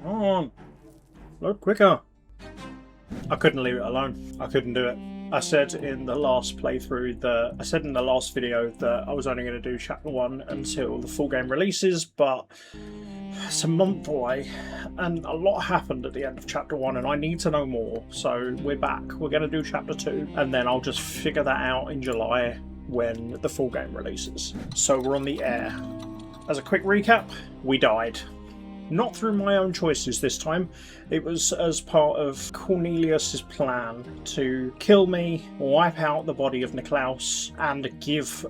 Come on. Load quicker. I couldn't leave it alone. I couldn't do it. I said in the last playthrough that I said in the last video that I was only going to do chapter 1 until the full game releases, but it's a month away and a lot happened at the end of chapter 1 and I need to know more. So we're back. We're going to do chapter 2 and then I'll just figure that out in July when the full game releases. So we're on the Heir. As a quick recap, we died. Not through my own choices this time. It was as part of Cornelius's plan to kill me, wipe out the body of Niklaus, and give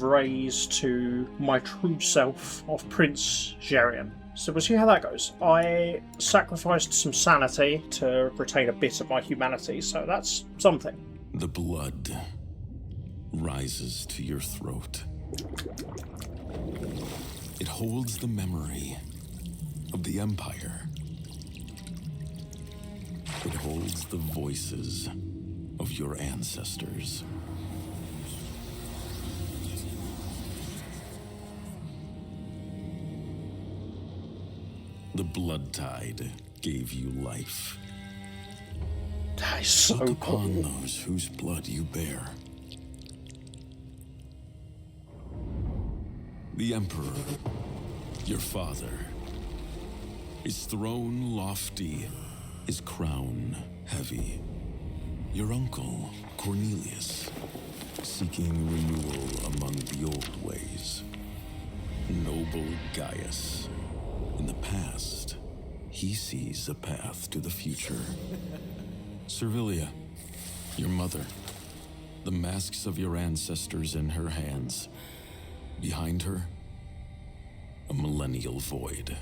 rise to my true self of Prince Jerian. So we'll see how that goes. I sacrificed some sanity to retain a bit of my humanity, so that's something. The blood rises to your throat. It holds the memory of the Empire. It holds the voices of your ancestors. The blood tide gave you life. That is so Look cool. upon those whose blood you bear. The Emperor, your father, his throne lofty, his crown heavy. Your uncle, Cornelius, seeking renewal among the old ways. Noble Gaius, in the past, he sees a path to the future. Servilia, your mother, the masks of your ancestors in her hands. Behind her, a millennial void.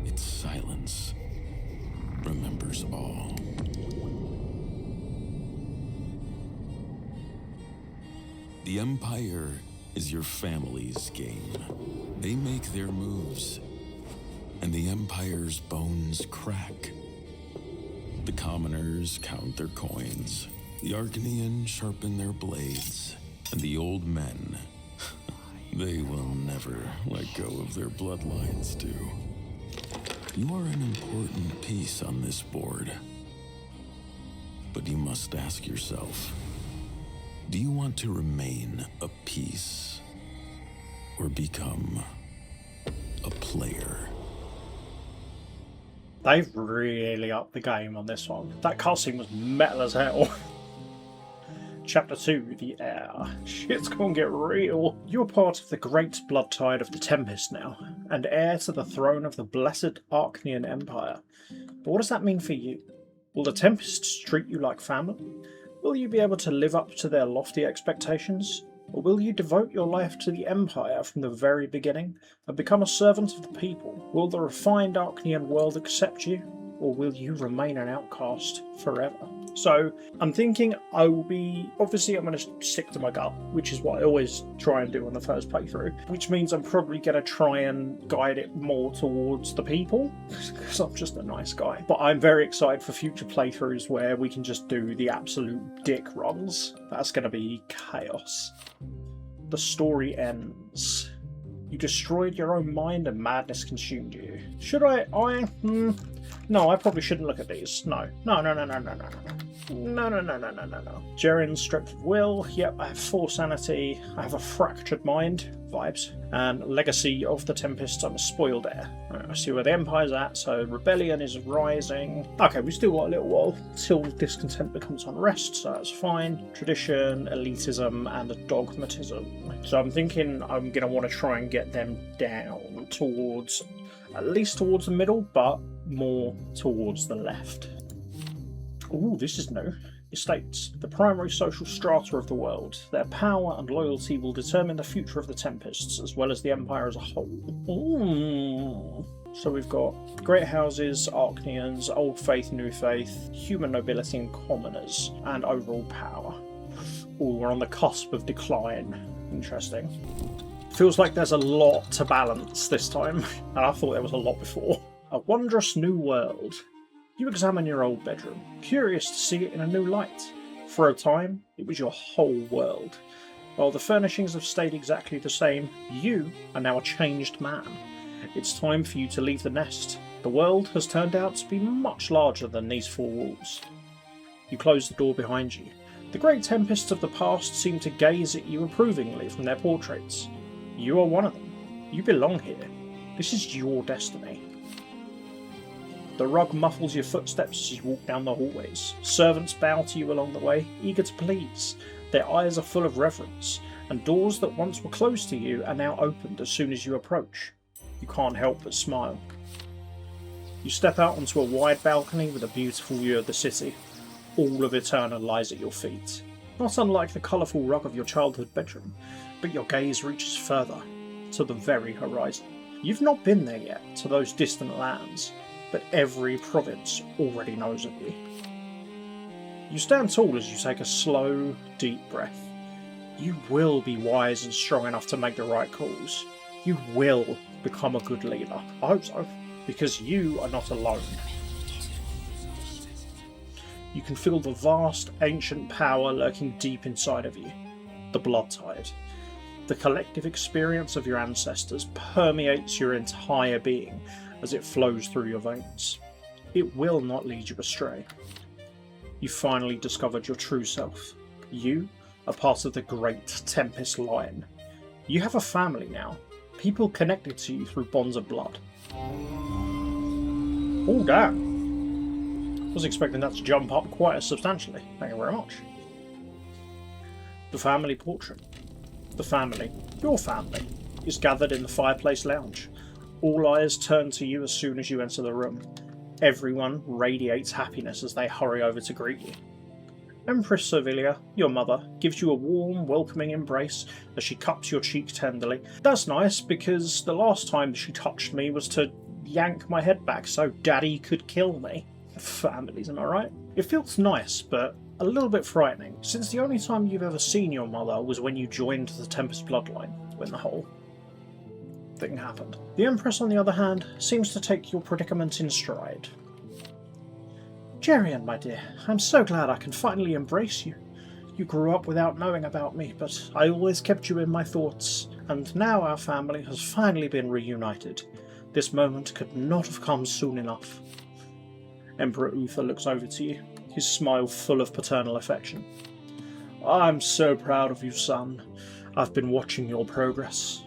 Its silence remembers all. The Empire is your family's game. They make their moves, and the Empire's bones crack. The commoners count their coins, the Arcanian sharpen their blades, and the old men, they will never let go of their bloodlines, too. You are an important piece on this board. But you must ask yourself, do you want to remain a piece or become a player? They've really upped the game on this one. That cutscene was metal as hell. Chapter 2, the Heir. Shit's gonna get real. You're part of the great blood tide of the Tempest now, and heir to the throne of the blessed Arcanian Empire. But what does that mean for you? Will the Tempests treat you like family? Will you be able to live up to their lofty expectations? Or will you devote your life to the Empire from the very beginning and become a servant of the people? Will the refined Arcanian world accept you? Or will you remain an outcast forever? So I'm thinking I will be, obviously I'm going to stick to my gut, which is what I always try and do on the first playthrough, which means I'm probably going to try and guide it more towards the people, because I'm just a nice guy. But I'm very excited for future playthroughs where we can just do the absolute dick runs. That's going to be chaos. The story ends. You destroyed your own mind and madness consumed you. Should I? No, I probably shouldn't look at these. No. No. Jerian stripped of will. Yep, I have 4 sanity. I have a fractured mind. Vibes. And legacy of the Tempest. I'm a spoiled heir. Right, I see where the Empire's at. So rebellion is rising. Okay, we still got a little while till discontent becomes unrest. So that's fine. Tradition, elitism, and dogmatism. So I'm thinking I'm going to want to try and get them down towards, at least towards the middle, but more towards the left. Ooh, this is new. It states, the primary social strata of the world. Their power and loyalty will determine the future of the Tempests, as well as the Empire as a whole. Ooh. So we've got great houses, Arcanians, old faith, new faith, human nobility and commoners, and overall power. Ooh, we're on the cusp of decline. Interesting. Feels like there's a lot to balance this time, and I thought there was a lot before. A wondrous new world. You examine your old bedroom, curious to see it in a new light. For a time, it was your whole world. While the furnishings have stayed exactly the same, you are now a changed man. It's time for you to leave the nest. The world has turned out to be much larger than these four walls. You close the door behind you. The great tempests of the past seem to gaze at you approvingly from their portraits. You are one of them. You belong here. This is your destiny. The rug muffles your footsteps as you walk down the hallways. Servants bow to you along the way, eager to please. Their eyes are full of reverence, and doors that once were closed to you are now opened as soon as you approach. You can't help but smile. You step out onto a wide balcony with a beautiful view of the city. All of Eterna lies at your feet. Not unlike the colourful rug of your childhood bedroom, but your gaze reaches further, to the very horizon. You've not been there yet, to those distant lands, but every province already knows of you. You stand tall as you take a slow, deep breath. You will be wise and strong enough to make the right calls. You will become a good leader. I hope so, because you are not alone. You can feel the vast, ancient power lurking deep inside of you. The blood tide. The collective experience of your ancestors permeates your entire being as it flows through your veins. It will not lead you astray. You finally discovered your true self. You are part of the great Tempest line. You have a family now. People connected to you through bonds of blood. Oh damn. I was expecting that to jump up quite substantially. Thank you very much. The family portrait. The family, your family, is gathered in the fireplace lounge. All eyes turn to you as soon as you enter the room. Everyone radiates happiness as they hurry over to greet you. Empress Servilia, your mother, gives you a warm, welcoming embrace as she cups your cheek tenderly. That's nice, because the last time she touched me was to yank my head back so Daddy could kill me. Families, am I right? It feels nice, but a little bit frightening, since the only time you've ever seen your mother was when you joined the Tempest bloodline, when the whole thing happened. The Empress, on the other hand, seems to take your predicament in stride. Jerian, my dear, I'm so glad I can finally embrace you. You grew up without knowing about me, but I always kept you in my thoughts, and now our family has finally been reunited. This moment could not have come soon enough. Emperor Uther looks over to you, his smile full of paternal affection. I'm so proud of you, son. I've been watching your progress.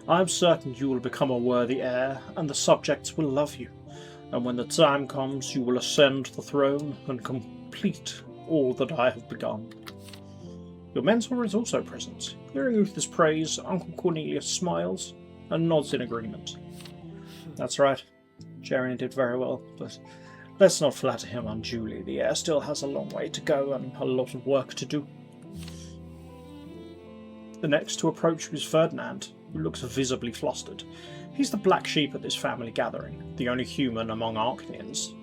I'm certain you will become a worthy heir, and the subjects will love you. And when the time comes, you will ascend the throne and complete all that I have begun. Your mentor is also present. Hearing Uther's praise, Uncle Cornelius smiles and nods in agreement. That's right. Jerian did very well, but let's not flatter him unduly. The heir still has a long way to go and a lot of work to do. The next to approach is Ferdinand, who looks visibly flustered. He's the black sheep at this family gathering, the only human among Arcanians.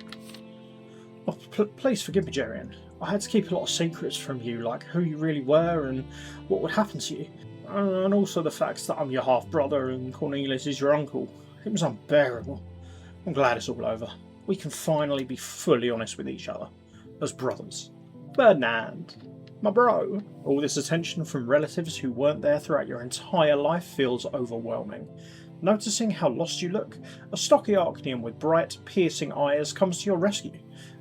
Oh, please forgive me, Jerian. I had to keep a lot of secrets from you, like who you really were and what would happen to you. And also the fact that I'm your half-brother and Cornelius is your uncle. It was unbearable. I'm glad it's all over. We can finally be fully honest with each other, as brothers. Ferdinand, my bro. All this attention from relatives who weren't there throughout your entire life feels overwhelming. Noticing how lost you look, a stocky Arcanian with bright, piercing eyes comes to your rescue.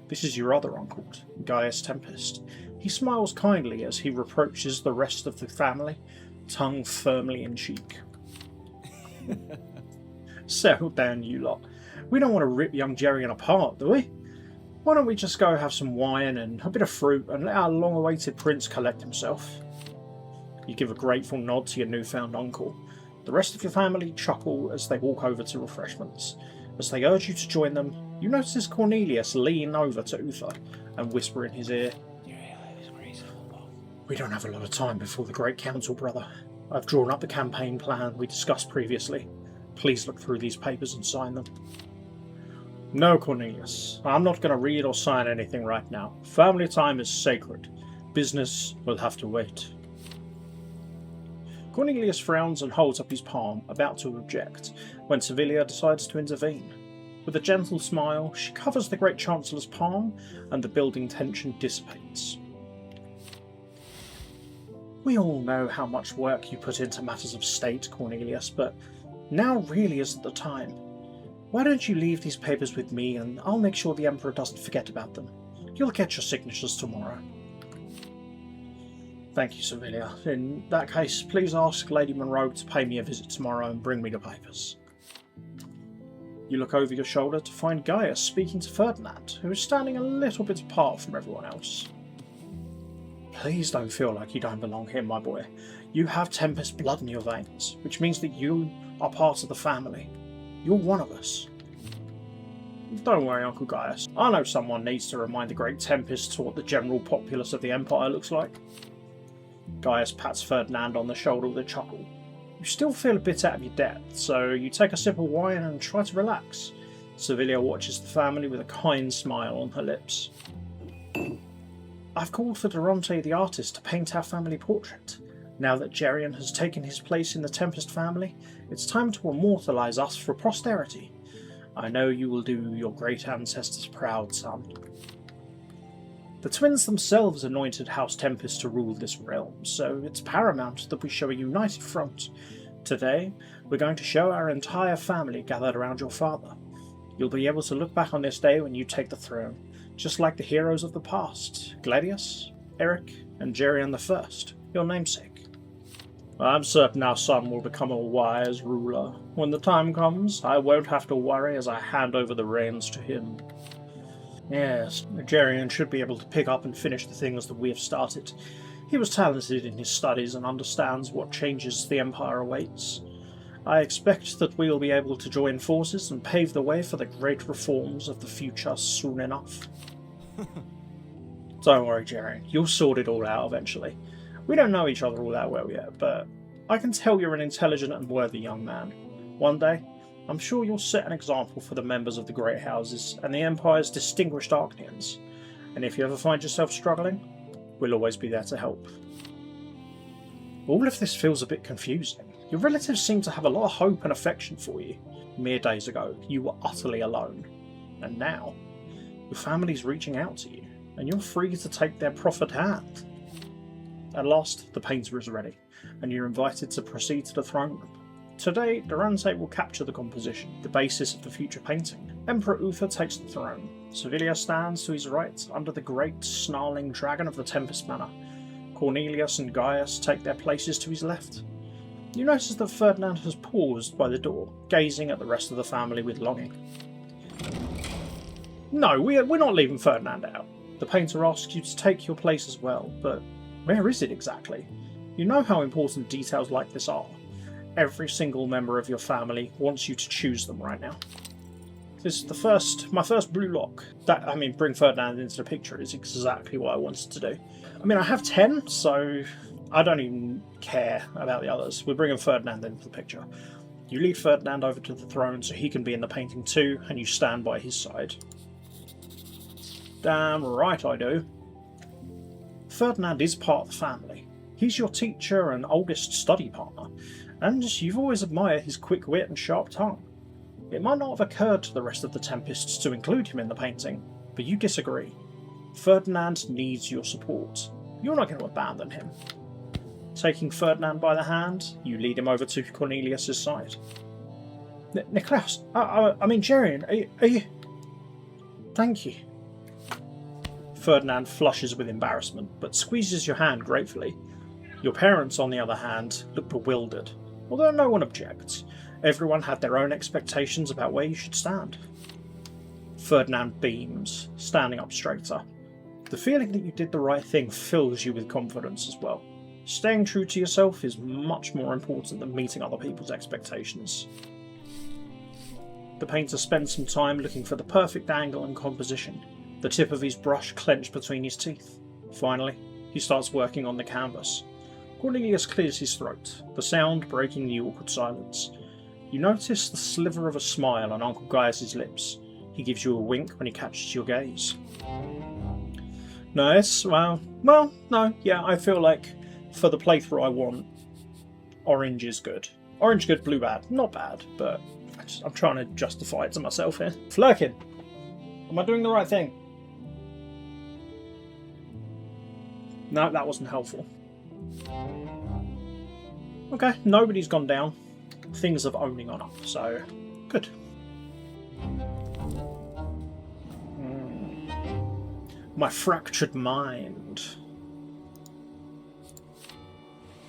This is your other uncle, Gaius Tempest. He smiles kindly as he reproaches the rest of the family, tongue firmly in cheek. Settle down, you lot. We don't want to rip young Jerian apart, do we? Why don't we just go have some wine and a bit of fruit and let our long-awaited prince collect himself? You give a grateful nod to your newfound uncle. The rest of your family chuckle as they walk over to refreshments. As they urge you to join them, you notice Cornelius lean over to Uther and whisper in his ear, We don't have a lot of time before the Great Council, brother. I've drawn up the campaign plan we discussed previously. Please look through these papers and sign them. No, Cornelius. I'm not going to read or sign anything right now. Family time is sacred. Business will have to wait. Cornelius frowns and holds up his palm, about to object, when Servilia decides to intervene. With a gentle smile, she covers the Great Chancellor's palm, and the building tension dissipates. We all know how much work you put into matters of state, Cornelius, but Now really isn't the time. Why don't you leave these papers with me and I'll make sure the Emperor doesn't forget about them. You'll get your signatures tomorrow. Thank you, Servilia. In that case, please ask Lady Monroe to pay me a visit tomorrow and bring me the papers. You look over your shoulder to find Gaius speaking to Ferdinand, who is standing a little bit apart from everyone else. Please don't feel like you don't belong here, my boy. You have Tempest blood in your veins, which means that you are part of the family. You're one of us. Don't worry, Uncle Gaius. I know someone needs to remind the Great Tempest what the general populace of the Empire looks like. Gaius pats Ferdinand on the shoulder with a chuckle. You still feel a bit out of your depth, so you take a sip of wine and try to relax. Servilia watches the family with a kind smile on her lips. I've called for Durante the artist to paint our family portrait. Now that Jerian has taken his place in the Tempest family, it's time to immortalise us for posterity. I know you will do your great ancestors proud, son. The twins themselves anointed House Tempest to rule this realm, so it's paramount that we show a united front. Today, we're going to show our entire family gathered around your father. You'll be able to look back on this day when you take the throne, just like the heroes of the past, Gladius, Eric, and Jerian I, your namesake. I'm certain our son will become a wise ruler. When the time comes, I won't have to worry as I hand over the reins to him. Yes, Jerian should be able to pick up and finish the things that we have started. He was talented in his studies and understands what changes the Empire awaits. I expect that we will be able to join forces and pave the way for the great reforms of the future soon enough. Don't worry, Jerian, you'll sort it all out eventually. We don't know each other all that well yet, but I can tell you're an intelligent and worthy young man. One day, I'm sure you'll set an example for the members of the Great Houses and the Empire's distinguished Arcanians, and if you ever find yourself struggling, we'll always be there to help. All of this feels a bit confusing. Your relatives seem to have a lot of hope and affection for you. Mere days ago, you were utterly alone, and now, your family's reaching out to you, and you're free to take their proffered hand. At last, the painter is ready, and you're invited to proceed to the throne room. Today, Durante will capture the composition, the basis of the future painting. Emperor Uther takes the throne. Servilia stands to his right, under the great, snarling dragon of the Tempest Manor. Cornelius and Gaius take their places to his left. You notice that Ferdinand has paused by the door, gazing at the rest of the family with longing. No, we're not leaving Ferdinand out. The painter asks you to take your place as well, but where is it exactly? You know how important details like this are. Every single member of your family wants you to choose them right now. This is my first blue lock. Bring Ferdinand into the picture is exactly what I wanted to do. I have 10, so I don't even care about the others. We're bringing Ferdinand into the picture. You lead Ferdinand over to the throne so he can be in the painting too, and you stand by his side. Damn right I do. Ferdinand is part of the family. He's your teacher and oldest study partner, and you've always admired his quick wit and sharp tongue. It might not have occurred to the rest of the Tempests to include him in the painting, but you disagree. Ferdinand needs your support. You're not going to abandon him. Taking Ferdinand by the hand, you lead him over to Cornelius' side. Niklaus, Jerian, are you... Thank you. Ferdinand flushes with embarrassment, but squeezes your hand gratefully. Your parents, on the other hand, look bewildered, although no one objects. Everyone had their own expectations about where you should stand. Ferdinand beams, standing up straighter. The feeling that you did the right thing fills you with confidence as well. Staying true to yourself is much more important than meeting other people's expectations. The painter spends some time looking for the perfect angle and composition, the tip of his brush clenched between his teeth. Finally, he starts working on the canvas. Cornelius clears his throat, the sound breaking the awkward silence. You notice the sliver of a smile on Uncle Gaius' lips. He gives you a wink when he catches your gaze. Nice, I feel like for the playthrough I want, orange is good. Orange good, blue bad. Not bad, but I'm trying to justify it to myself here. Flirkin, am I doing the right thing? No, that wasn't helpful. Okay, nobody's gone down. things have only gone up, so good. My fractured mind.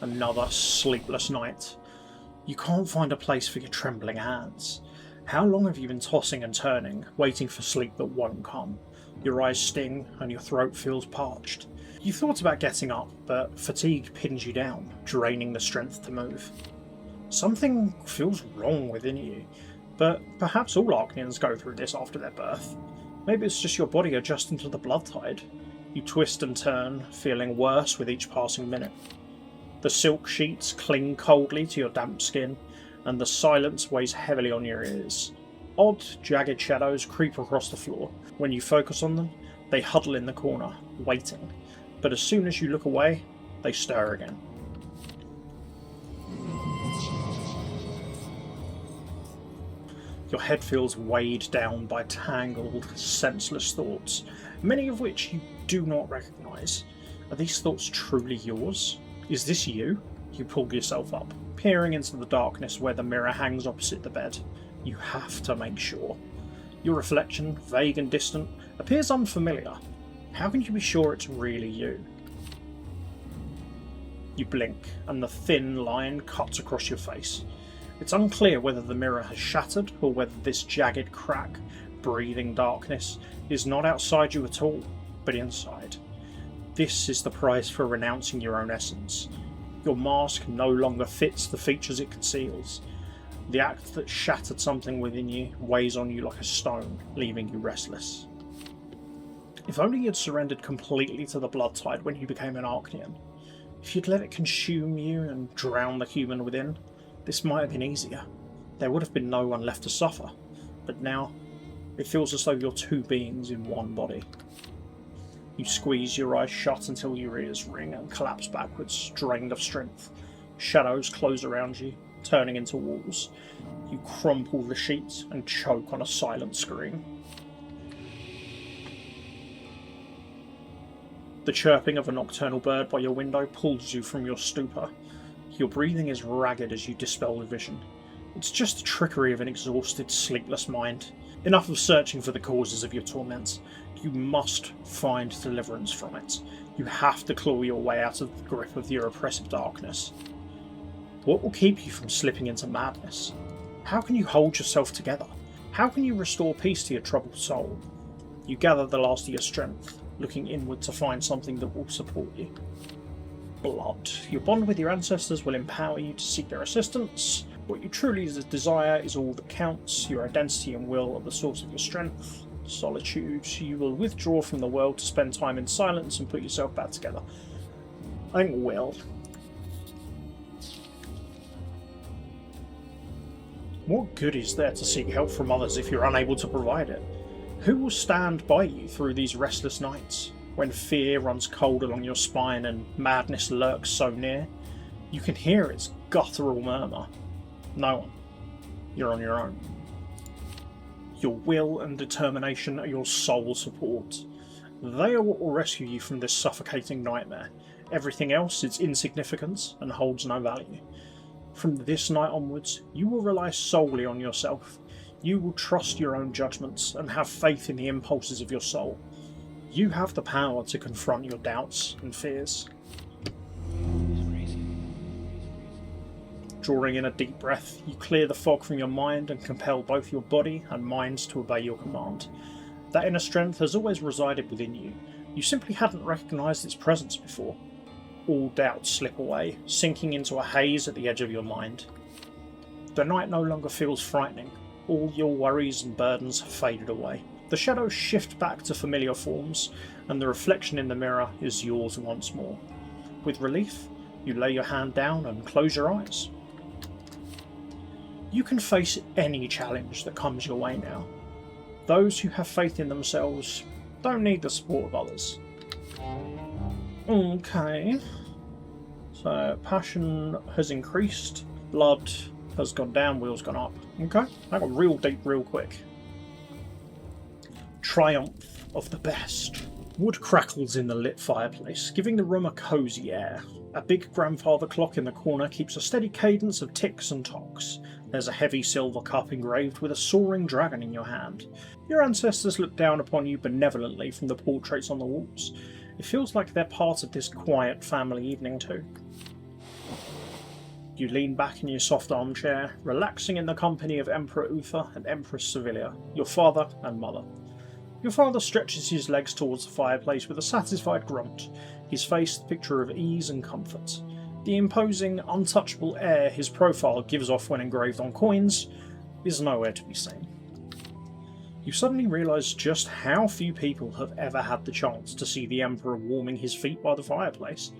Another sleepless night. You can't find a place for your trembling hands. How long have you been tossing and turning, waiting for sleep that won't come? Your eyes sting and your throat feels parched. You thought about getting up, but fatigue pins you down, draining the strength to move. Something feels wrong within you, but perhaps all Arcanians go through this after their birth. Maybe it's just your body adjusting to the blood tide. You twist and turn, feeling worse with each passing minute. The silk sheets cling coldly to your damp skin, and the silence weighs heavily on your ears. Odd, jagged shadows creep across the floor. When you focus on them, they huddle in the corner, waiting. But as soon as you look away, they stir again. Your head feels weighed down by tangled, senseless thoughts, many of which you do not recognise. Are these thoughts truly yours? Is this you? You pull yourself up, peering into the darkness where the mirror hangs opposite the bed. You have to make sure. Your reflection, vague and distant, appears unfamiliar. How can you be sure it's really you? You blink, and the thin line cuts across your face. It's unclear whether the mirror has shattered or whether this jagged crack, breathing darkness, is not outside you at all, but inside. This is the price for renouncing your own essence. Your mask no longer fits the features it conceals. The act that shattered something within you weighs on you like a stone, leaving you restless. If only you'd surrendered completely to the blood tide when you became an Arcanian. If you'd let it consume you and drown the human within, this might have been easier. There would have been no one left to suffer. But now, it feels as though you're two beings in one body. You squeeze your eyes shut until your ears ring and collapse backwards, drained of strength. Shadows close around you, turning into walls. You crumple the sheets and choke on a silent scream. The chirping of a nocturnal bird by your window pulls you from your stupor. Your breathing is ragged as you dispel the vision. It's just the trickery of an exhausted, sleepless mind. Enough of searching for the causes of your torments. You must find deliverance from it. You have to claw your way out of the grip of your oppressive darkness. What will keep you from slipping into madness? How can you hold yourself together? How can you restore peace to your troubled soul? You gather the last of your strength, looking inward to find something that will support you. Blood. Your bond with your ancestors will empower you to seek their assistance. What you truly desire is all that counts. Your identity and will are the source of your strength. Solitude. You will withdraw from the world to spend time in silence and put yourself back together. I think will. What good is there to seek help from others if you're unable to provide it? Who will stand by you through these restless nights? When fear runs cold along your spine and madness lurks so near, you can hear its guttural murmur. No one. You're on your own. Your will and determination are your sole support. They are what will rescue you from this suffocating nightmare. Everything else is insignificant and holds no value. From this night onwards, you will rely solely on yourself. You will trust your own judgments and have faith in the impulses of your soul. You have the power to confront your doubts and fears. Drawing in a deep breath, you clear the fog from your mind and compel both your body and mind to obey your command. That inner strength has always resided within you. You simply hadn't recognised its presence before. All doubts slip away, sinking into a haze at the edge of your mind. The night no longer feels frightening. All your worries and burdens have faded away. The shadows shift back to familiar forms, and the reflection in the mirror is yours once more. With relief, you lay your hand down and close your eyes. You can face any challenge that comes your way now. Those who have faith in themselves don't need the support of others. Okay. So, passion has increased, blood has gone down, will's gone up. Okay, that got real deep real quick. Triumph of the best. Wood crackles in the lit fireplace, giving the room a cosy air. A big grandfather clock in the corner keeps a steady cadence of ticks and tocks. There's a heavy silver cup engraved with a soaring dragon in your hand. Your ancestors look down upon you benevolently from the portraits on the walls. It feels like they're part of this quiet family evening too. You lean back in your soft armchair, relaxing in the company of Emperor Uther and Empress Servilia, your father and mother. Your father stretches his legs towards the fireplace with a satisfied grunt, his face the picture of ease and comfort. The imposing, untouchable air his profile gives off when engraved on coins is nowhere to be seen. You suddenly realise just how few people have ever had the chance to see the Emperor warming his feet by the fireplace.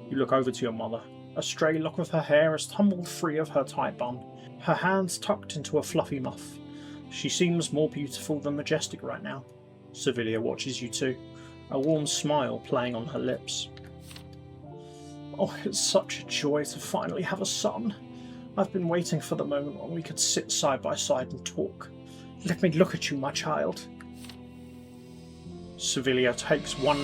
You look over to your mother. A stray lock of her hair has tumbled free of her tight bun, her hands tucked into a fluffy muff. She seems more beautiful than majestic right now. Servilia watches you too, a warm smile playing on her lips. Oh, it's such a joy to finally have a son. I've been waiting for the moment when we could sit side by side and talk. Let me look at you, my child. Servilia takes one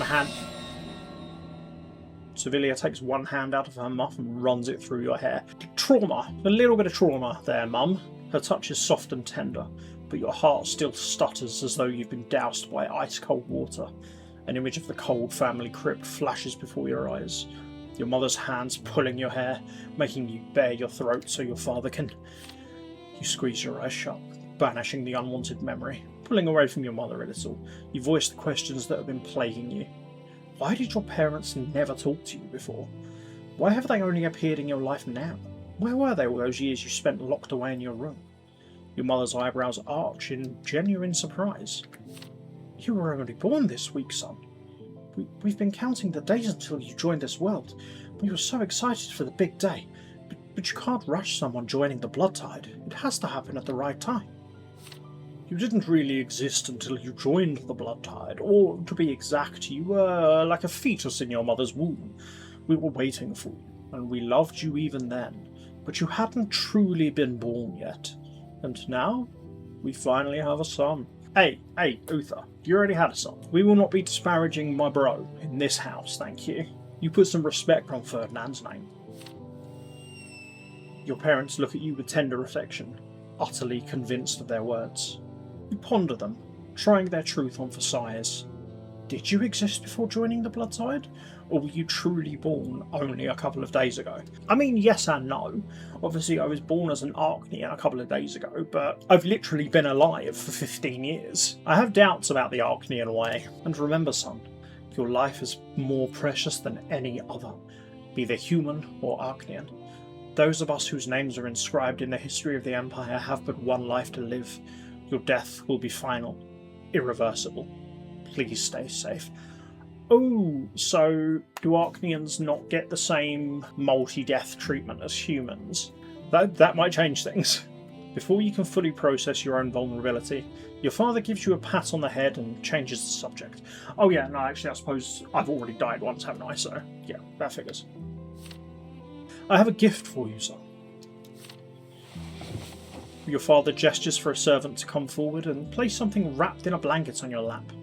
hand out of her muff and runs it through your hair. Trauma. A little bit of trauma there, Mum. Her touch is soft and tender, but your heart still stutters as though you've been doused by ice-cold water. An image of the cold family crypt flashes before your eyes. Your mother's hands pulling your hair, making you bare your throat so your father can... You squeeze your eyes shut, banishing the unwanted memory. Pulling away from your mother a little, you voice the questions that have been plaguing you. Why did your parents never talk to you before? Why have they only appeared in your life now? Where were they all those years you spent locked away in your room? Your mother's eyebrows arch in genuine surprise. You were only born this week, son. We've been counting the days until you joined this world. We were so excited for the big day. But you can't rush someone joining the blood tide. It has to happen at the right time. You didn't really exist until you joined the blood tide, or to be exact, you were like a fetus in your mother's womb. We were waiting for you, and we loved you even then, but you hadn't truly been born yet. And now, we finally have a son. Hey, Uther, you already had a son. We will not be disparaging my bro in this house, thank you. You put some respect on Ferdinand's name. Your parents look at you with tender affection, utterly convinced of their words. You ponder them, trying their truth on for size. Did you exist before joining the blood tide? Or were you truly born only a couple of days ago? I mean, yes and no. Obviously, I was born as an Archnean a couple of days ago, but I've literally been alive for 15 years. I have doubts about the Archnean way. And remember, son, your life is more precious than any other, be they human or Archnean. Those of us whose names are inscribed in the history of the Empire have but one life to live. Your death will be final, irreversible. Please stay safe. Oh, so do Archneans not get the same multi-death treatment as humans? That might change things. Before you can fully process your own vulnerability, your father gives you a pat on the head and changes the subject. Oh yeah, no, actually I suppose I've already died once, haven't I? So yeah, that figures. I have a gift for you, son. Your father gestures for a servant to come forward and place something wrapped in a blanket on your lap.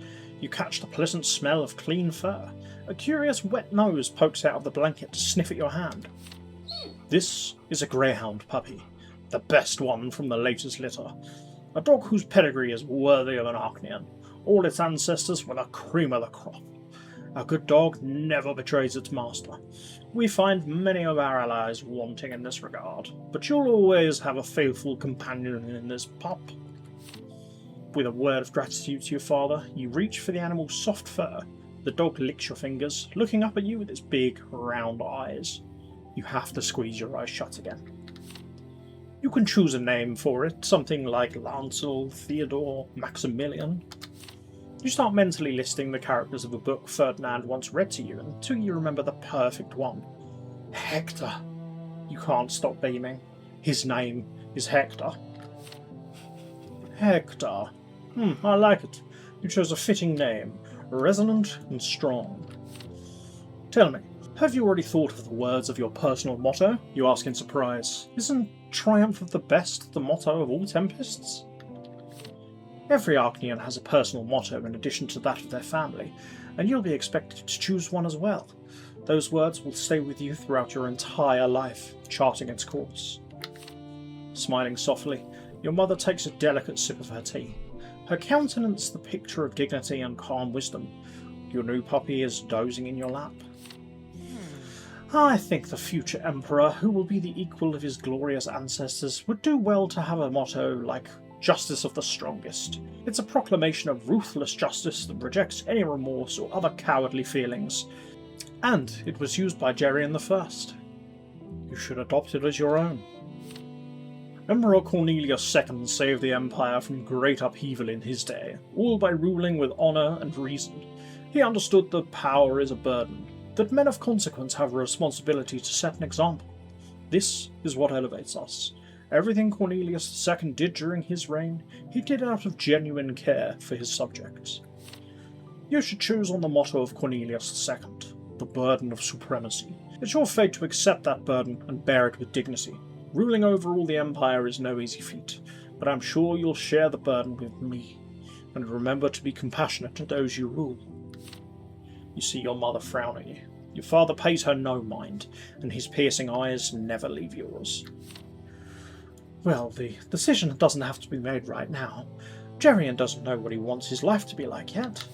You catch the pleasant smell of clean fur. A curious wet nose pokes out of the blanket to sniff at your hand. This is a greyhound puppy, the best one from the latest litter. A dog whose pedigree is worthy of an Archnean. All its ancestors were the cream of the crop. A good dog never betrays its master. We find many of our allies wanting in this regard, but you'll always have a faithful companion in this pup. With a word of gratitude to your father, you reach for the animal's soft fur. The dog licks your fingers, looking up at you with its big, round eyes. You have to squeeze your eyes shut again. You can choose a name for it, something like Lancel, Theodore, Maximilian. You start mentally listing the characters of a book Ferdinand once read to you until you remember the perfect one. Hector. You can't stop beaming. His name is Hector. Hector. I like it. You chose a fitting name. Resonant and strong. Tell me, have you already thought of the words of your personal motto? You ask in surprise. Isn't Triumph of the Best the motto of all Tempests? Every Archnean has a personal motto in addition to that of their family, and you'll be expected to choose one as well. Those words will stay with you throughout your entire life, charting its course. Smiling softly, your mother takes a delicate sip of her tea, her countenance the picture of dignity and calm wisdom. Your new puppy is dozing in your lap. I think the future emperor, who will be the equal of his glorious ancestors, would do well to have a motto like Justice of the Strongest. It's a proclamation of ruthless justice that rejects any remorse or other cowardly feelings. And it was used by Jerian I. You should adopt it as your own. Emperor Cornelius II saved the Empire from great upheaval in his day, all by ruling with honour and reason. He understood that power is a burden, that men of consequence have a responsibility to set an example. This is what elevates us. Everything Cornelius II did during his reign, he did out of genuine care for his subjects. You should choose on the motto of Cornelius II, the burden of supremacy. It's your fate to accept that burden and bear it with dignity. Ruling over all the Empire is no easy feat, but I'm sure you'll share the burden with me. And remember to be compassionate to those you rule. You see your mother frown at you. Your father pays her no mind, and his piercing eyes never leave yours. Well, the decision doesn't have to be made right now. Jerian doesn't know what he wants his life to be like yet.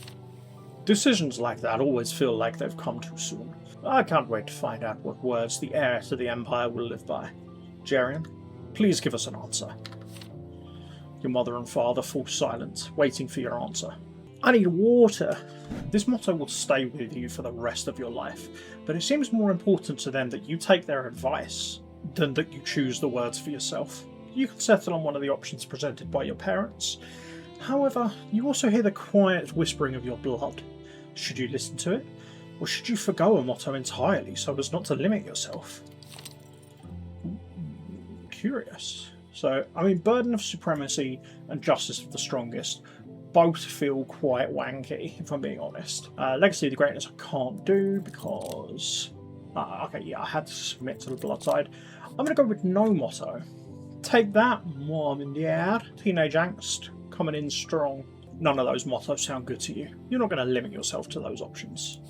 Decisions like that always feel like they've come too soon. I can't wait to find out what words the heir to the Empire will live by. Jerian, please give us an answer. Your mother and father fall silent, waiting for your answer. I need water. This motto will stay with you for the rest of your life, but it seems more important to them that you take their advice than that you choose the words for yourself. You can settle on one of the options presented by your parents. However, you also hear the quiet whispering of your blood. Should you listen to it, or should you forgo a motto entirely so as not to limit yourself? Curious. So, burden of supremacy and justice of the strongest both feel quite wanky, if I'm being honest. Legacy of the Greatness I can't do because... I had to submit to the blood side. I'm going to go with no motto. Take that, Mom in the air. Teenage angst, coming in strong. None of those mottos sound good to you. You're not going to limit yourself to those options.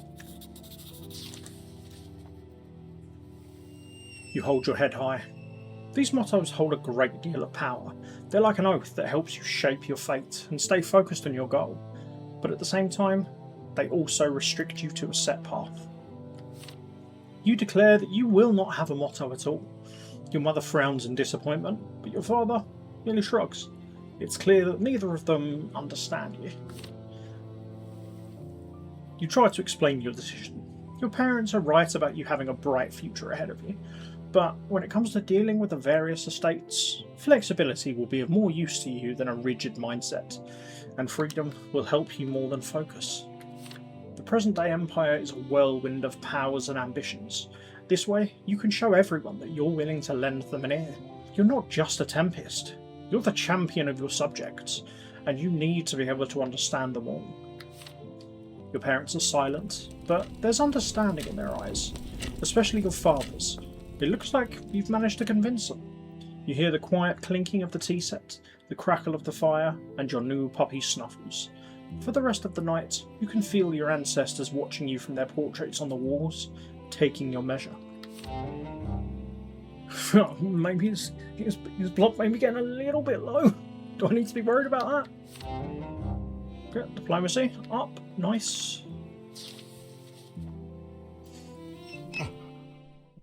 You hold your head high. These mottos hold a great deal of power. They're like an oath that helps you shape your fate and stay focused on your goal. But at the same time, they also restrict you to a set path. You declare that you will not have a motto at all. Your mother frowns in disappointment, but your father merely shrugs. It's clear that neither of them understand you. You try to explain your decision. Your parents are right about you having a bright future ahead of you, but when it comes to dealing with the various estates, flexibility will be of more use to you than a rigid mindset, and freedom will help you more than focus. The present-day Empire is a whirlwind of powers and ambitions. This way, you can show everyone that you're willing to lend them an ear. You're not just a Tempest. You're the champion of your subjects, and you need to be able to understand them all. Your parents are silent, but there's understanding in their eyes, especially your father's. It looks like you've managed to convince them. You hear the quiet clinking of the tea set, the crackle of the fire, and your new puppy snuffles. For the rest of the night, you can feel your ancestors watching you from their portraits on the walls, taking your measure. Maybe his blood may be getting a little bit low. Do I need to be worried about that? Okay, diplomacy, up, nice.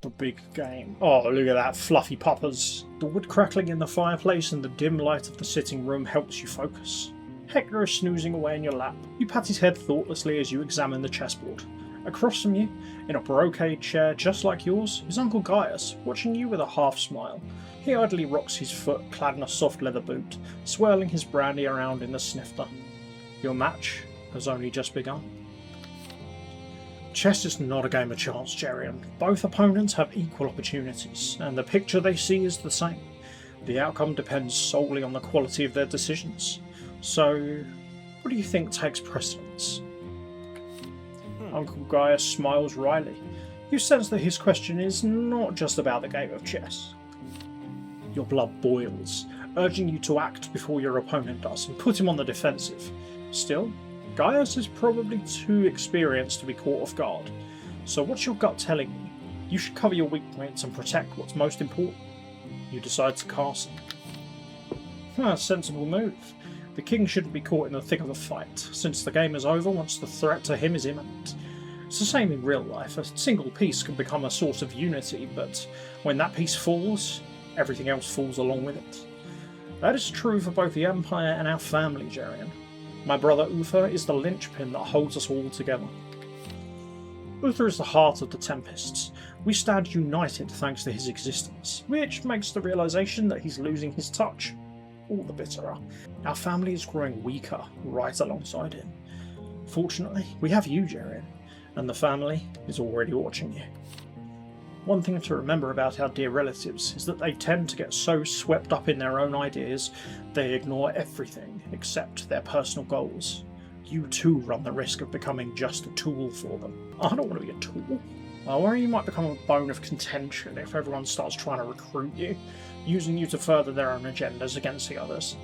The big game. Oh, look at that, fluffy puppers. The wood crackling in the fireplace and the dim light of the sitting room helps you focus. Hector is snoozing away in your lap. You pat his head thoughtlessly as you examine the chessboard. Across from you, in a brocade chair just like yours, is Uncle Gaius, watching you with a half smile. He idly rocks his foot, clad in a soft leather boot, swirling his brandy around in the snifter. Your match has only just begun. Chess is not a game of chance, Jerian. Both opponents have equal opportunities, and the picture they see is the same. The outcome depends solely on the quality of their decisions. So, what do you think takes precedence? Uncle Gaius smiles wryly. You sense that his question is not just about the game of chess. Your blood boils. urging you to act before your opponent does and put him on the defensive. Still, Gaius is probably too experienced to be caught off guard. So what's your gut telling you? You should cover your weak points and protect what's most important. You decide to castle. Sensible move. The king shouldn't be caught in the thick of a fight, since the game is over once the threat to him is imminent. It's the same in real life. A single piece can become a source of unity, but when that piece falls, everything else falls along with it. That is true for both the Empire and our family, Jerian. My brother Uther is the linchpin that holds us all together. Uther is the heart of the Tempests. We stand united thanks to his existence, which makes the realization that he's losing his touch all the bitterer. Our family is growing weaker right alongside him. Fortunately, we have you, Jerian, and the family is already watching you. One thing to remember about our dear relatives is that they tend to get so swept up in their own ideas they ignore everything except their personal goals. You too run the risk of becoming just a tool for them. I don't want to be a tool. I worry you might become a bone of contention if everyone starts trying to recruit you, using you to further their own agendas against the others.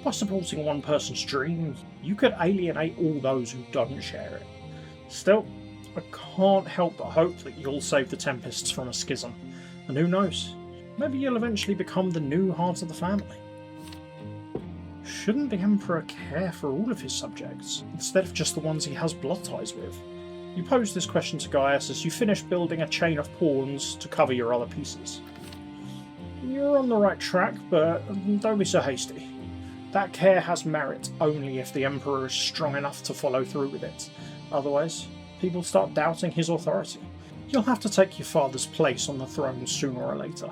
By supporting one person's dream, you could alienate all those who don't share it. Still, I can't help but hope that you'll save the Tempests from a schism, and who knows, maybe you'll eventually become the new heart of the family. Shouldn't the Emperor care for all of his subjects, instead of just the ones he has blood ties with? You pose this question to Gaius as you finish building a chain of pawns to cover your other pieces. You're on the right track, but don't be so hasty. That care has merit only if the Emperor is strong enough to follow through with it. Otherwise, people start doubting his authority. You'll have to take your father's place on the throne sooner or later,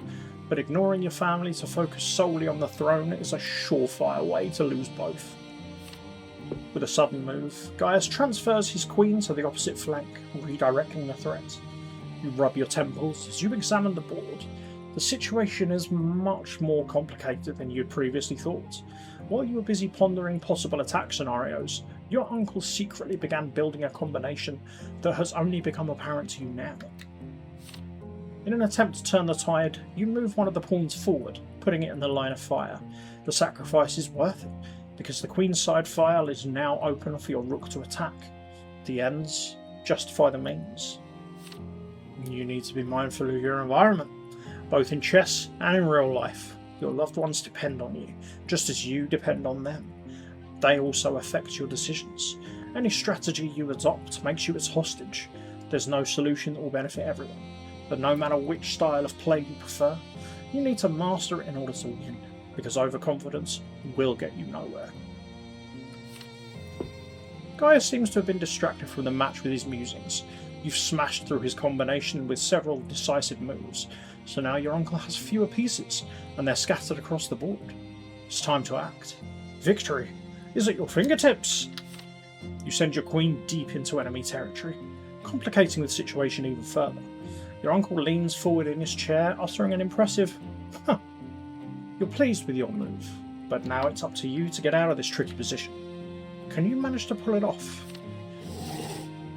but ignoring your family to focus solely on the throne is a surefire way to lose both. With a sudden move, Gaius transfers his queen to the opposite flank, redirecting the threat. You rub your temples as you examine the board. The situation is much more complicated than you'd previously thought. While you were busy pondering possible attack scenarios, your uncle secretly began building a combination that has only become apparent to you now. In an attempt to turn the tide, you move one of the pawns forward, putting it in the line of fire. The sacrifice is worth it, because the queen's side file is now open for your rook to attack. The ends justify the means. You need to be mindful of your environment, both in chess and in real life. Your loved ones depend on you, just as you depend on them. They also affect your decisions. Any strategy you adopt makes you its hostage. There's no solution that will benefit everyone, but no matter which style of play you prefer, you need to master it in order to win, because overconfidence will get you nowhere. Gaius seems to have been distracted from the match with his musings. You've smashed through his combination with several decisive moves, so now your uncle has fewer pieces, and they're scattered across the board. It's time to act. Victory is at your fingertips! You send your queen deep into enemy territory, complicating the situation even further. Your uncle leans forward in his chair, uttering an impressive, "Huh." You're pleased with your move, but now it's up to you to get out of this tricky position. Can you manage to pull it off?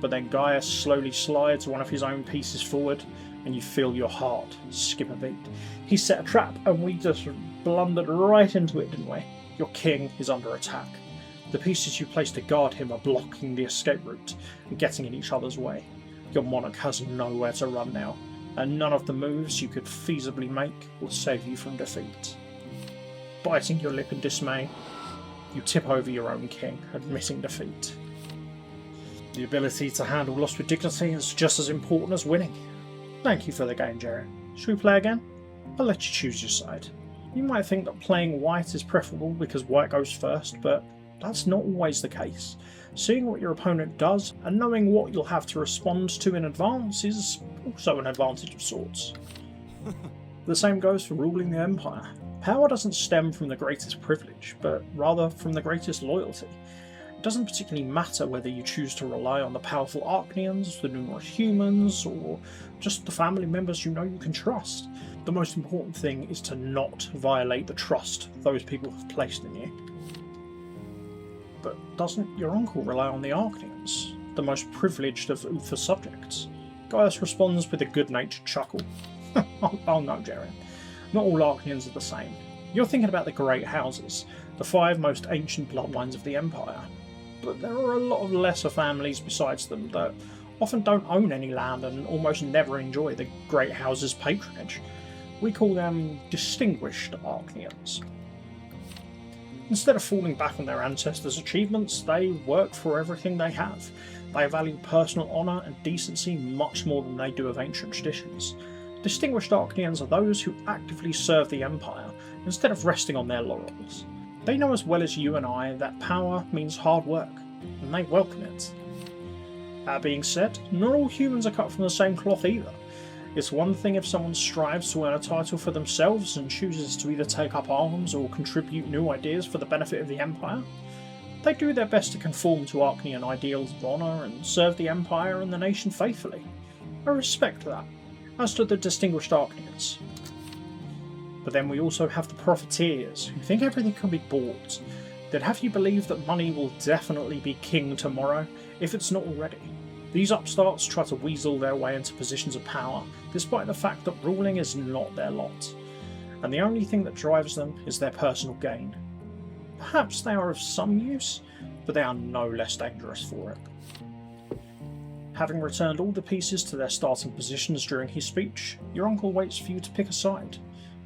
But then Gaius slowly slides one of his own pieces forward, and you feel your heart skip a beat. He set a trap, and we just blundered right into it, didn't we? Your king is under attack. The pieces you placed to guard him are blocking the escape route and getting in each other's way. Your monarch has nowhere to run now, and none of the moves you could feasibly make will save you from defeat. Biting your lip in dismay, you tip over your own king, admitting defeat. The ability to handle loss with dignity is just as important as winning. Thank you for the game, Jerian. Should we play again? I'll let you choose your side. You might think that playing white is preferable because white goes first, but that's not always the case. Seeing what your opponent does and knowing what you'll have to respond to in advance is also an advantage of sorts. The same goes for ruling the Empire. Power doesn't stem from the greatest privilege, but rather from the greatest loyalty. It doesn't particularly matter whether you choose to rely on the powerful Archnians, the numerous humans, or just the family members you know you can trust. The most important thing is to not violate the trust those people have placed in you. But doesn't your uncle rely on the Archnians, the most privileged of Uther's subjects? Gaius responds with a good-natured chuckle. Oh no, Jerian. Not all Archnians are the same. You're thinking about the Great Houses, the 5 most ancient bloodlines of the Empire. But there are a lot of lesser families besides them that often don't own any land and almost never enjoy the Great House's patronage. We call them distinguished Archnians. Instead of falling back on their ancestors' achievements, they work for everything they have. They value personal honour and decency much more than they do of ancient traditions. Distinguished Archnians are those who actively serve the Empire, instead of resting on their laurels. They know as well as you and I that power means hard work, and they welcome it. That being said, not all humans are cut from the same cloth either. It's one thing if someone strives to earn a title for themselves and chooses to either take up arms or contribute new ideas for the benefit of the Empire. They do their best to conform to Archnian ideals of honour and serve the Empire and the nation faithfully. I respect that, as do the distinguished Archnians. But then we also have the profiteers, who think everything can be bought. They'd have you believe that money will definitely be king tomorrow, if it's not already. These upstarts try to weasel their way into positions of power, despite the fact that ruling is not their lot, and the only thing that drives them is their personal gain. Perhaps they are of some use, but they are no less dangerous for it. Having returned all the pieces to their starting positions during his speech, your uncle waits for you to pick a side.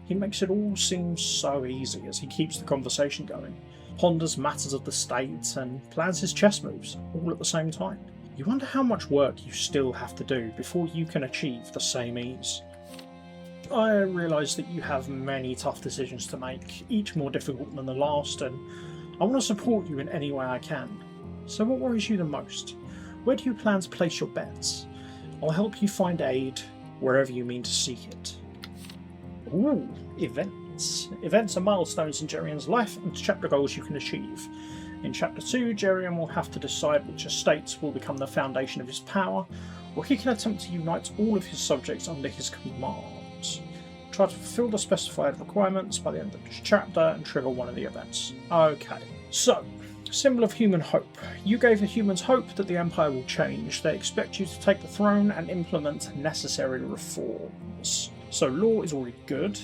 He makes it all seem so easy as he keeps the conversation going, ponders matters of the state, and plans his chess moves, all at the same time. You wonder how much work you still have to do before you can achieve the same ease. I realise that you have many tough decisions to make, each more difficult than the last, and I want to support you in any way I can. So what worries you the most? Where do you plan to place your bets? I'll help you find aid wherever you mean to seek it. Ooh, events. Events are milestones in Jerian's life and chapter goals you can achieve. In Chapter 2, Jerian will have to decide which estates will become the foundation of his power, or he can attempt to unite all of his subjects under his command. Try to fulfill the specified requirements by the end of each chapter and trigger one of the events. Okay, so, symbol of human hope. You gave the humans hope that the Empire will change. They expect you to take the throne and implement necessary reforms. So law is already good,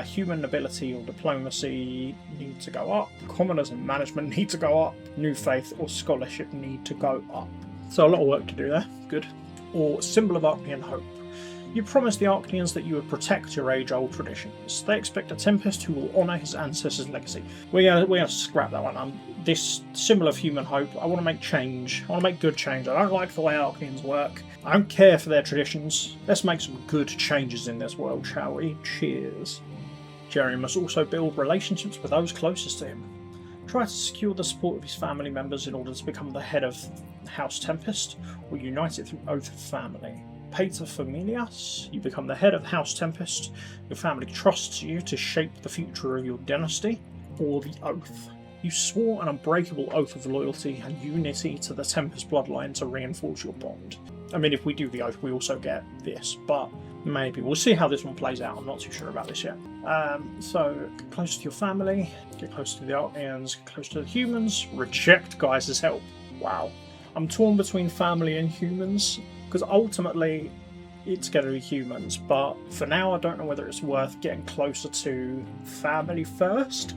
human ability or diplomacy need to go up, commoners and management need to go up, new faith or scholarship need to go up. So a lot of work to do there, good. Or symbol of Archnian hope. You promised the Archnians that you would protect your age-old traditions. They expect a Tempest who will honour his ancestors' legacy. We're gonna scrap that one. This symbol of human hope, I want to make change. I want to make good change. I don't like the way Archnians work. I don't care for their traditions. Let's make some good changes in this world, shall we? Cheers. Jerian must also build relationships with those closest to him. Try to secure the support of his family members in order to become the head of House Tempest, or unite it through Oath of Family. Pater Familias, you become the head of House Tempest. Your family trusts you to shape the future of your dynasty, or the Oath. You swore an unbreakable oath of loyalty and unity to the Tempest bloodline to reinforce your bond. I mean, if we do the oath, we also get this, but maybe. We'll see how this one plays out. I'm not too sure about this yet. So, get close to your family, get close to the Archnians, get close to the humans, reject Gaius' help. Wow. I'm torn between family and humans, because ultimately it's going to be humans, but for now I don't know whether it's worth getting closer to family first.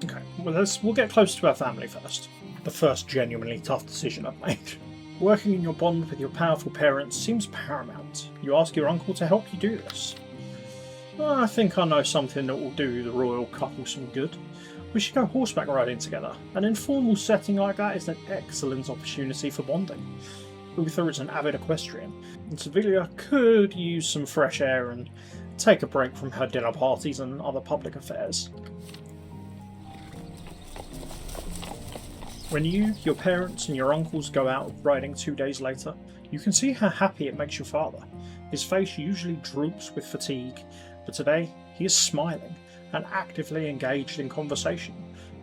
Okay, well we'll get closer to our family first. The first genuinely tough decision I've made. Working in your bond with your powerful parents seems paramount. You ask your uncle to help you do this. Well, I think I know something that will do the royal couple some good. We should go horseback riding together. An informal setting like that is an excellent opportunity for bonding. Uther is an avid equestrian, and Sevilla could use some fresh air and take a break from her dinner parties and other public affairs. When you, your parents and your uncles go out riding 2 days later, you can see how happy it makes your father. His face usually droops with fatigue, but today he is smiling and actively engaged in conversation,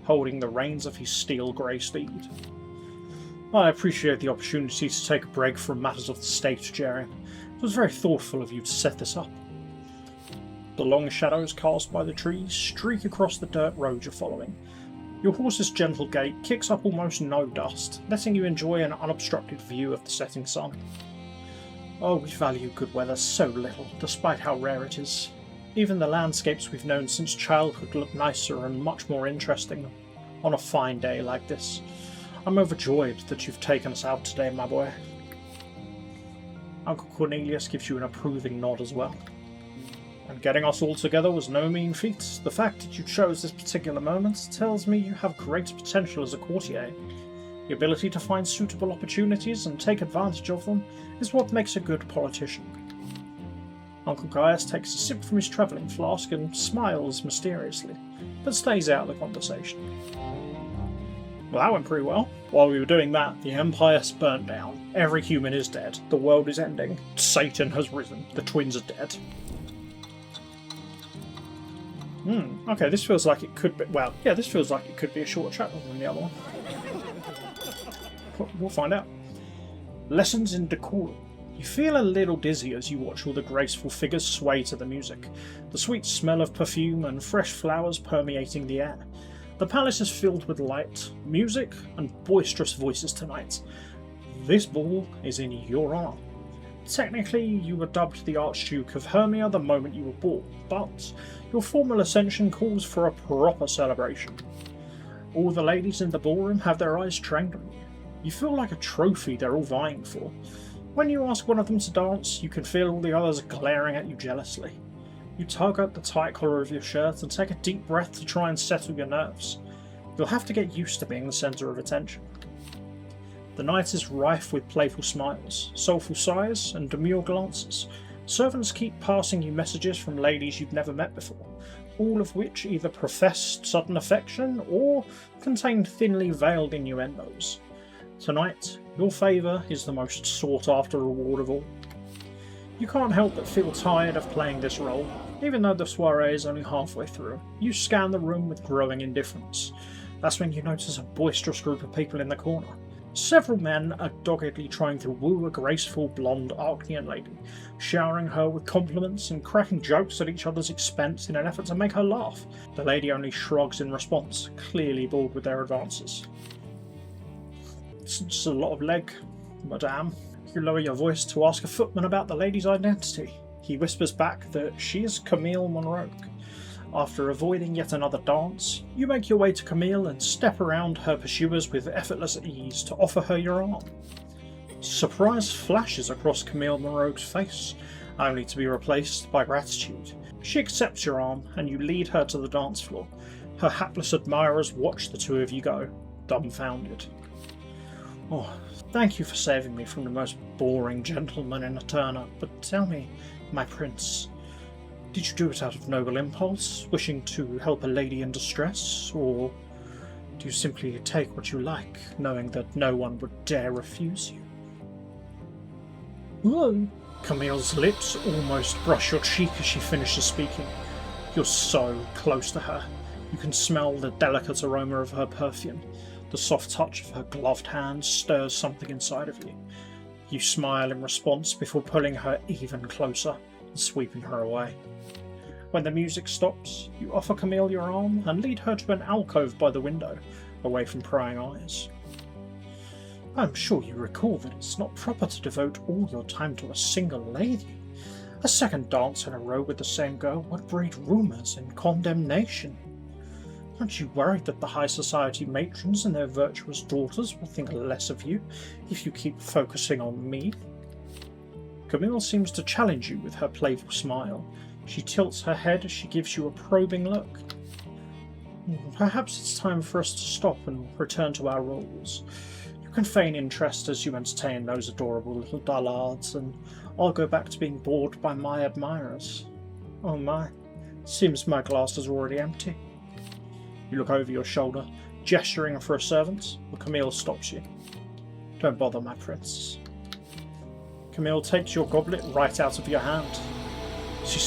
holding the reins of his steel grey steed. I appreciate the opportunity to take a break from matters of the state, Jerian. It was very thoughtful of you to set this up. The long shadows cast by the trees streak across the dirt road you're following. Your horse's gentle gait kicks up almost no dust, letting you enjoy an unobstructed view of the setting sun. Oh, we value good weather so little, despite how rare it is. Even the landscapes we've known since childhood look nicer and much more interesting on a fine day like this. I'm overjoyed that you've taken us out today, my boy. Uncle Cornelius gives you an approving nod as well. And getting us all together was no mean feat. The fact that you chose this particular moment tells me you have great potential as a courtier. The ability to find suitable opportunities and take advantage of them is what makes a good politician. Uncle Gaius takes a sip from his travelling flask and smiles mysteriously, but stays out of the conversation. Well, that went pretty well. While we were doing that, the Empire's burnt down. Every human is dead. The world is ending. Satan has risen. The twins are dead. Okay, this feels like it could be... Well, yeah, this feels like it could be a shorter chapter than the other one. We'll find out. Lessons in Decorum. You feel a little dizzy as you watch all the graceful figures sway to the music, the sweet smell of perfume and fresh flowers permeating the air. The palace is filled with light, music, and boisterous voices tonight. This ball is in your honour. Technically, you were dubbed the Archduke of Hermia the moment you were born, but your formal ascension calls for a proper celebration. All the ladies in the ballroom have their eyes trained on you. You feel like a trophy they're all vying for. When you ask one of them to dance, you can feel all the others glaring at you jealously. You tug at the tight collar of your shirt and take a deep breath to try and settle your nerves. You'll have to get used to being the centre of attention. The night is rife with playful smiles, soulful sighs, and demure glances. Servants keep passing you messages from ladies you've never met before, all of which either profess sudden affection or contain thinly veiled innuendos. Tonight, your favour is the most sought-after reward of all. You can't help but feel tired of playing this role. Even though the soiree is only halfway through, you scan the room with growing indifference. That's when you notice a boisterous group of people in the corner. Several men are doggedly trying to woo a graceful blonde Arcanian lady, showering her with compliments and cracking jokes at each other's expense in an effort to make her laugh. The lady only shrugs in response, clearly bored with their advances. It's just a lot of leg, madame. You lower your voice to ask a footman about the lady's identity. He whispers back that she is Camille Monroe. After avoiding yet another dance, you make your way to Camille and step around her pursuers with effortless ease to offer her your arm. Surprise flashes across Camille Monroe's face, only to be replaced by gratitude. She accepts your arm and you lead her to the dance floor. Her hapless admirers watch the two of you go, dumbfounded. Oh, thank you for saving me from the most boring gentleman in Eterna, but tell me, my prince, did you do it out of noble impulse, wishing to help a lady in distress, or do you simply take what you like, knowing that no one would dare refuse you? Whoa! Camille's lips almost brush your cheek as she finishes speaking. You're so close to her. You can smell the delicate aroma of her perfume. The soft touch of her gloved hand stirs something inside of you. You smile in response before pulling her even closer and sweeping her away. When the music stops, you offer Camille your arm and lead her to an alcove by the window, away from prying eyes. I'm sure you recall that it's not proper to devote all your time to a single lady. A second dance in a row with the same girl would breed rumours and condemnation. Aren't you worried that the high society matrons and their virtuous daughters will think less of you if you keep focusing on me? Camille seems to challenge you with her playful smile. She tilts her head as she gives you a probing look. Perhaps it's time for us to stop and return to our roles. You can feign interest as you entertain those adorable little dullards, and I'll go back to being bored by my admirers. Oh my, seems my glass is already empty. You look over your shoulder, gesturing for a servant, but Camille stops you. Don't bother, my prince. Camille takes your goblet right out of your hand. She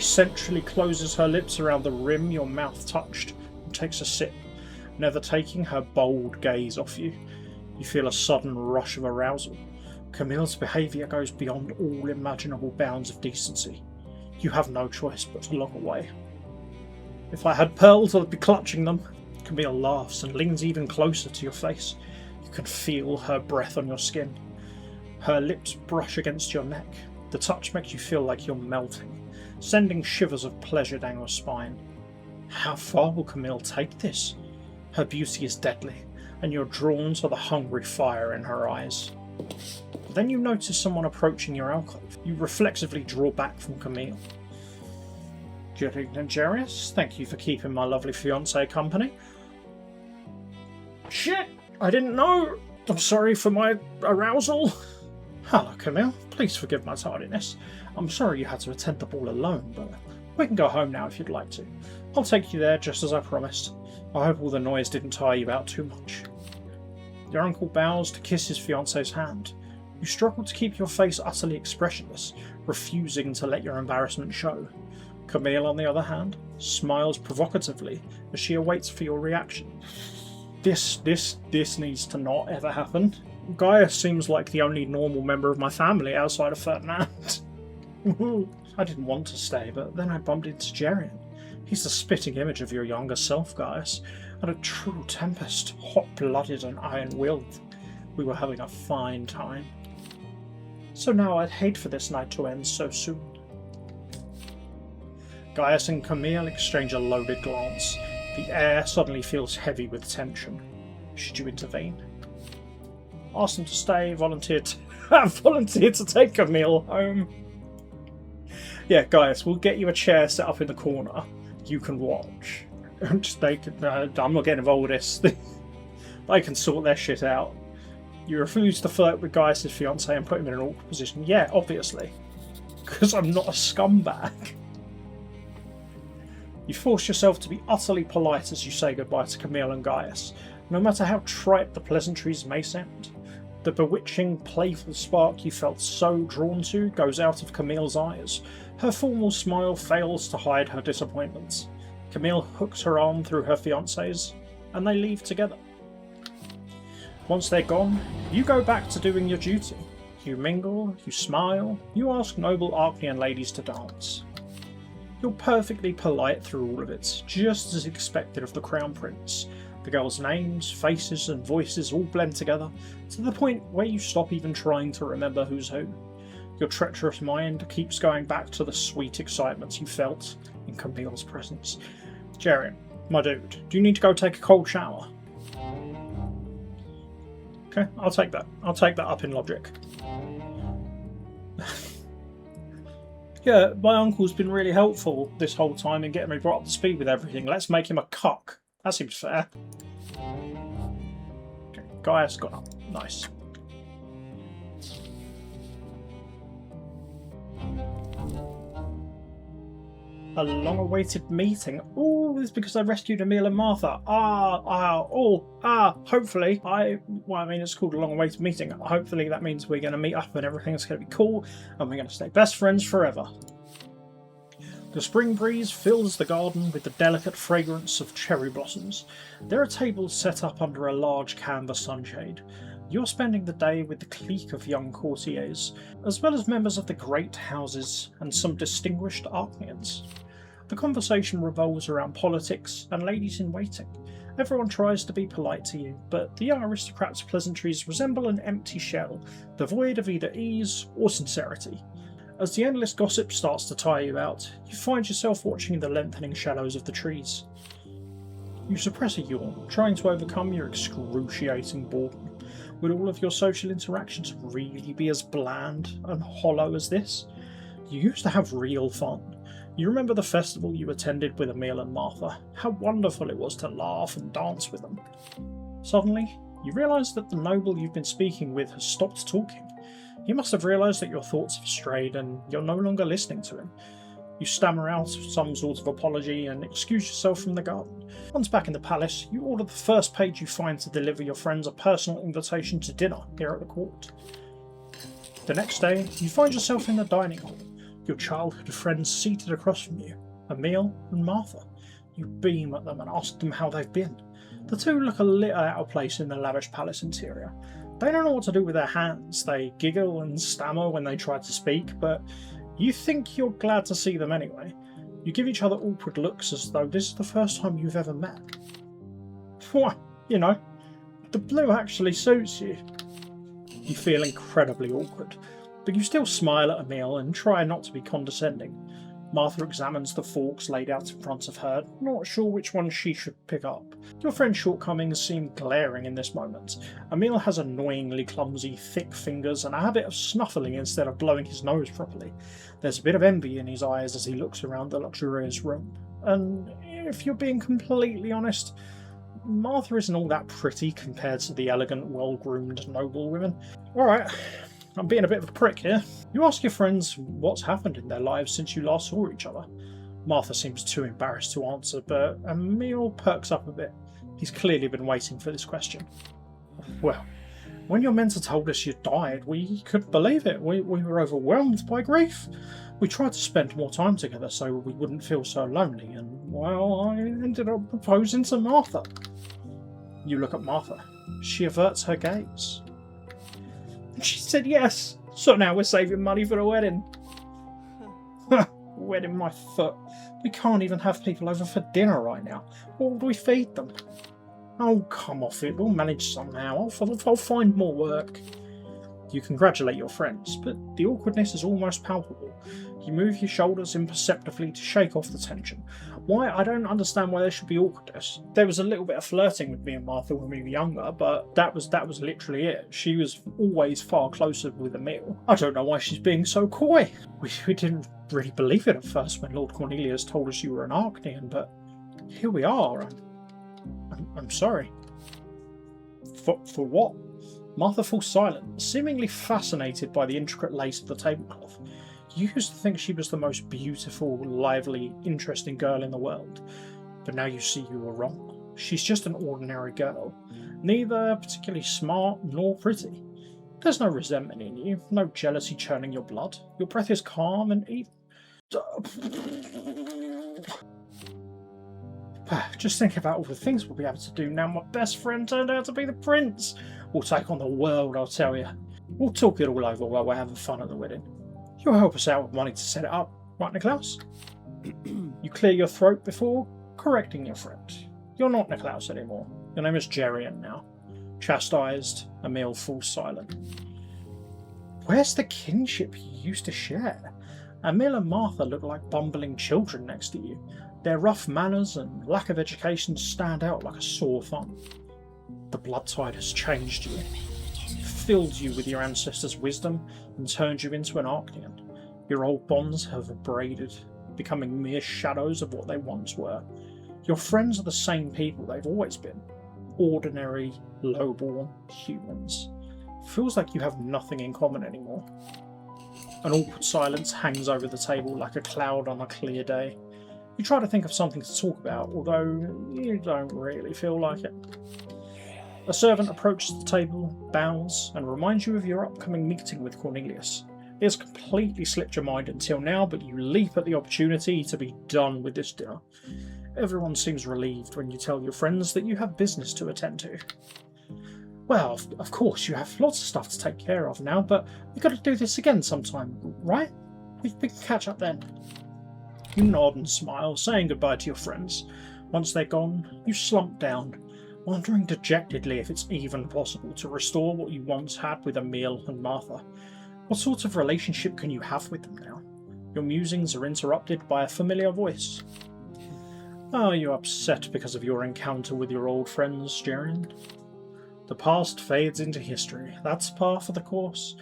centrally closes her lips around the rim your mouth touched and takes a sip, never taking her bold gaze off you. You feel a sudden rush of arousal. Camille's behaviour goes beyond all imaginable bounds of decency. You have no choice but to look away. If I had pearls, I'd be clutching them. Camille laughs and leans even closer to your face. You can feel her breath on your skin. Her lips brush against your neck. The touch makes you feel like you're melting, sending shivers of pleasure down your spine. How far will Camille take this? Her beauty is deadly, and you're drawn to the hungry fire in her eyes. But then you notice someone approaching your alcove. You reflexively draw back from Camille. Jerian and Jerian, thank you for keeping my lovely fiancée company. Shit! I didn't know! I'm sorry for my arousal. Hello, Camille. Please forgive my tardiness. I'm sorry you had to attend the ball alone, but we can go home now if you'd like to. I'll take you there just as I promised. I hope all the noise didn't tire you out too much. Your uncle bows to kiss his fiancée's hand. You struggle to keep your face utterly expressionless, refusing to let your embarrassment show. Camille, on the other hand, smiles provocatively as she awaits for your reaction. This needs to not ever happen. Gaia seems like the only normal member of my family outside of Ferdinand. I didn't want to stay, but then I bumped into Jerian. He's the spitting image of your younger self, Gaius, and a true tempest, hot-blooded and iron-willed. We were having a fine time. So now I'd hate for this night to end so soon. Gaius and Camille exchange a loaded glance. The air suddenly feels heavy with tension. Should you intervene? Ask them to stay, volunteer to take Camille home. Yeah, Gaius, we'll get you a chair set up in the corner. You can watch. I'm not getting involved with this. They can sort their shit out. You refuse to flirt with Gaius' fiancée and put him in an awkward position. Yeah, obviously. Because I'm not a scumbag. You force yourself to be utterly polite as you say goodbye to Camille and Gaius, no matter how trite the pleasantries may sound. The bewitching, playful spark you felt so drawn to goes out of Camille's eyes. Her formal smile fails to hide her disappointment. Camille hooks her arm through her fiancé's, and they leave together. Once they're gone, you go back to doing your duty. You mingle, you smile, you ask noble Arcanian ladies to dance. You're perfectly polite through all of it, just as expected of the Crown Prince. The girls' names, faces and voices all blend together, to the point where you stop even trying to remember who's who. Your treacherous mind keeps going back to the sweet excitement you felt in Camille's presence. Jerian, my dude, do you need to go take a cold shower? Okay, I'll take that. I'll take that up in logic. Yeah, my uncle's been really helpful this whole time in getting me brought up to speed with everything. Let's make him a cock. That seems fair. Okay, Gaius got up. Nice. A long-awaited meeting. Oh, this is because I rescued Emil and Martha. Hopefully. It's called a long-awaited meeting. Hopefully that means we're going to meet up and everything's going to be cool and we're going to stay best friends forever. The spring breeze fills the garden with the delicate fragrance of cherry blossoms. There are tables set up under a large canvas sunshade. You're spending the day with the clique of young courtiers, as well as members of the great houses and some distinguished Arcanians. The conversation revolves around politics and ladies in waiting. Everyone tries to be polite to you, but the young aristocrats' pleasantries resemble an empty shell, devoid of either ease or sincerity. As the endless gossip starts to tire you out, you find yourself watching the lengthening shadows of the trees. You suppress a yawn, trying to overcome your excruciating boredom. Would all of your social interactions really be as bland and hollow as this? You used to have real fun. You remember the festival you attended with Emil and Martha, how wonderful it was to laugh and dance with them. Suddenly, you realise that the noble you've been speaking with has stopped talking. He must have realised that your thoughts have strayed and you're no longer listening to him. You stammer out some sort of apology and excuse yourself from the garden. Once back in the palace, you order the first page you find to deliver your friends a personal invitation to dinner here at the court. The next day, you find yourself in the dining hall, your childhood friends seated across from you, Emil and Martha. You beam at them and ask them how they've been. The two look a little out of place in the lavish palace interior. They don't know what to do with their hands. They giggle and stammer when they try to speak, but you think you're glad to see them anyway. You give each other awkward looks as though this is the first time you've ever met. Why, the blue actually suits you. You feel incredibly awkward, but you still smile at Emil and try not to be condescending. Martha examines the forks laid out in front of her, not sure which one she should pick up. Your friend's shortcomings seem glaring in this moment. Emil has annoyingly clumsy, thick fingers and a habit of snuffling instead of blowing his nose properly. There's a bit of envy in his eyes as he looks around the luxurious room. And if you're being completely honest, Martha isn't all that pretty compared to the elegant, well-groomed noble women. Alright, I'm being a bit of a prick here. You ask your friends what's happened in their lives since you last saw each other. Martha seems too embarrassed to answer, but Emil perks up a bit. He's clearly been waiting for this question. Well, when your mentor told us you died, we couldn't believe it. We were overwhelmed by grief. We tried to spend more time together so we wouldn't feel so lonely, and, well, I ended up proposing to Martha. You look at Martha. She averts her gaze. She said yes, so now we're saving money for the wedding. Wedding my foot. We can't even have people over for dinner right now. What would we feed them? Oh, come off it. We'll manage somehow. I'll find more work. You congratulate your friends, but the awkwardness is almost palpable. You move your shoulders imperceptibly to shake off the tension. Why? I don't understand why there should be awkwardness. There was a little bit of flirting with me and Martha when we were younger, but that was literally it. She was always far closer with Emil. I don't know why she's being so coy. We didn't really believe it at first when Lord Cornelius told us you were an Arcanian, but here we are. I'm sorry. For what? Martha falls silent, seemingly fascinated by the intricate lace of the tablecloth. You used to think she was the most beautiful, lively, interesting girl in the world, but now you see you were wrong. She's just an ordinary girl, neither particularly smart nor pretty. There's no resentment in you, no jealousy churning your blood. Your breath is calm and even... Just think about all the things we'll be able to do now my best friend turned out to be the prince. We'll take on the world, I'll tell you. We'll talk it all over while we're having fun at the wedding. You'll help us out with money to set it up, right, Niklaus? You clear your throat before correcting your friend. You're not Niklaus anymore. Your name is Jerian now. Chastised, Emil falls silent. Where's the kinship you used to share? Emil and Martha look like bumbling children next to you. Their rough manners and lack of education stand out like a sore thumb. The blood tide has changed you, filled you with your ancestors' wisdom, and turned you into an Arcanian. Your old bonds have abraded, becoming mere shadows of what they once were. Your friends are the same people they've always been. Ordinary, lowborn humans. Feels like you have nothing in common anymore. An awkward silence hangs over the table like a cloud on a clear day. You try to think of something to talk about, although you don't really feel like it. A servant approaches the table, bows, and reminds you of your upcoming meeting with Cornelius. It has completely slipped your mind until now, but you leap at the opportunity to be done with this dinner. Everyone seems relieved when you tell your friends that you have business to attend to. Well, of course, you have lots of stuff to take care of now, but we've got to do this again sometime, right? We can catch up then. You nod and smile, saying goodbye to your friends. Once they're gone, you slump down, wondering dejectedly if it's even possible to restore what you once had with Emil and Martha. What sort of relationship can you have with them now? Your musings are interrupted by a familiar voice. Are you upset because of your encounter with your old friends, Jerian? The past fades into history. That's par for the course.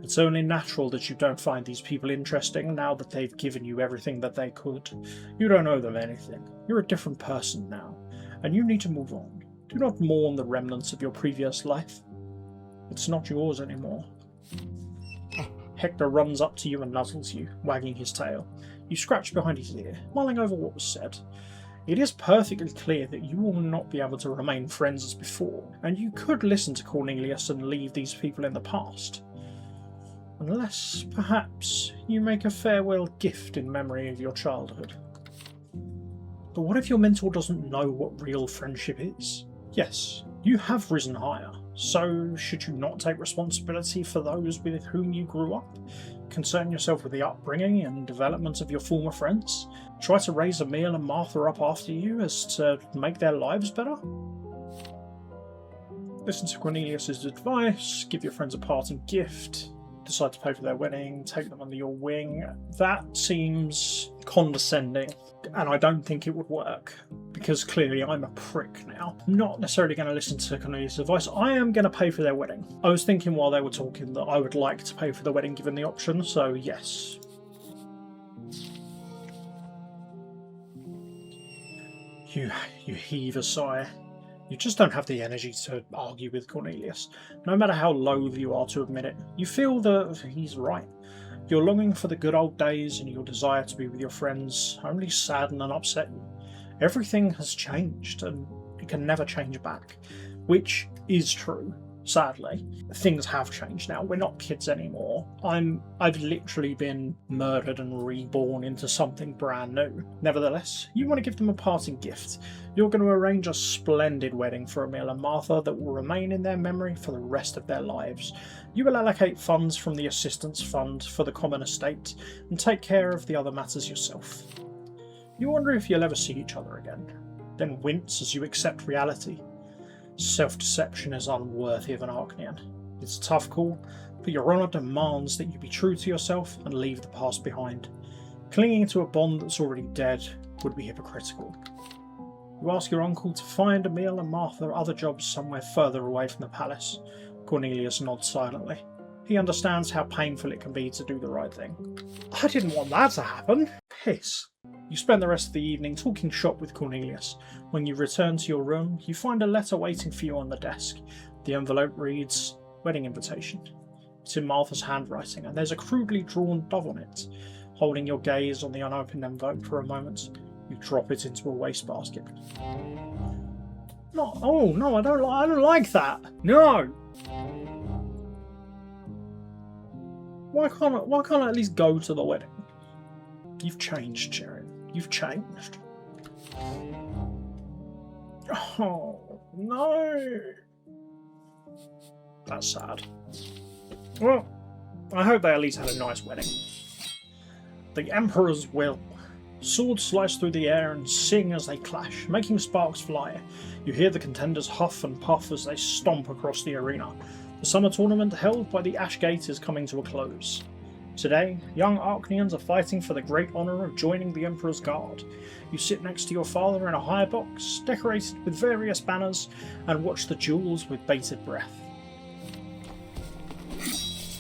It's only natural that you don't find these people interesting now that they've given you everything that they could. You don't owe them anything. You're a different person now, and you need to move on. Do not mourn the remnants of your previous life. It's not yours anymore. Hector runs up to you and nuzzles you, wagging his tail. You scratch behind his ear, mulling over what was said. It is perfectly clear that you will not be able to remain friends as before, and you could listen to Cornelius and leave these people in the past. Unless, perhaps, you make a farewell gift in memory of your childhood. But what if your mentor doesn't know what real friendship is? Yes, you have risen higher, so should you not take responsibility for those with whom you grew up? Concern yourself with the upbringing and development of your former friends? Try to raise Emil and Martha up after you as to make their lives better? Listen to Cornelius's advice, give your friends a parting gift. decide to pay for their wedding, take them under your wing. That seems condescending, and I don't think it would work, because clearly I'm a prick now. I'm not necessarily going to listen to Cornelius' advice. I am going to pay for their wedding. I was thinking while they were talking that I would like to pay for the wedding given the option, so yes. You heave a sigh. You just don't have the energy to argue with Cornelius. No matter how loath you are to admit it, you feel that he's right. Your longing for the good old days and your desire to be with your friends only sadden and upset you. Everything has changed, and it can never change back. Which is true, sadly. Things have changed now. We're not kids anymore. I've literally been murdered and reborn into something brand new. Nevertheless, you want to give them a parting gift. You're going to arrange a splendid wedding for Emil and Martha that will remain in their memory for the rest of their lives. You will allocate funds from the assistance fund for the common estate and take care of the other matters yourself. You wonder if you'll ever see each other again, then wince as you accept reality. Self-deception is unworthy of an Archnean. It's a tough call, but your honour demands that you be true to yourself and leave the past behind. Clinging to a bond that's already dead would be hypocritical. You ask your uncle to find Emil and Martha other jobs somewhere further away from the palace. Cornelius nods silently. He understands how painful it can be to do the right thing. I didn't want that to happen. Piss. You spend the rest of the evening talking shop with Cornelius. When you return to your room, you find a letter waiting for you on the desk. The envelope reads, "Wedding invitation." It's in Martha's handwriting, and there's a crudely drawn dove on it. Holding your gaze on the unopened envelope for a moment, you drop it into a wastebasket. No, oh no, I don't like that. No. Why can't I at least go to the wedding? You've changed, Jerian. You've changed. Oh, no. That's sad. Well, I hope they at least had a nice wedding. The Emperor's will. Swords slice through the air and sing as they clash, making sparks fly. You hear the contenders huff and puff as they stomp across the arena. The summer tournament held by the Ash Gate is coming to a close. Today, young Archneans are fighting for the great honour of joining the Emperor's Guard. You sit next to your father in a high box, decorated with various banners, and watch the duels with bated breath.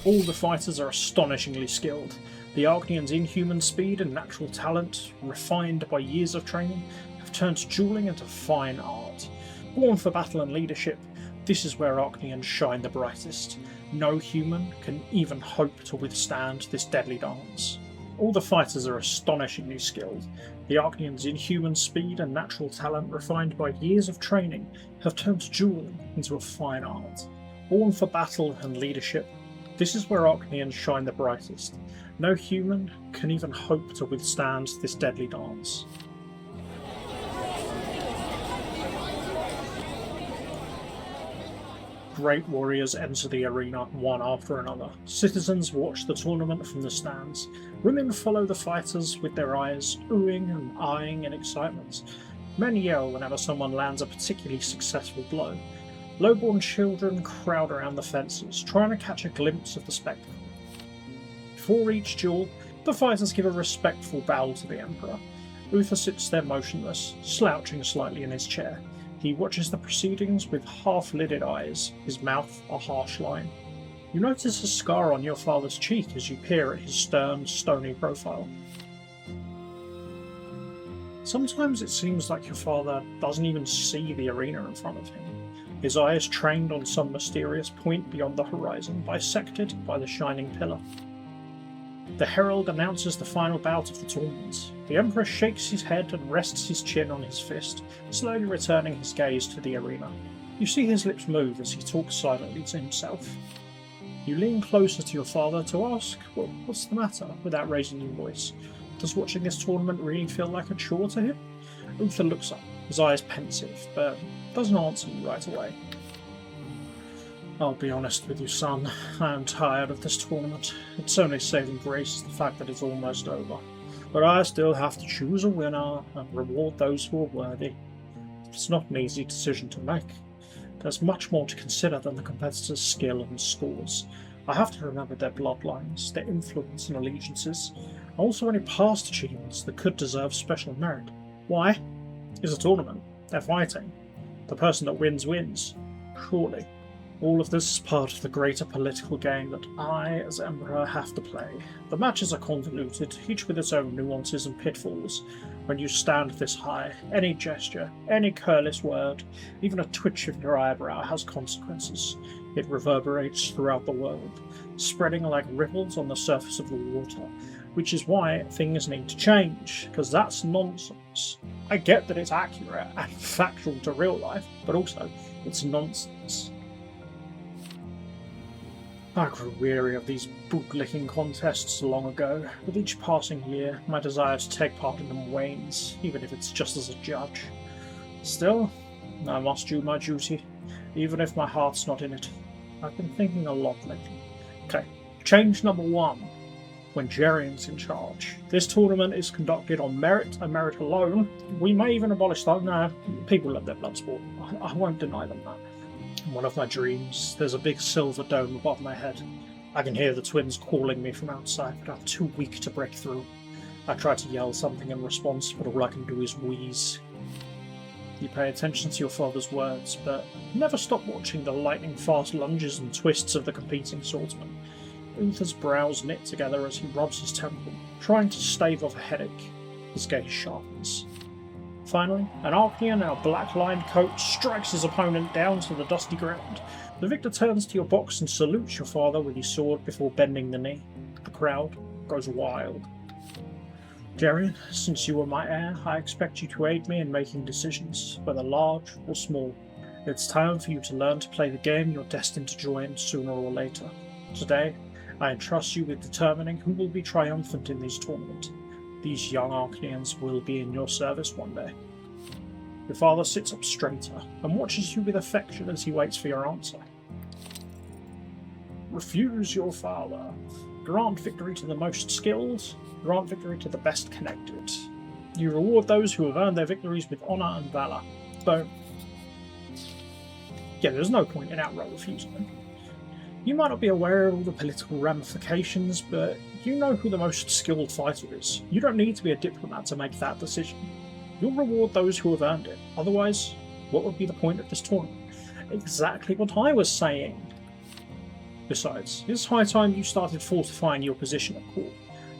All the fighters are astonishingly skilled. The Archneans' inhuman speed and natural talent, refined by years of training, have turned duelling into fine art. Born for battle and leadership, this is where Archneans shine the brightest. No human can even hope to withstand this deadly dance. All the fighters are astonishingly skilled. The Archneans' inhuman speed and natural talent, refined by years of training, have turned duelling into a fine art. Born for battle and leadership, this is where Archneans shine the brightest. No human can even hope to withstand this deadly dance. Great warriors enter the arena one after another. Citizens watch the tournament from the stands. Women follow the fighters with their eyes, oohing and eyeing in excitement. Men yell whenever someone lands a particularly successful blow. Lowborn children crowd around the fences, trying to catch a glimpse of the spectacle. Before each duel, the fighters give a respectful bow to the Emperor. Uther sits there motionless, slouching slightly in his chair. He watches the proceedings with half-lidded eyes, his mouth a harsh line. You notice a scar on your father's cheek as you peer at his stern, stony profile. Sometimes it seems like your father doesn't even see the arena in front of him. His eyes trained on some mysterious point beyond the horizon, bisected by the shining pillar. The herald announces the final bout of the tournament. The Emperor shakes his head and rests his chin on his fist, slowly returning his gaze to the arena. You see his lips move as he talks silently to himself. You lean closer to your father to ask, well, what's the matter, without raising your voice. Does watching this tournament really feel like a chore to him? Uther looks up, his eyes pensive, but doesn't answer you right away. I'll be honest with you, son. I am tired of this tournament. Its only saving grace is the fact that it's almost over. But I still have to choose a winner and reward those who are worthy. It's not an easy decision to make. There's much more to consider than the competitor's skill and scores. I have to remember their bloodlines, their influence and allegiances, and also any past achievements that could deserve special merit. Why? It's a tournament. They're fighting. The person that wins, wins. Surely. All of this is part of the greater political game that I, as Emperor, have to play. The matches are convoluted, each with its own nuances and pitfalls. When you stand this high, any gesture, any careless word, even a twitch of your eyebrow has consequences. It reverberates throughout the world, spreading like ripples on the surface of the water, which is why things need to change, because that's nonsense. I get that it's accurate and factual to real life, but also, it's nonsense. I grew weary of these boot-licking contests long ago. With each passing year, my desire to take part in them wanes, even if it's just as a judge. Still, I must do my duty, even if my heart's not in it. I've been thinking a lot lately. Okay, change number 1. When Jerian's in charge. This tournament is conducted on merit and merit alone. We may even abolish that. No, people love their blood sport. I won't deny them that. In one of my dreams, there's a big silver dome above my head. I can hear the twins calling me from outside, but I'm too weak to break through. I try to yell something in response, but all I can do is wheeze. You pay attention to your father's words, but never stop watching the lightning-fast lunges and twists of the competing swordsman. Uther's brows knit together as he rubs his temple, trying to stave off a headache. His gaze sharpens. Finally, an Archaean in a black-lined coat strikes his opponent down to the dusty ground. The victor turns to your box and salutes your father with his sword before bending the knee. The crowd goes wild. Jerian, since you are my heir, I expect you to aid me in making decisions, whether large or small. It's time for you to learn to play the game you're destined to join sooner or later. Today, I entrust you with determining who will be triumphant in this tournament. These young Archaeans will be in your service one day. Your father sits up straighter and watches you with affection as he waits for your answer. Refuse your father. Grant victory to the most skilled. Grant victory to the best connected. You reward those who have earned their victories with honour and valour. Boom. Yeah, there's no point in outright refusing them. You might not be aware of all the political ramifications, but you know who the most skilled fighter is. You don't need to be a diplomat to make that decision. You'll reward those who have earned it. Otherwise, what would be the point of this tournament? Exactly what I was saying. Besides, it's high time you started fortifying your position at court.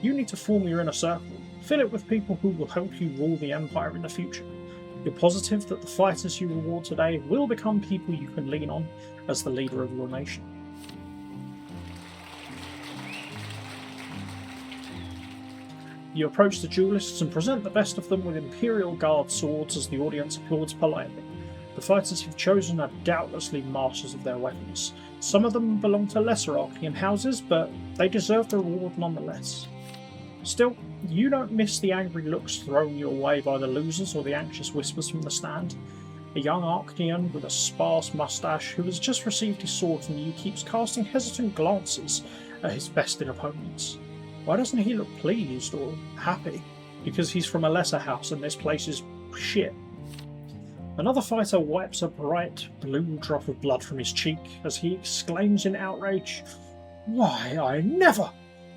You need to form your inner circle. Fill it with people who will help you rule the Empire in the future. You're positive that the fighters you reward today will become people you can lean on as the leader of your nation. You approach the duelists and present the best of them with Imperial Guard swords as the audience applauds politely. The fighters you've chosen are doubtlessly masters of their weapons. Some of them belong to lesser Archaean houses, but they deserve the reward nonetheless. Still, you don't miss the angry looks thrown your way by the losers or the anxious whispers from the stand. A young Archaean with a sparse moustache who has just received his sword from you keeps casting hesitant glances at his bested opponents. Why doesn't he look pleased or happy? Because he's from a lesser house and this place is shit. Another fighter wipes a bright blue drop of blood from his cheek as he exclaims in outrage, "Why, I never!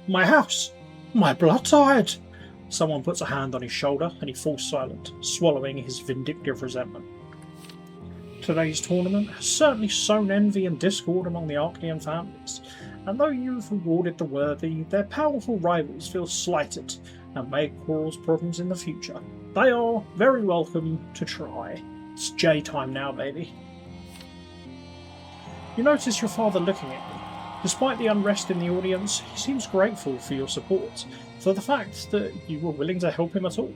My house! My blood tide!" Someone puts a hand on his shoulder and he falls silent, swallowing his vindictive resentment. Today's tournament has certainly sown envy and discord among the Archaean families, and though you've rewarded the worthy, their powerful rivals feel slighted and may cause problems in the future. They are very welcome to try. It's J time now, baby. You notice your father looking at you. Despite the unrest in the audience, he seems grateful for your support, for the fact that you were willing to help him at all.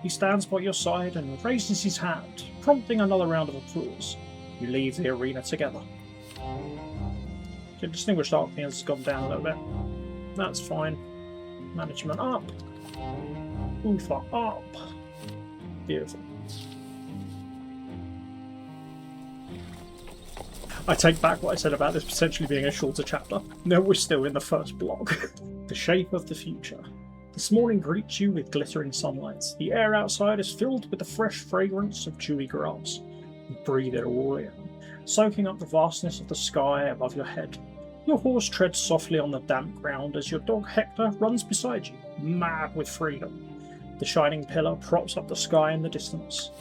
He stands by your side and raises his hand, prompting another round of applause. You leave the arena together. Your distinguished Archaeans has gone down a little bit. That's fine. Management up. Uther up. Beautiful. I take back what I said about this potentially being a shorter chapter. No, we're still in the first block. The shape of the future. This morning greets you with glittering sunlight. The air outside is filled with the fresh fragrance of dewy grass. You breathe it all in, soaking up the vastness of the sky above your head. Your horse treads softly on the damp ground as your dog Hector runs beside you, mad with freedom. The shining pillar props up the sky in the distance.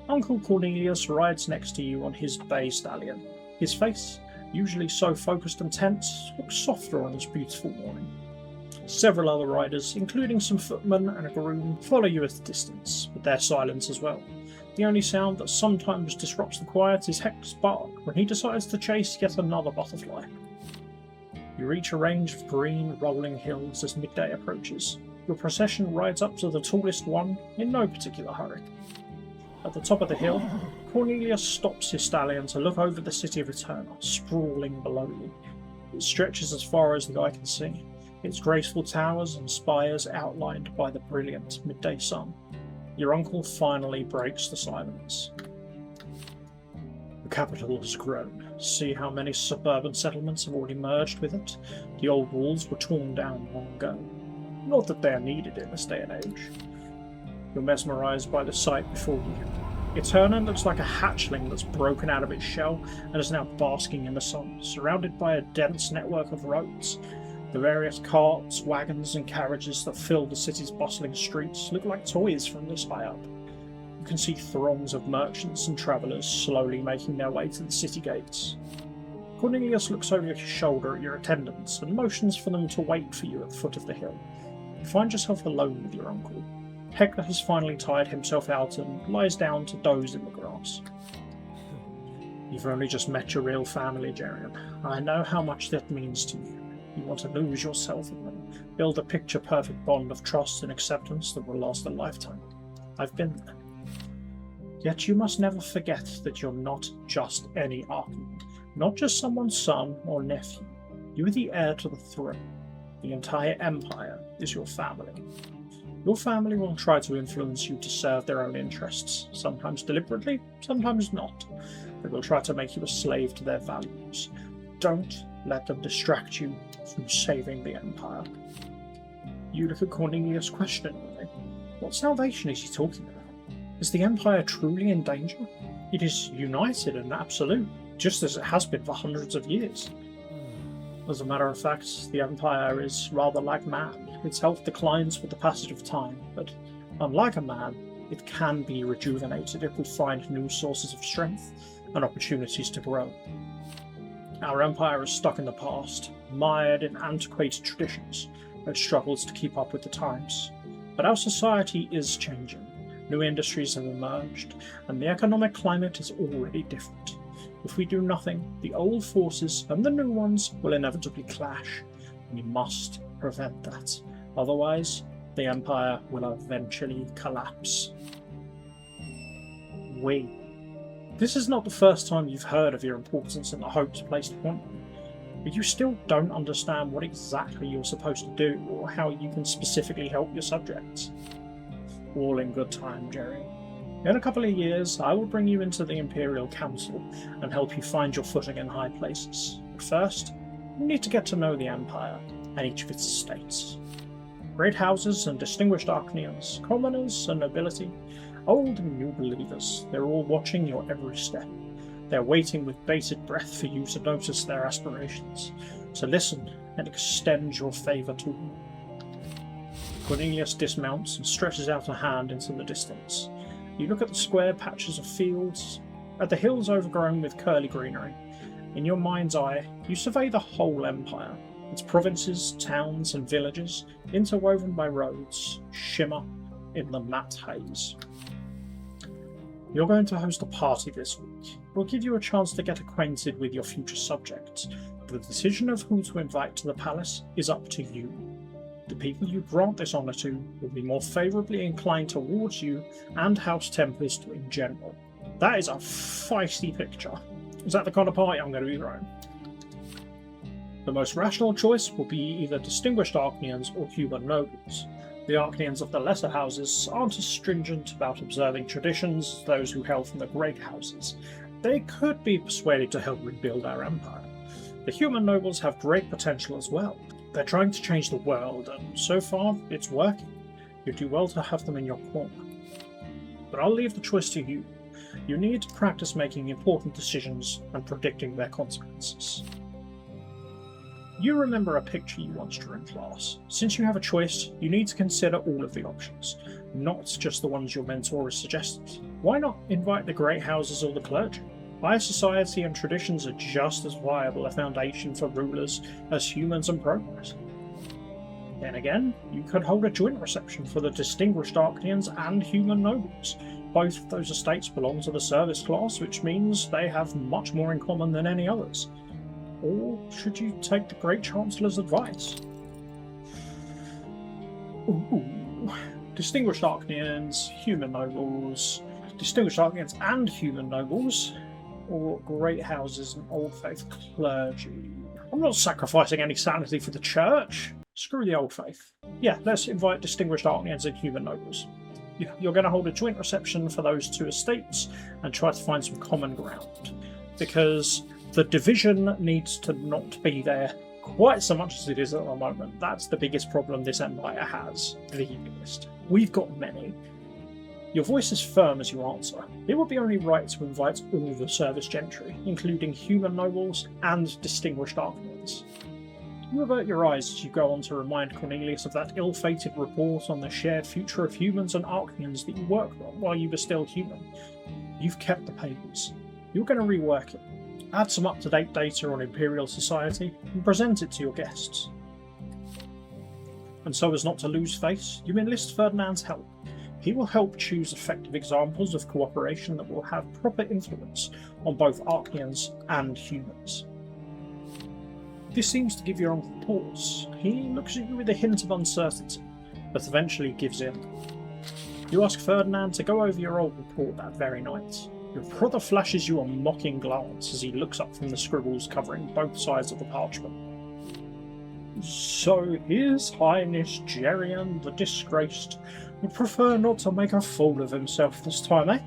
Uncle Cornelius rides next to you on his bay stallion. His face, usually so focused and tense, looks softer on this beautiful morning. Several other riders, including some footmen and a groom, follow you at a distance, but they're silent as well. The only sound that sometimes disrupts the quiet is Hector's bark when he decides to chase yet another butterfly. You reach a range of green, rolling hills as midday approaches. Your procession rides up to the tallest one in no particular hurry. At the top of the hill, Cornelius stops his stallion to look over the city of Eterna, sprawling below you. It stretches as far as the eye can see, its graceful towers and spires outlined by the brilliant midday sun. Your uncle finally breaks the silence. The capital has grown. See how many suburban settlements have already merged with it? The old walls were torn down long ago. Not that they are needed in this day and age. You're mesmerised by the sight before you. Eterna looks like a hatchling that's broken out of its shell and is now basking in the sun, surrounded by a dense network of roads. The various carts, wagons and carriages that fill the city's bustling streets look like toys from this high up. You can see throngs of merchants and travellers slowly making their way to the city gates. Cornelius looks over his shoulder at your attendants and motions for them to wait for you at the foot of the hill. You find yourself alone with your uncle. Hector has finally tired himself out and lies down to doze in the grass. You've only just met your real family, Jerian. I know how much that means to you. You want to lose yourself in them, build a picture-perfect bond of trust and acceptance that will last a lifetime. I've been there. Yet you must never forget that you're not just any Archon, not just someone's son or nephew. You are the heir to the throne. The entire Empire is your family. Your family will try to influence you to serve their own interests, sometimes deliberately, sometimes not. They will try to make you a slave to their values. Don't let them distract you from saving the Empire. You look at Cornelius questioningly. What salvation is he talking about? Is the Empire truly in danger? It is united and absolute, just as it has been for hundreds of years. As a matter of fact, the Empire is rather like man. Its health declines with the passage of time, but unlike a man, it can be rejuvenated if we find new sources of strength and opportunities to grow. Our Empire is stuck in the past, mired in antiquated traditions. It struggles to keep up with the times. But our society is changing. New industries have emerged, and the economic climate is already different. If we do nothing, the old forces and the new ones will inevitably clash. We must prevent that. Otherwise, the Empire will eventually collapse. This is not the first time you've heard of your importance and the hopes placed upon you, but you still don't understand what exactly you're supposed to do or how you can specifically help your subjects. All in good time, Jerry. In a couple of years, I will bring you into the Imperial Council and help you find your footing in high places. But first, you need to get to know the Empire and each of its estates. Great houses and distinguished Archnians, commoners and nobility, old and new believers, they're all watching your every step. They're waiting with bated breath for you to notice their aspirations, to listen and extend your favour to them. Cornelius dismounts and stretches out a hand into the distance. You look at the square patches of fields, at the hills overgrown with curly greenery. In your mind's eye, you survey the whole Empire, its provinces, towns and villages, interwoven by roads, shimmer in the matte haze. You're going to host a party this week. We'll give you a chance to get acquainted with your future subjects. The decision of who to invite to the palace is up to you. The people you grant this honour to will be more favourably inclined towards you and House Tempest in general. That is a feisty picture. Is that the kind of party I'm going to be throwing? The most rational choice will be either distinguished Archnians or human nobles. The Archnians of the lesser houses aren't as stringent about observing traditions as those who hail from the great houses. They could be persuaded to help rebuild our empire. The human nobles have great potential as well. They're trying to change the world, and so far, it's working. You'd do well to have them in your corner. But I'll leave the choice to you. You need to practice making important decisions and predicting their consequences. You remember a picture you once drew in class. Since you have a choice, you need to consider all of the options, not just the ones your mentor has suggested. Why not invite the great houses or the clergy? High society and traditions are just as viable a foundation for rulers as humans and progress. Then again, you could hold a joint reception for the distinguished Arcanians and human nobles. Both of those estates belong to the service class, which means they have much more in common than any others. Or should you take the Great Chancellor's advice? Distinguished Arcanians, human nobles, distinguished Arcanians and human nobles, or great houses and old faith clergy. I'm not sacrificing any sanity for the church. Screw the old faith. Yeah, let's invite distinguished Arcanians and human nobles. You're going to hold a joint reception for those two estates and try to find some common ground. Because the division needs to not be there quite so much as it is at the moment. That's the biggest problem this empire has. The biggest. We've got many. Your voice is firm as you answer. It would be only right to invite all the service gentry, including human nobles and distinguished Arcanians. You avert your eyes as you go on to remind Cornelius of that ill-fated report on the shared future of humans and Arcanians that you worked on while you were still human. You've kept the papers. You're going to rework it. Add some up-to-date data on Imperial Society and present it to your guests. And so as not to lose face, you enlist Ferdinand's help. He will help choose effective examples of cooperation that will have proper influence on both Arcanians and humans. This seems to give your uncle pause. He looks at you with a hint of uncertainty, but eventually gives in. You ask Ferdinand to go over your old report that very night. Your brother flashes you a mocking glance as he looks up from the scribbles covering both sides of the parchment. So His Highness Jerian the Disgraced would prefer not to make a fool of himself this time, eh?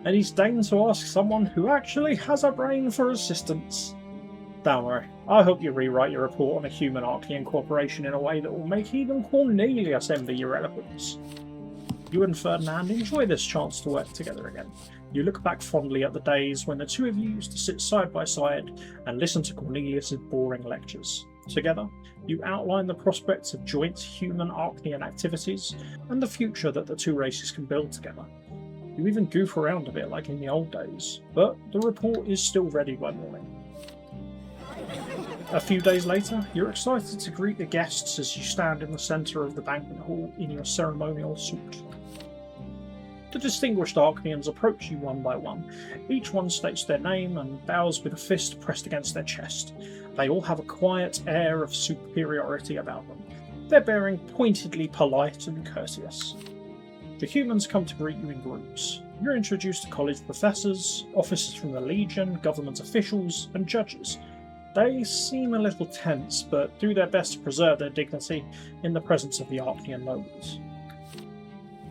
And he's deigned to ask someone who actually has a brain for assistance. Don't worry, I hope you rewrite your report on a human Arcanian corporation in a way that will make even Cornelius envy your eloquence. You and Ferdinand enjoy this chance to work together again. You look back fondly at the days when the two of you used to sit side by side and listen to Cornelius's boring lectures. Together, you outline the prospects of joint human-Arcanian activities and the future that the two races can build together. You even goof around a bit like in the old days, but the report is still ready by morning. A few days later, you're excited to greet the guests as you stand in the centre of the banquet hall in your ceremonial suit. The distinguished Arcanians approach you one by one. Each one states their name and bows with a fist pressed against their chest. They all have a quiet air of superiority about them. They're bearing pointedly polite and courteous. The humans come to greet you in groups. You're introduced to college professors, officers from the Legion, government officials, and judges. They seem a little tense, but do their best to preserve their dignity in the presence of the Arcanian nobles.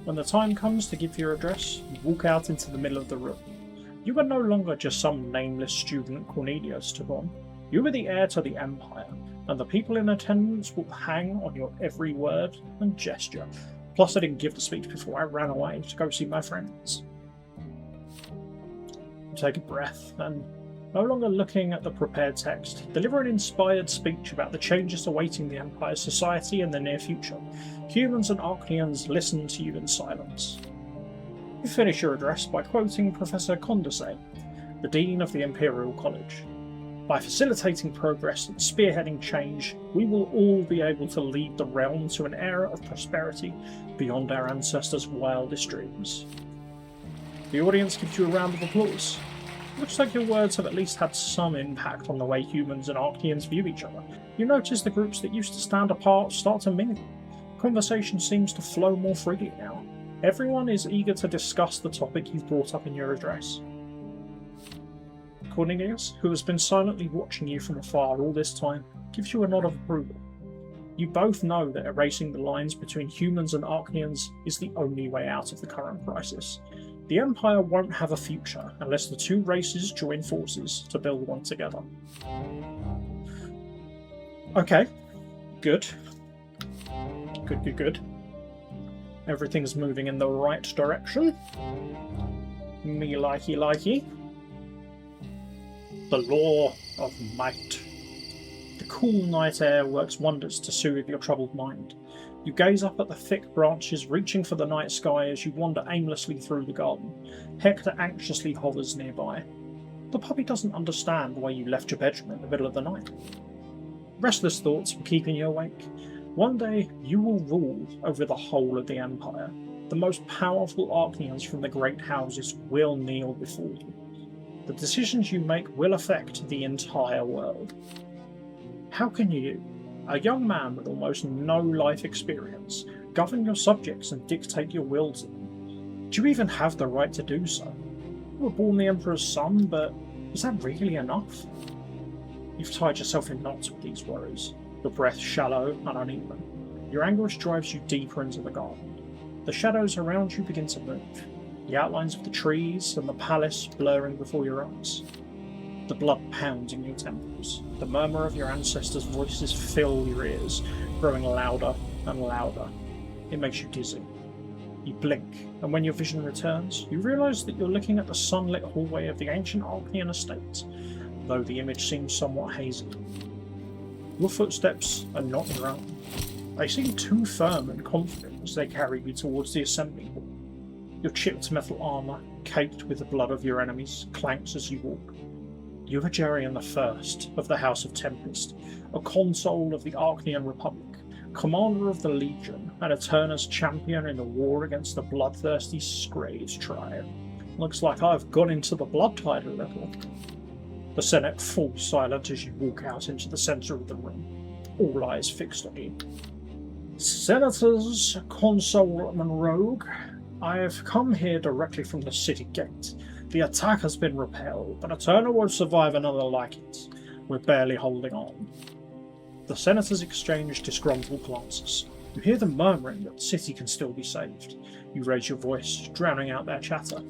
When the time comes to give your address, you walk out into the middle of the room. You are no longer just some nameless student Cornelius took on. You are the heir to the Empire, and the people in attendance will hang on your every word and gesture. Plus, I didn't give the speech before I ran away to go see my friends. You take a breath, and no longer looking at the prepared text, deliver an inspired speech about the changes awaiting the Empire's society in the near future. Humans and Arcanians listen to you in silence. You finish your address by quoting Professor Condorcet, the Dean of the Imperial College. By facilitating progress and spearheading change, we will all be able to lead the realm to an era of prosperity beyond our ancestors' wildest dreams. The audience gives you a round of applause. Looks like your words have at least had some impact on the way humans and Arcanians view each other. You notice the groups that used to stand apart start to mingle. Conversation seems to flow more freely now. Everyone is eager to discuss the topic you've brought up in your address. Cornelius, who has been silently watching you from afar all this time, gives you a nod of approval. You both know that erasing the lines between humans and Arcanians is the only way out of the current crisis. The Empire won't have a future unless the two races join forces to build one together. Okay, good. Good. Everything's moving in the right direction. Me likey. The law of might. The cool night air works wonders to soothe your troubled mind. You gaze up at the thick branches reaching for the night sky as you wander aimlessly through the garden. Hector anxiously hovers nearby. The puppy doesn't understand why you left your bedroom in the middle of the night. Restless thoughts were keeping you awake. One day you will rule over the whole of the Empire. The most powerful Archneans from the great houses will kneel before you. The decisions you make will affect the entire world. How can you, a young man with almost no life experience, govern your subjects and dictate your will to them? Do you even have the right to do so? You were born the Emperor's son, but is that really enough? You've tied yourself in knots with these worries, your breath shallow and uneven. Your anguish drives you deeper into the garden. The shadows around you begin to move, the outlines of the trees and the palace blurring before your eyes. The blood pounds in your temples. The murmur of your ancestors' voices fill your ears, growing louder and louder. It makes you dizzy. You blink, and when your vision returns, you realise that you're looking at the sunlit hallway of the ancient Archnean estate, though the image seems somewhat hazy. Your footsteps are not your own. They seem too firm and confident as they carry you towards the assembly hall. Your chipped metal armour, caked with the blood of your enemies, clanks as you walk. You are Jerian I of the House of Tempest, a consul of the Archnean Republic, commander of the Legion, and Eterna's champion in the war against the bloodthirsty Masquerade tribe. Looks like I've gone into the blood tide a little. The Senate falls silent as you walk out into the centre of the room, all eyes fixed on you. Senators, Consul Monroe, I have come here directly from the city gate. The attack has been repelled, but Eterna won't survive another like it. We're barely holding on. The senators exchange disgruntled glances. You hear them murmuring that the city can still be saved. You raise your voice, drowning out their chatter.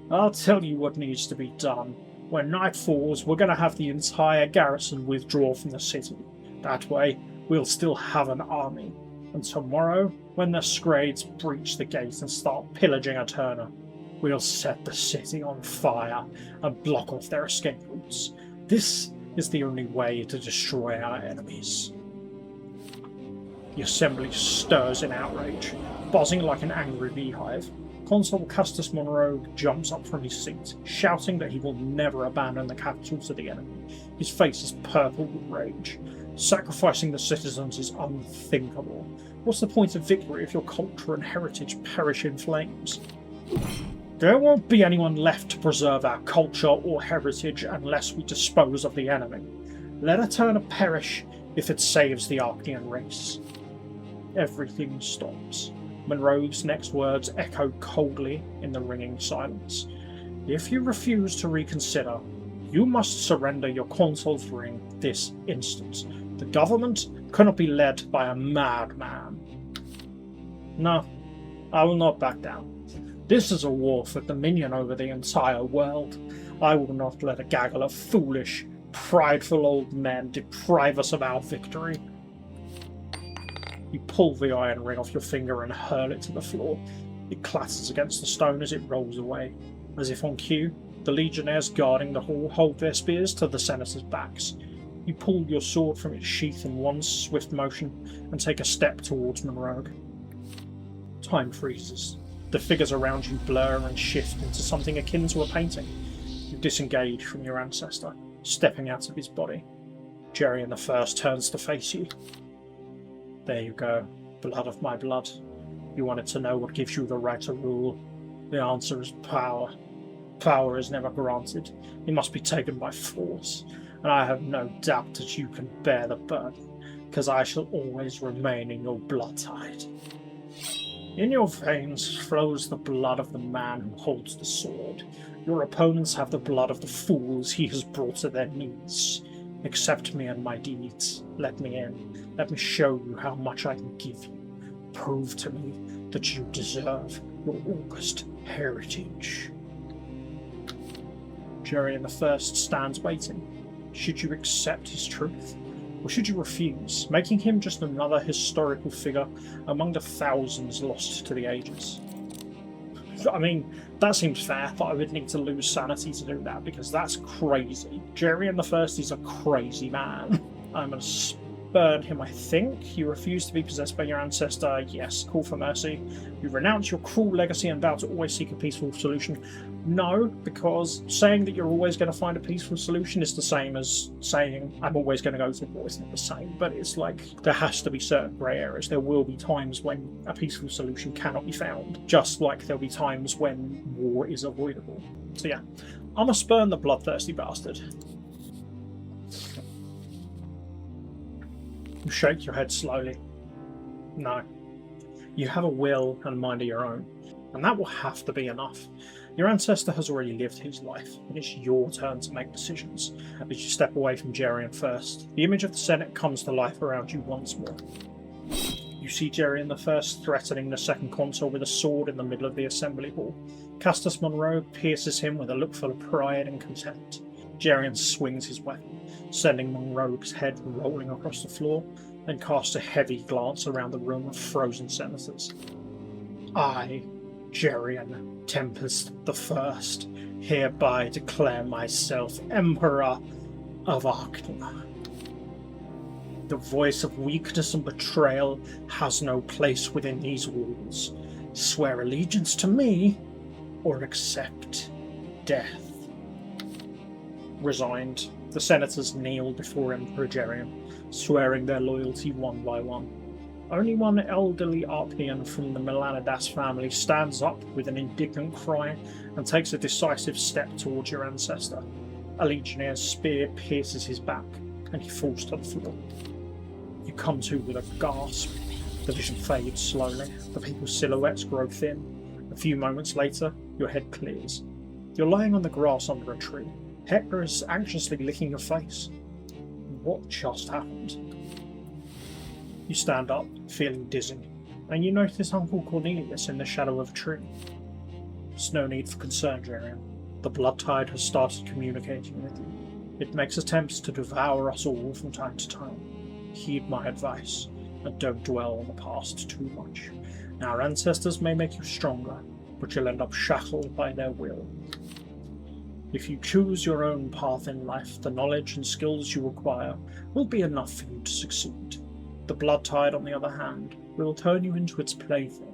I'll tell you what needs to be done. When night falls, we're going to have the entire garrison withdraw from the city. That way, we'll still have an army. And tomorrow, when the Masquerades breach the gate and start pillaging Eterna, we'll set the city on fire and block off their escape routes. This is the only way to destroy our enemies. The assembly stirs in outrage, buzzing like an angry beehive. Consul Custis Monroe jumps up from his seat, shouting that he will never abandon the capital to the enemy. His face is purple with rage. Sacrificing the citizens is unthinkable. What's the point of victory if your culture and heritage perish in flames? There won't be anyone left to preserve our culture or heritage unless we dispose of the enemy. Let Eterna perish if it saves the Archnean race. Everything stops. Monroe's next words echo coldly in the ringing silence. If you refuse to reconsider, you must surrender your consul's ring this instant. The government cannot be led by a madman. No, I will not back down. This is a war for dominion over the entire world. I will not let a gaggle of foolish, prideful old men deprive us of our victory. You pull the iron ring off your finger and hurl it to the floor. It clatters against the stone as it rolls away. As if on cue, the legionnaires guarding the hall hold their spears to the senators' backs. You pull your sword from its sheath in one swift motion and take a step towards Monroe. Time freezes. The figures around you blur and shift into something akin to a painting. You disengage from your ancestor, stepping out of his body. Jerian I turns to face you. There you go, blood of my blood. You wanted to know what gives you the right to rule. The answer is power. Power is never granted. It must be taken by force. And I have no doubt that you can bear the burden, because I shall always remain in your blood tide. In your veins flows the blood of the man who holds the sword. Your opponents have the blood of the fools he has brought to their knees. Accept me and my deeds. Let me in. Let me show you how much I can give you. Prove to me that you deserve your august heritage. Jerian I stands waiting. Should you accept his truth? Or should you refuse, making him just another historical figure among the thousands lost to the ages? I mean, that seems fair, but I would need to lose sanity to do that, because that's crazy. Jerian I is a crazy man. I'm going to spurn him, I think. You refuse to be possessed by your ancestor. Yes. Call for mercy. You renounce your cruel legacy and vow to always seek a peaceful solution. No, because saying that you're always going to find a peaceful solution is the same as saying I'm always going to go to war. It's not the same, but it's like there has to be certain grey areas. There will be times when a peaceful solution cannot be found, just like there'll be times when war is avoidable. So yeah, I'm going to spurn the bloodthirsty bastard. You shake your head slowly. No. You have a will and mind of your own, and that will have to be enough. Your ancestor has already lived his life, and it's your turn to make decisions. As you step away from Jerian first, the image of the Senate comes to life around you once more. You see Jerian the First threatening the second consul with a sword in the middle of the assembly hall. Castus Monroe pierces him with a look full of pride and contempt. Jerian swings his weapon, sending Monroe's head rolling across the floor, then casts a heavy glance around the room of frozen senators. I, Jerian Tempest the First, hereby declare myself Emperor of Arknia. The voice of weakness and betrayal has no place within these walls. Swear allegiance to me, or accept death. Resigned, the senators kneel before Emperor Jerian, swearing their loyalty one by one. Only one elderly Arknian from the Melanidas family stands up with an indignant cry and takes a decisive step towards your ancestor. A legionnaire's spear pierces his back, and he falls to the floor. You come to with a gasp. The vision fades slowly. The people's silhouettes grow thin. A few moments later, your head clears. You're lying on the grass under a tree. Hector is anxiously licking your face. What just happened? You stand up, feeling dizzy, and you notice Uncle Cornelius in the shadow of a tree. There's no need for concern, Jerian. The blood tide has started communicating with you. It makes attempts to devour us all from time to time. Heed my advice, and don't dwell on the past too much. Our ancestors may make you stronger, but you'll end up shackled by their will. If you choose your own path in life, the knowledge and skills you acquire will be enough for you to succeed. The blood tide, on the other hand, will turn you into its plaything,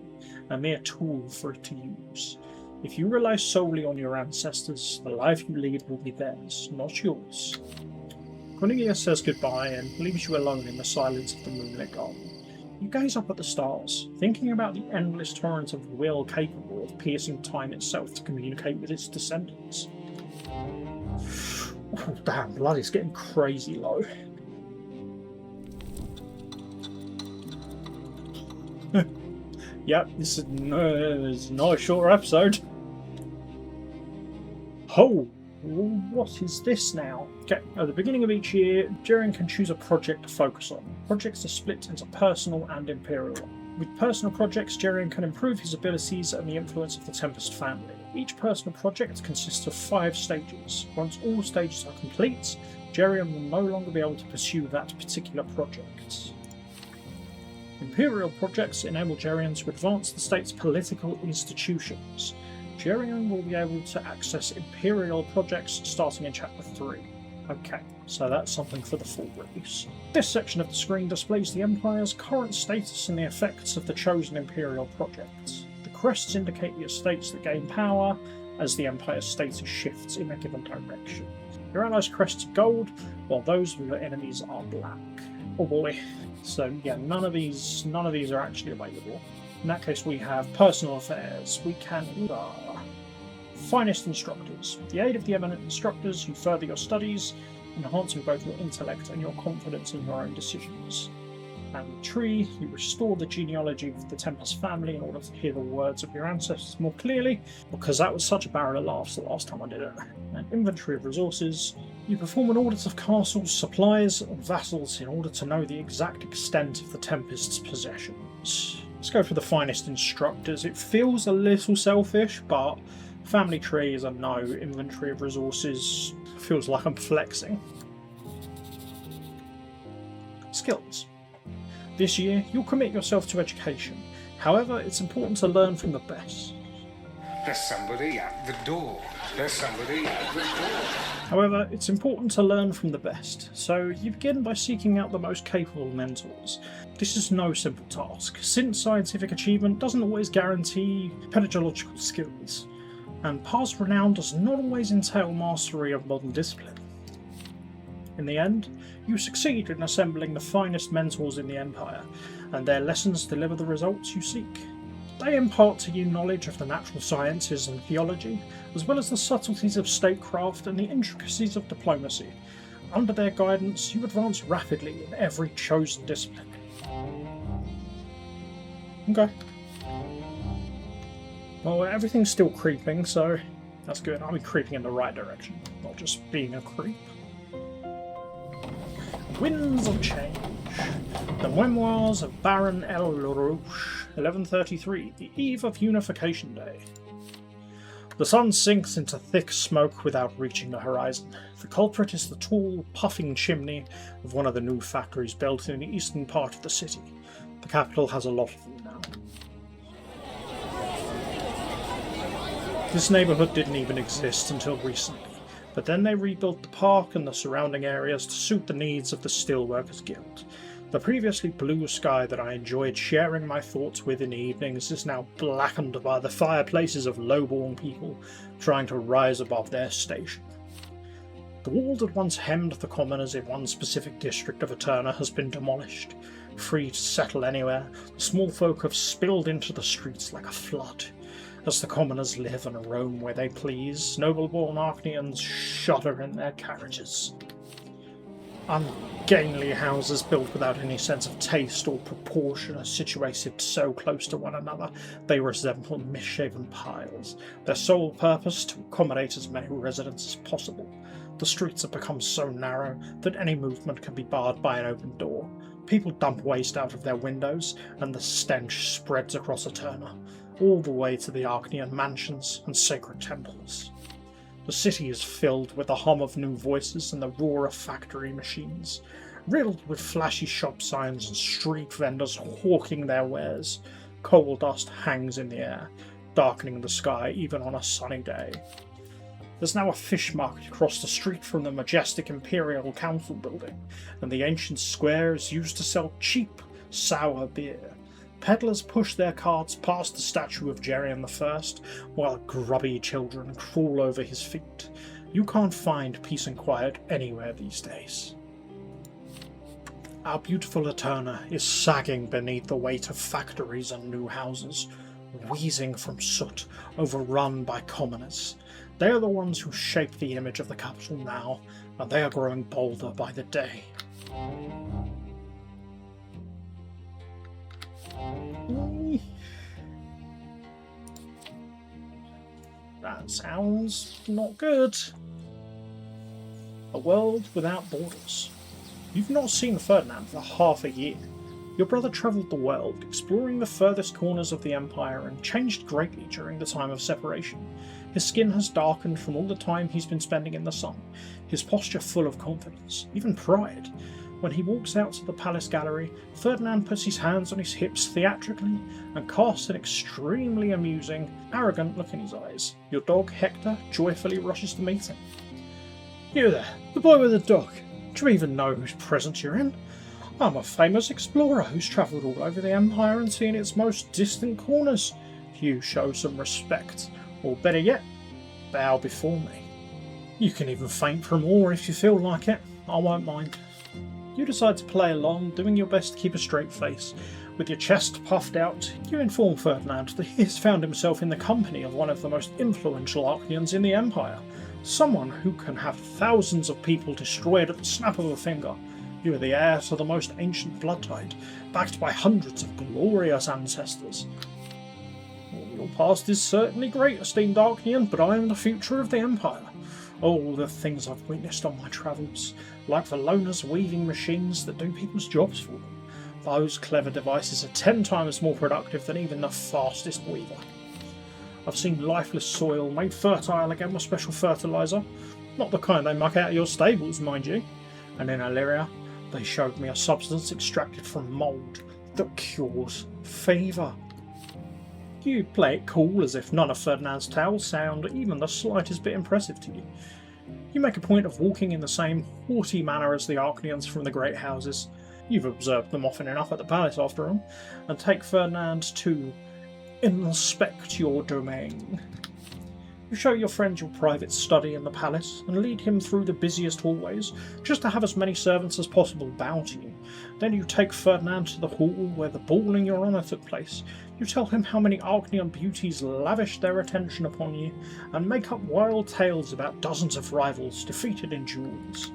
a mere tool for it to use. If you rely solely on your ancestors, the life you lead will be theirs, not yours. Cornelius says goodbye and leaves you alone in the silence of the moonlit garden. You gaze up at the stars, thinking about the endless torrent of will capable of piercing time itself to communicate with its descendants. Oh, damn, blood is getting crazy low. Yep, this is not a shorter episode. Oh, what is this now? Okay, at the beginning of each year, Jerian can choose a project to focus on. Projects are split into personal and imperial. With personal projects, Jerian can improve his abilities and the influence of the Tempest family. Each personal project consists of 5 stages. Once all stages are complete, Jerian will no longer be able to pursue that particular project. Imperial projects enable Jerian to advance the state's political institutions. Jerian will be able to access Imperial projects starting in Chapter 3. Okay, so that's something for the full release. This section of the screen displays the Empire's current status and the effects of the chosen Imperial projects. The crests indicate the estates that gain power as the Empire's status shifts in a given direction. Your allies' crests are gold, while those of your enemies are black. Oh boy. So yeah, none of these are actually available. In that case, we have personal affairs. We can finest instructors. With the aid of the eminent instructors, you further your studies, enhancing both your intellect and your confidence in your own decisions. And tree, you restore the genealogy of the Tempest family in order to hear the words of your ancestors more clearly, because that was such a barrel of laughs the last time I did it. And inventory of resources, you perform an audit of castles, supplies, and vassals in order to know the exact extent of the Tempest's possessions. Let's go for the finest instructors. It feels a little selfish, but family tree is a no. Inventory of resources feels like I'm flexing. Skills. This year, you'll commit yourself to education. However, it's important to learn from the best. There's somebody at the door. There's somebody at the door. However, it's important to learn from the best, so you begin by seeking out the most capable mentors. This is no simple task, since scientific achievement doesn't always guarantee pedagogical skills, and past renown does not always entail mastery of modern discipline. In the end, you succeed in assembling the finest mentors in the Empire, and their lessons deliver the results you seek. They impart to you knowledge of the natural sciences and theology, as well as the subtleties of statecraft and the intricacies of diplomacy. Under their guidance, you advance rapidly in every chosen discipline. Okay. Well, everything's still creeping, so that's good. I'm creeping in the right direction, not just being a creep. Winds of Change. The Memoirs of Baron El Larouche, 1133, the eve of Unification Day. The sun sinks into thick smoke without reaching the horizon. The culprit is the tall, puffing chimney of one of the new factories built in the eastern part of the city. The capital has a lot of them now. This neighbourhood didn't even exist until recently, but then they rebuilt the park and the surrounding areas to suit the needs of the Steelworkers Guild. The previously blue sky that I enjoyed sharing my thoughts with in the evenings is now blackened by the fireplaces of low-born people trying to rise above their station. The wall that once hemmed the commoners in one specific district of Eterna has been demolished. Free to settle anywhere, the small folk have spilled into the streets like a flood. As the commoners live and roam where they please, noble-born Archnians shudder in their carriages. Ungainly houses built without any sense of taste or proportion are situated so close to one another they resemble misshapen piles, their sole purpose to accommodate as many residents as possible. The streets have become so narrow that any movement can be barred by an open door. People dump waste out of their windows, and the stench spreads across Eterna, all the way to the Archnian mansions and sacred temples. The city is filled with the hum of new voices and the roar of factory machines, riddled with flashy shop signs and street vendors hawking their wares. Coal dust hangs in the air, darkening the sky even on a sunny day. There's now a fish market across the street from the majestic Imperial Council building, and the ancient square is used to sell cheap, sour beer. Peddlers push their carts past the statue of Jerian I, while grubby children crawl over his feet. You can't find peace and quiet anywhere these days. Our beautiful Eterna is sagging beneath the weight of factories and new houses, wheezing from soot, overrun by commoners. They are the ones who shape the image of the capital now, and they are growing bolder by the day. That sounds not good. A world without borders. You've not seen Ferdinand for half a year. Your brother travelled the world, exploring the furthest corners of the Empire, and changed greatly during the time of separation. His skin has darkened from all the time he's been spending in the sun, his posture full of confidence, even pride. When he walks out to the palace gallery, Ferdinand puts his hands on his hips theatrically and casts an extremely amusing, arrogant look in his eyes. Your dog, Hector, joyfully rushes to meet him. You there, the boy with the dog. Do you even know whose presence you're in? I'm a famous explorer who's travelled all over the Empire and seen its most distant corners. You show some respect, or better yet, bow before me. You can even faint from awe if you feel like it. I won't mind. You decide to play along, doing your best to keep a straight face. With your chest puffed out, you inform Ferdinand that he has found himself in the company of one of the most influential Archnians in the Empire. Someone who can have thousands of people destroyed at the snap of a finger. You are the heir to the most ancient blood tide, backed by hundreds of glorious ancestors. Your past is certainly great, esteemed Archnian, but I am the future of the Empire. Oh, the things I've witnessed on my travels, like the loaners weaving machines that do people's jobs for them. Those clever devices are 10 times more productive than even the fastest weaver. I've seen lifeless soil made fertile again with special fertiliser, not the kind they muck out of your stables, mind you. And in Illyria, they showed me a substance extracted from mould that cures fever. You play it cool as if none of Ferdinand's tales sound even the slightest bit impressive to you. You make a point of walking in the same haughty manner as the Arknians from the great houses. You've observed them often enough at the palace after all, and take Ferdinand to inspect your domain. You show your friend your private study in the palace and lead him through the busiest hallways, just to have as many servants as possible bow to you. Then you take Ferdinand to the hall where the ball in your honour took place. You tell him how many Arknian beauties lavished their attention upon you, and make up wild tales about dozens of rivals defeated in duels.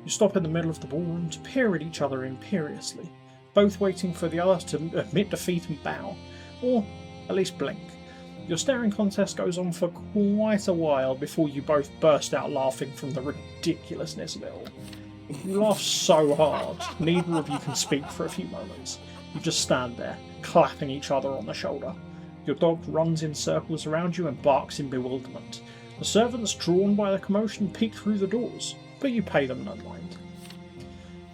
You stop in the middle of the ballroom to peer at each other imperiously, both waiting for the other to admit defeat and bow, or at least blink. Your staring contest goes on for quite a while before you both burst out laughing from the ridiculousness of it all. You laugh so hard, neither of you can speak for a few moments. You just stand there, clapping each other on the shoulder. Your dog runs in circles around you and barks in bewilderment. The servants, drawn by the commotion, peek through the doors, but you pay them no mind.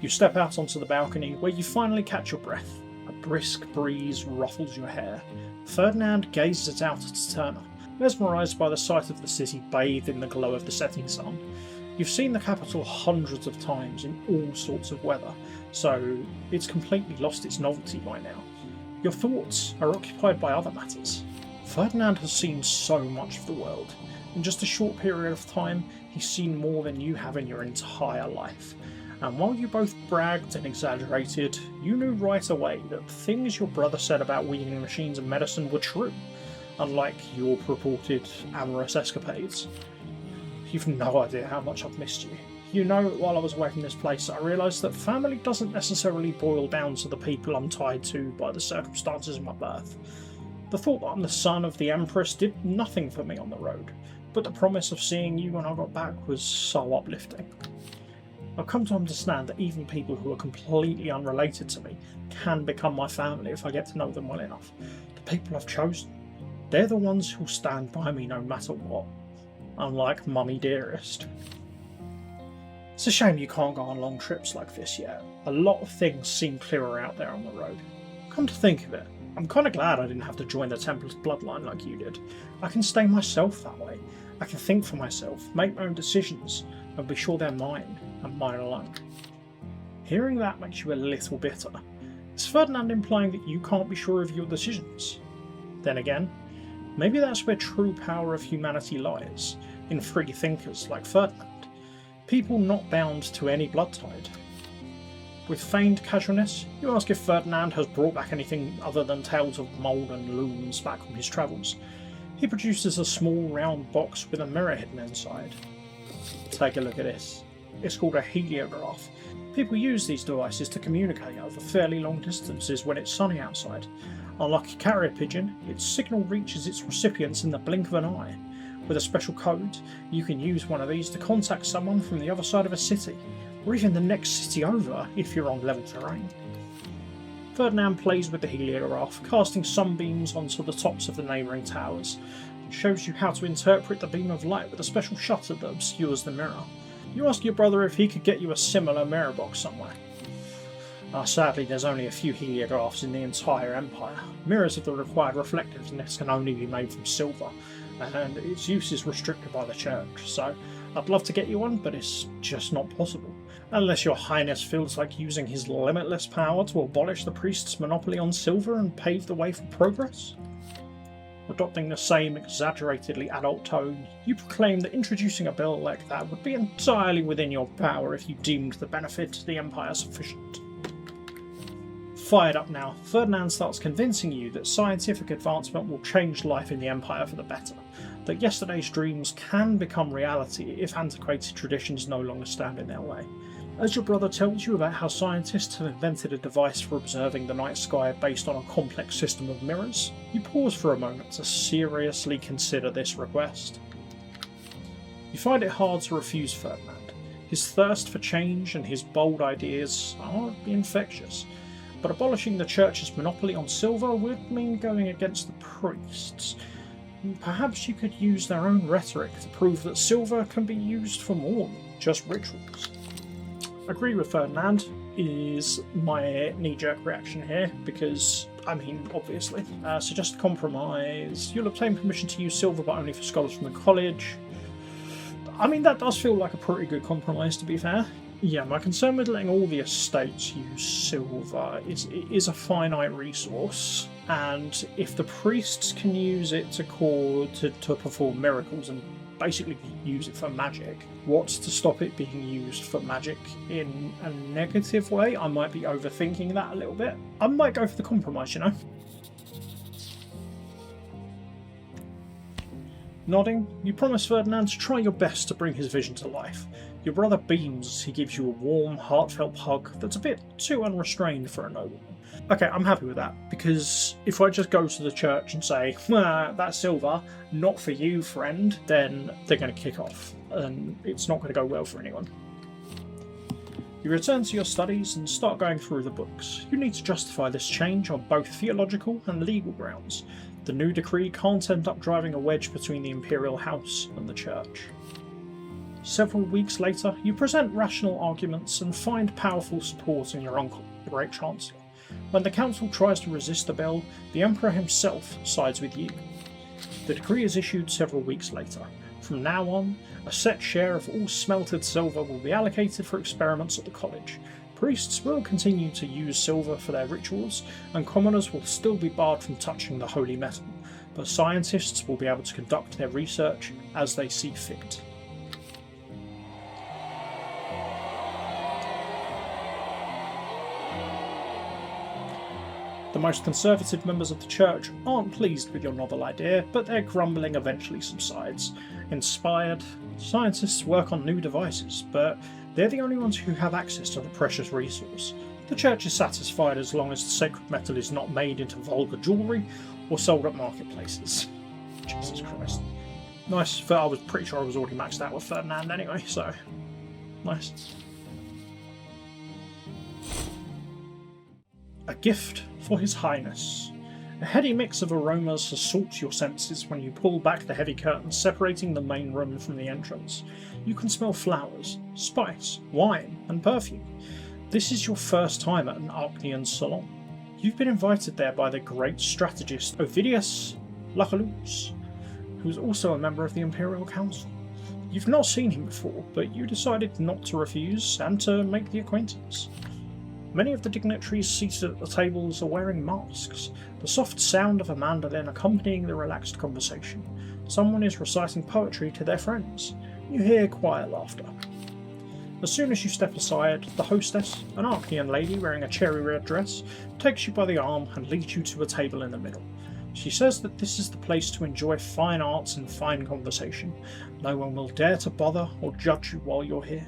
You step out onto the balcony, where you finally catch your breath. A brisk breeze ruffles your hair. Ferdinand gazes out at Eterna, mesmerised by the sight of the city bathed in the glow of the setting sun. You've seen the capital hundreds of times in all sorts of weather, so it's completely lost its novelty by now. Your thoughts are occupied by other matters. Ferdinand has seen so much of the world. In just a short period of time, he's seen more than you have in your entire life. And while you both bragged and exaggerated, you knew right away that the things your brother said about weaving machines and medicine were true, unlike your purported amorous escapades. You've no idea how much I've missed you. You know, while I was away from this place, I realised that family doesn't necessarily boil down to the people I'm tied to by the circumstances of my birth. The thought that I'm the son of the Empress did nothing for me on the road, but the promise of seeing you when I got back was so uplifting. I've come to understand that even people who are completely unrelated to me can become my family if I get to know them well enough. The people I've chosen, they're the ones who'll stand by me no matter what, unlike Mummy Dearest. It's a shame you can't go on long trips like this yet. A lot of things seem clearer out there on the road. Come to think of it, I'm kind of glad I didn't have to join the Templar's bloodline like you did. I can stay myself that way. I can think for myself, make my own decisions, and be sure they're mine, and mine alone. Hearing that makes you a little bitter. Is Ferdinand implying that you can't be sure of your decisions? Then again, maybe that's where true power of humanity lies, in free thinkers like Ferdinand, people not bound to any blood tide. With feigned casualness, you ask if Ferdinand has brought back anything other than tales of mould and looms back from his travels. He produces a small round box with a mirror hidden inside. Take a look at this. It's called a heliograph. People use these devices to communicate over fairly long distances when it's sunny outside. Unlike a carrier pigeon, its signal reaches its recipients in the blink of an eye. With a special code, you can use one of these to contact someone from the other side of a city, or even the next city over if you're on level terrain. Ferdinand plays with the heliograph, casting sunbeams onto the tops of the neighbouring towers, and shows you how to interpret the beam of light with a special shutter that obscures the mirror. You ask your brother if he could get you a similar mirror box somewhere. Sadly, there's only a few heliographs in the entire Empire. Mirrors of the required reflectiveness can only be made from silver, and its use is restricted by the Church, so I'd love to get you one, but it's just not possible. Unless your Highness feels like using his limitless power to abolish the priest's monopoly on silver and pave the way for progress? Adopting the same exaggeratedly adult tone, you proclaim that introducing a bill like that would be entirely within your power if you deemed the benefit to the Empire sufficient. Fired up now, Ferdinand starts convincing you that scientific advancement will change life in the Empire for the better, that yesterday's dreams can become reality if antiquated traditions no longer stand in their way. As your brother tells you about how scientists have invented a device for observing the night sky based on a complex system of mirrors, you pause for a moment to seriously consider this request. You find it hard to refuse Ferdinand. His thirst for change and his bold ideas are infectious, but abolishing the Church's monopoly on silver would mean going against the priests. Perhaps you could use their own rhetoric to prove that silver can be used for more than just rituals. Agree with Ferdinand is my knee-jerk reaction here, because I mean, obviously. Suggest a compromise. You'll obtain permission to use silver, but only for scholars from the college. I mean, that does feel like a pretty good compromise, to be fair. Yeah, my concern with letting all the estates use silver is it is a finite resource, and if the priests can use it to perform miracles and basically use it for magic, what's to stop it being used for magic in a negative way? I might be overthinking that a little bit. I might go for the compromise, you know? Nodding, you promise Ferdinand to try your best to bring his vision to life. Your brother beams as he gives you a warm, heartfelt hug that's a bit too unrestrained for a nobleman. Okay, I'm happy with that, because if I just go to the church and say, that's silver, not for you, friend, then they're going to kick off, and it's not going to go well for anyone. You return to your studies and start going through the books. You need to justify this change on both theological and legal grounds. The new decree can't end up driving a wedge between the Imperial House and the Church. Several weeks later, you present rational arguments and find powerful support in your uncle, the Great Chancellor. When the Council tries to resist the bill, the Emperor himself sides with you. The decree is issued several weeks later. From now on, a set share of all smelted silver will be allocated for experiments at the college. Priests will continue to use silver for their rituals, and commoners will still be barred from touching the holy metal, but scientists will be able to conduct their research as they see fit. The most conservative members of the church aren't pleased with your novel idea, but their grumbling eventually subsides. Inspired, scientists work on new devices, but they're the only ones who have access to the precious resource. The church is satisfied as long as the sacred metal is not made into vulgar jewellery or sold at marketplaces. Jesus Christ. Nice, but I was pretty sure I was already maxed out with Ferdinand anyway, so nice. A gift for His Highness. A heady mix of aromas assaults your senses when you pull back the heavy curtains separating the main room from the entrance. You can smell flowers, spice, wine, and perfume. This is your first time at an Archnean salon. You've been invited there by the great strategist Ovidius Lacalus, who's also a member of the Imperial Council. You've not seen him before, but you decided not to refuse and to make the acquaintance. Many of the dignitaries seated at the tables are wearing masks, the soft sound of a mandolin accompanying the relaxed conversation. Someone is reciting poetry to their friends. You hear quiet laughter. As soon as you step aside, the hostess, an Archnean lady wearing a cherry-red dress, takes you by the arm and leads you to a table in the middle. She says that this is the place to enjoy fine arts and fine conversation. No one will dare to bother or judge you while you're here.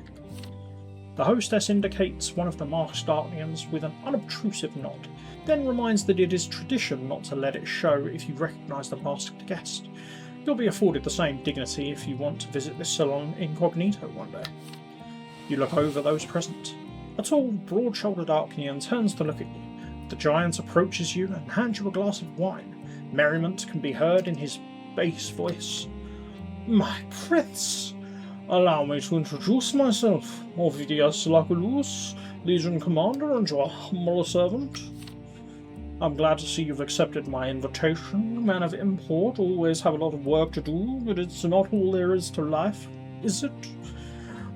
The hostess indicates one of the masked Archneans with an unobtrusive nod, then reminds that it is tradition not to let it show if you recognise the masked guest. You'll be afforded the same dignity if you want to visit this salon incognito one day. You look over those present. A tall, broad-shouldered Archnean turns to look at you. The giant approaches you and hands you a glass of wine. Merriment can be heard in his bass voice. "My prince! Allow me to introduce myself, Ovidius Lacalus, Legion Commander and your humble servant. I'm glad to see you've accepted my invitation. Man of import always have a lot of work to do, but it's not all there is to life, is it?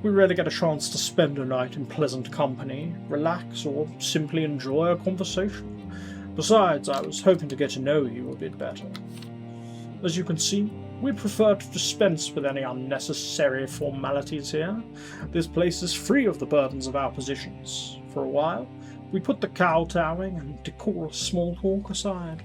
We rarely get a chance to spend a night in pleasant company, relax, or simply enjoy a conversation. Besides, I was hoping to get to know you a bit better. As you can see, we prefer to dispense with any unnecessary formalities here. This place is free of the burdens of our positions. For a while, we put the kowtowing and decorous small talk aside."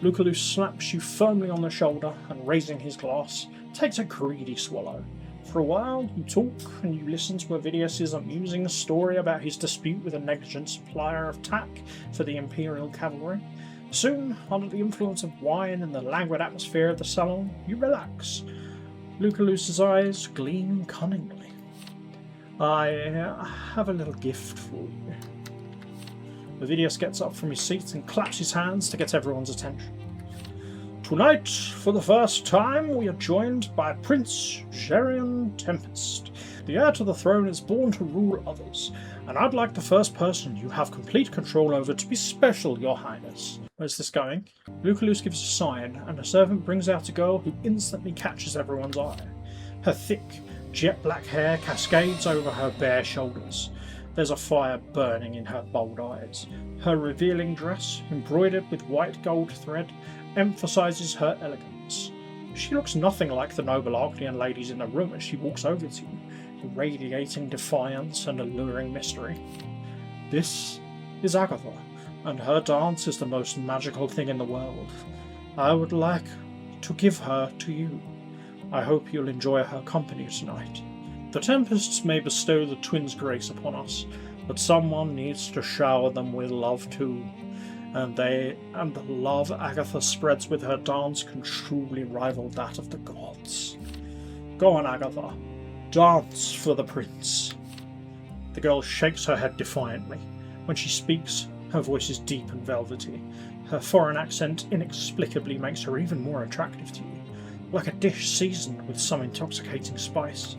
Lucullus slaps you firmly on the shoulder and, raising his glass, takes a greedy swallow. For a while, you talk and you listen to Ovidius' amusing story about his dispute with a negligent supplier of tack for the Imperial Cavalry. Soon, under the influence of wine and the languid atmosphere of the salon, you relax. Lucullus's eyes gleam cunningly. "I have a little gift for you." Ovidius gets up from his seat and claps his hands to get everyone's attention. "Tonight, for the first time, we are joined by Prince Jerian Tempest, The heir to the throne is born to rule others, and I'd like the first person you have complete control over to be special, Your Highness. Where's this going? Lucullus gives a sign, and a servant brings out a girl who instantly catches everyone's eye. Her thick, jet black hair cascades over her bare shoulders. There's a fire burning in her bold eyes. Her revealing dress, embroidered with white gold thread, emphasises her elegance. She looks nothing like the noble Arclean ladies in the room as she walks over to you, radiating defiance and alluring mystery. This is Agatha, and her dance is the most magical thing in the world. I would like to give her to you. I hope you'll enjoy her company tonight. The Tempests may bestow the twins' grace upon us, but someone needs to shower them with love too. And the love Agatha spreads with her dance can truly rival that of the gods. Go on, Agatha. Dance for the prince. The girl shakes her head defiantly. When she speaks, her voice is deep and velvety. Her foreign accent inexplicably makes her even more attractive to you, like a dish seasoned with some intoxicating spice.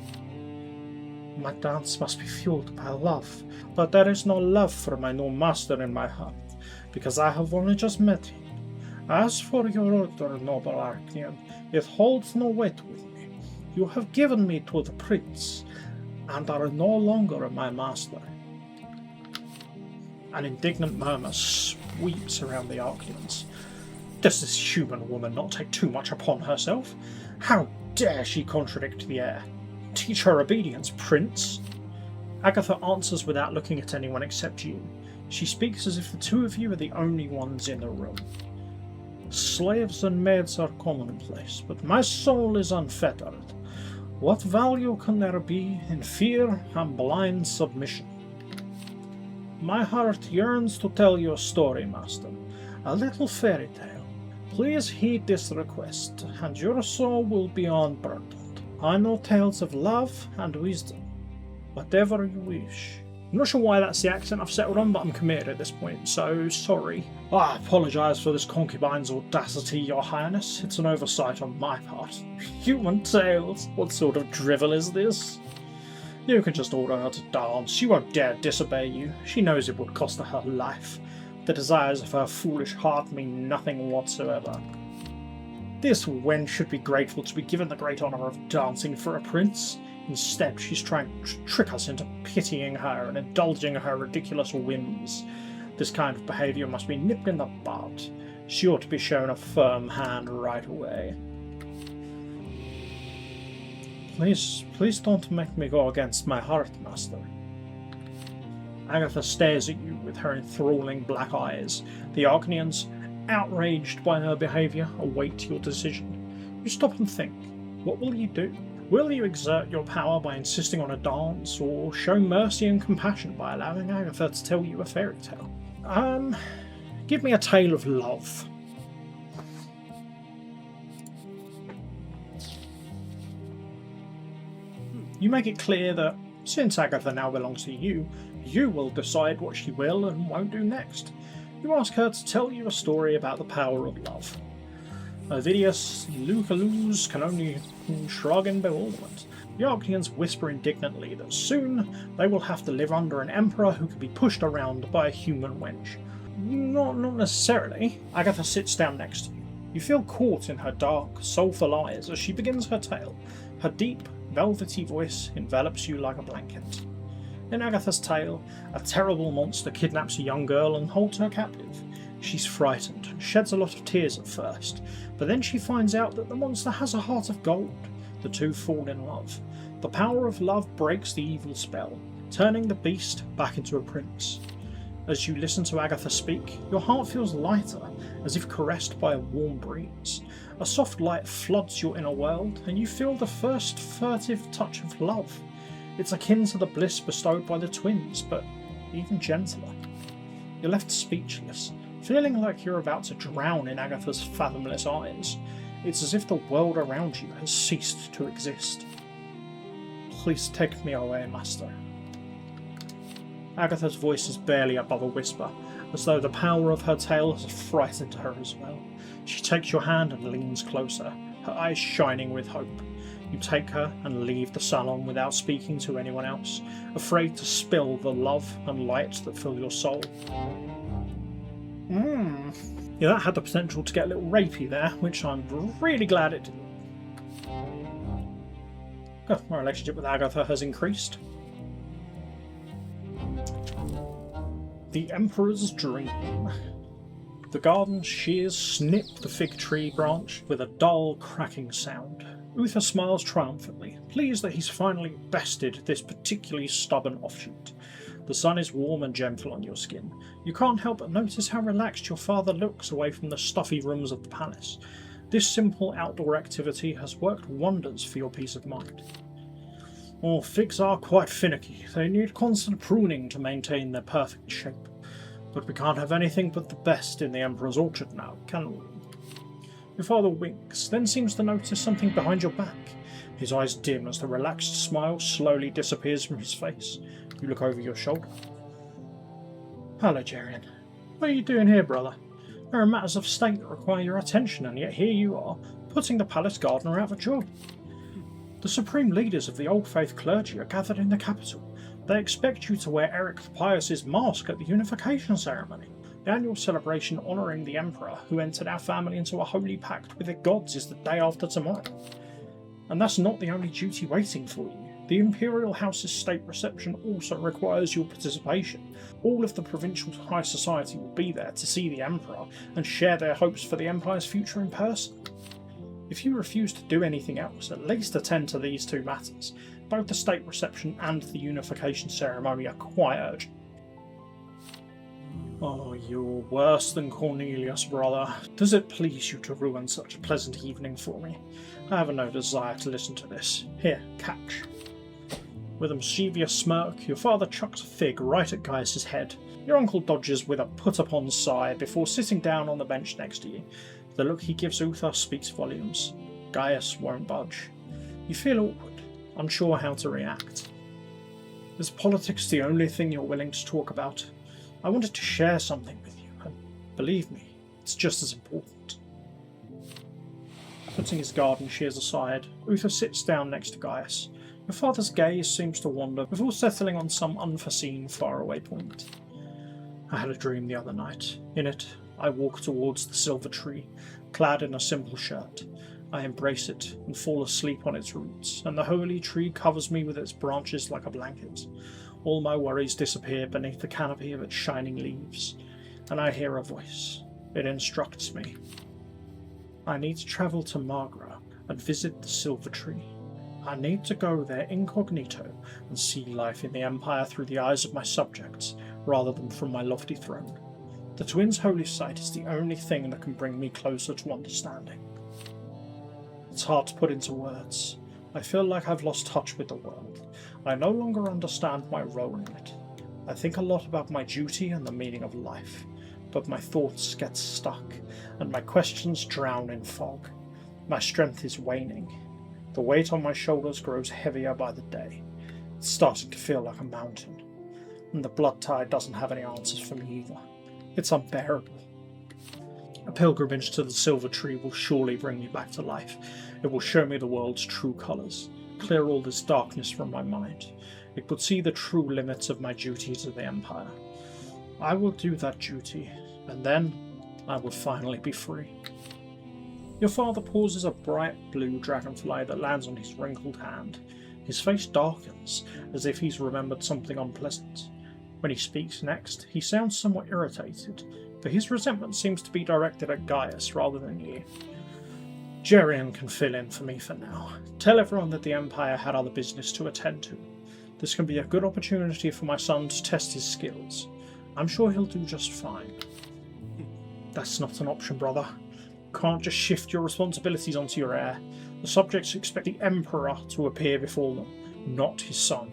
My dance must be fueled by love, but there is no love for my new master in my heart, because I have only just met him. As for your order, noble Arclean, it holds no weight with me. You have given me to the prince, and are no longer my master. An indignant murmur sweeps around the Arcleans. Does this human woman not take too much upon herself? How dare she contradict the heir? Teach her obedience, prince! Agatha answers without looking at anyone except you. She speaks as if the two of you are the only ones in the room. Slaves and maids are commonplace, but my soul is unfettered. What value can there be in fear and blind submission? My heart yearns to tell you a story, master, a little fairy tale. Please heed this request, and your soul will be unburdened. I know tales of love and wisdom. Whatever you wish. I'm not sure why that's the accent I've settled on, but I'm committed at this point, so sorry. I apologise for this concubine's audacity, Your Highness. It's an oversight on my part. Human tales? What sort of drivel is this? You can just order her to dance. She won't dare disobey you. She knows it would cost her her life. The desires of her foolish heart mean nothing whatsoever. This wench should be grateful to be given the great honour of dancing for a prince. Instead, she's trying to trick us into pitying her and indulging her ridiculous whims. This kind of behaviour must be nipped in the bud. She ought to be shown a firm hand right away. Please don't make me go against my heart, master. Agatha stares at you with her enthralling black eyes. The Arcanians, outraged by her behaviour, await your decision. You stop and think. What will you do? Will you exert your power by insisting on a dance, or show mercy and compassion by allowing Agatha to tell you a fairy tale? Give me a tale of love. You make it clear that, since Agatha now belongs to you, you will decide what she will and won't do next. You ask her to tell you a story about the power of love. Ovidius Lucullus can only shrug in bewilderment. The Arcleans whisper indignantly that soon they will have to live under an emperor who can be pushed around by a human wench. Not necessarily. Agatha sits down next to you. You feel caught in her dark, soulful eyes as she begins her tale. Her deep, velvety voice envelops you like a blanket. In Agatha's tale, a terrible monster kidnaps a young girl and holds her captive. She's frightened and sheds a lot of tears at first, but then she finds out that the monster has a heart of gold. The two fall in love. The power of love breaks the evil spell, turning the beast back into a prince. As you listen to Agatha speak, your heart feels lighter, as if caressed by a warm breeze. A soft light floods your inner world, and you feel the first furtive touch of love. It's akin to the bliss bestowed by the twins, but even gentler. You're left speechless, feeling like you're about to drown in Agatha's fathomless eyes. It's as if the world around you has ceased to exist. Please take me away, master. Agatha's voice is barely above a whisper, as though the power of her tale has frightened her as well. She takes your hand and leans closer, her eyes shining with hope. You take her and leave the salon without speaking to anyone else, afraid to spill the love and light that fill your soul. Yeah, that had the potential to get a little rapey there, which I'm really glad it didn't. Oh, my relationship with Agatha has increased. The Emperor's Dream. The garden shears snip the fig tree branch with a dull cracking sound. Uther smiles triumphantly, pleased that he's finally bested this particularly stubborn offshoot. The sun is warm and gentle on your skin. You can't help but notice how relaxed your father looks away from the stuffy rooms of the palace. This simple outdoor activity has worked wonders for your peace of mind. Oh, figs are quite finicky. They need constant pruning to maintain their perfect shape. But we can't have anything but the best in the Emperor's orchard now, can we? Your father winks, then seems to notice something behind your back. His eyes dim as the relaxed smile slowly disappears from his face. You look over your shoulder. Hello, Jerian. What are you doing here, brother? There are matters of state that require your attention, and yet here you are, putting the palace gardener out of a job. The supreme leaders of the Old Faith clergy are gathered in the capital. They expect you to wear Eric the Pious's mask at the unification ceremony. The annual celebration honouring the Emperor, who entered our family into a holy pact with the gods, is the day after tomorrow. And that's not the only duty waiting for you. The Imperial House's state reception also requires your participation. All of the provincial high society will be there to see the Emperor and share their hopes for the Empire's future in person. If you refuse to do anything else, at least attend to these two matters. Both the state reception and the unification ceremony are quite urgent. Oh, you're worse than Cornelius, brother. Does it please you to ruin such a pleasant evening for me? I have no desire to listen to this. Here, catch. With a mischievous smirk, your father chucks a fig right at Gaius's head. Your uncle dodges with a put-upon sigh before sitting down on the bench next to you. The look he gives Uther speaks volumes. Gaius won't budge. You feel awkward, unsure how to react. Is politics the only thing you're willing to talk about? I wanted to share something with you, and believe me, it's just as important. Putting his garden shears aside, Uther sits down next to Gaius. Your father's gaze seems to wander before settling on some unforeseen faraway point. I had a dream the other night. In it, I walk towards the silver tree, clad in a simple shirt. I embrace it and fall asleep on its roots, and the holy tree covers me with its branches like a blanket. All my worries disappear beneath the canopy of its shining leaves, and I hear a voice. It instructs me. I need to travel to Margra and visit the silver tree. I need to go there incognito and see life in the Empire through the eyes of my subjects, rather than from my lofty throne. The Twins' holy site is the only thing that can bring me closer to understanding. It's hard to put into words. I feel like I've lost touch with the world. I no longer understand my role in it. I think a lot about my duty and the meaning of life, but my thoughts get stuck, and my questions drown in fog. My strength is waning. The weight on my shoulders grows heavier by the day. It's starting to feel like a mountain, and the blood tide doesn't have any answers for me either. It's unbearable. A pilgrimage to the silver tree will surely bring me back to life. It will show me the world's true colours, clear all this darkness from my mind. It would see the true limits of my duty to the Empire. I will do that duty, and then I will finally be free. Your father pauses a bright blue dragonfly that lands on his wrinkled hand. His face darkens, as if he's remembered something unpleasant. When he speaks next, he sounds somewhat irritated, but his resentment seems to be directed at Gaius rather than you. Jerian can fill in for me for now. Tell everyone that the Empire had other business to attend to. This can be a good opportunity for my son to test his skills. I'm sure he'll do just fine. That's not an option, brother. You can't just shift your responsibilities onto your heir. The subjects expect the Emperor to appear before them, not his son.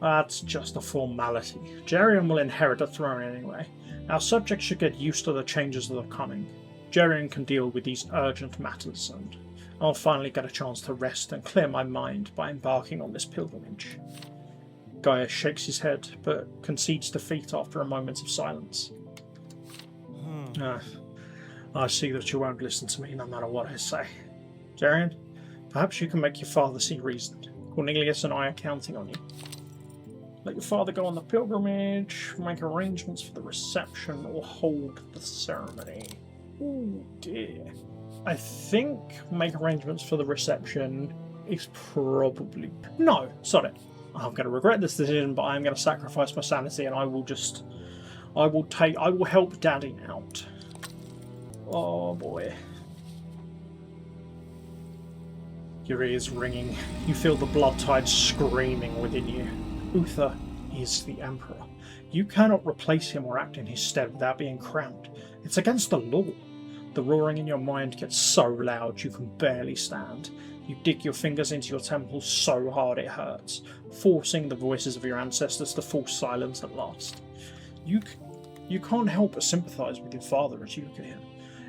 That's just a formality. Jerian will inherit the throne anyway. Our subjects should get used to the changes that are coming. Jerian can deal with these urgent matters, and I'll finally get a chance to rest and clear my mind by embarking on this pilgrimage. Gaius shakes his head, but concedes defeat after a moment of silence. I see that you won't listen to me no matter what I say. Jerian, Perhaps you can make your father see reason. Cornelius and I are counting on you. Let your father go on the pilgrimage, make arrangements for the reception, or hold the ceremony. Oh dear. I think make arrangements for the reception is probably... No, sorry. I'm going to regret this decision, but I'm going to sacrifice my sanity and I will help Daddy out. Oh boy. Your ears ringing. You feel the blood tide screaming within you. Uther is the Emperor. You cannot replace him or act in his stead without being crowned. It's against the law. The roaring in your mind gets so loud you can barely stand. You dig your fingers into your temples so hard it hurts, forcing the voices of your ancestors to fall silent at last. You can't help but sympathise with your father as you look at him.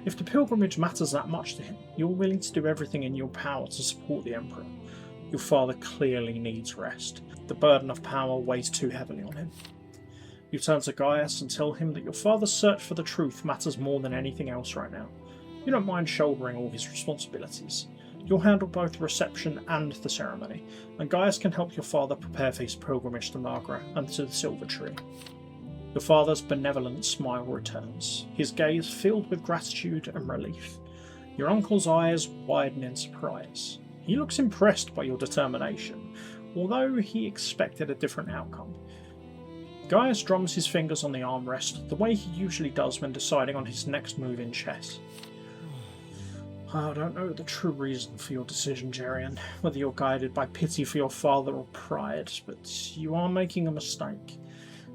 If the pilgrimage matters that much to him, you're willing to do everything in your power to support the Emperor. Your father clearly needs rest. The burden of power weighs too heavily on him. You turn to Gaius and tell him that your father's search for the truth matters more than anything else right now. You don't mind shouldering all his responsibilities. You'll handle both the reception and the ceremony, and Gaius can help your father prepare for his pilgrimage to Margaret and to the Silver Tree. Your father's benevolent smile returns, his gaze filled with gratitude and relief. Your uncle's eyes widen in surprise. He looks impressed by your determination, although he expected a different outcome. Gaius drums his fingers on the armrest, the way he usually does when deciding on his next move in chess. I don't know the true reason for your decision, Jerian, whether you're guided by pity for your father or pride, but you are making a mistake.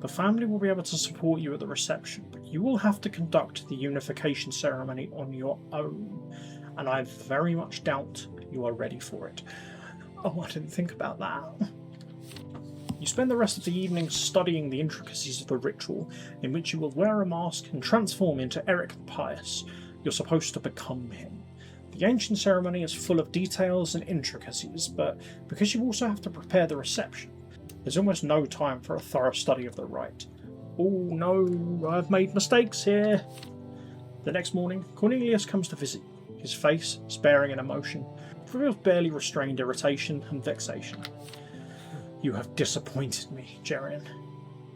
The family will be able to support you at the reception, but you will have to conduct the unification ceremony on your own, and I very much doubt you are ready for it. Oh, I didn't think about that. You spend the rest of the evening studying the intricacies of the ritual, in which you will wear a mask and transform into Eric the Pious. You're supposed to become him. The ancient ceremony is full of details and intricacies, but because you also have to prepare the reception, there's almost no time for a thorough study of the rite. Oh no, I've made mistakes here. The next morning, Cornelius comes to visit you, his face sparing in emotion, reveals barely restrained irritation and vexation. You have disappointed me, Jerian.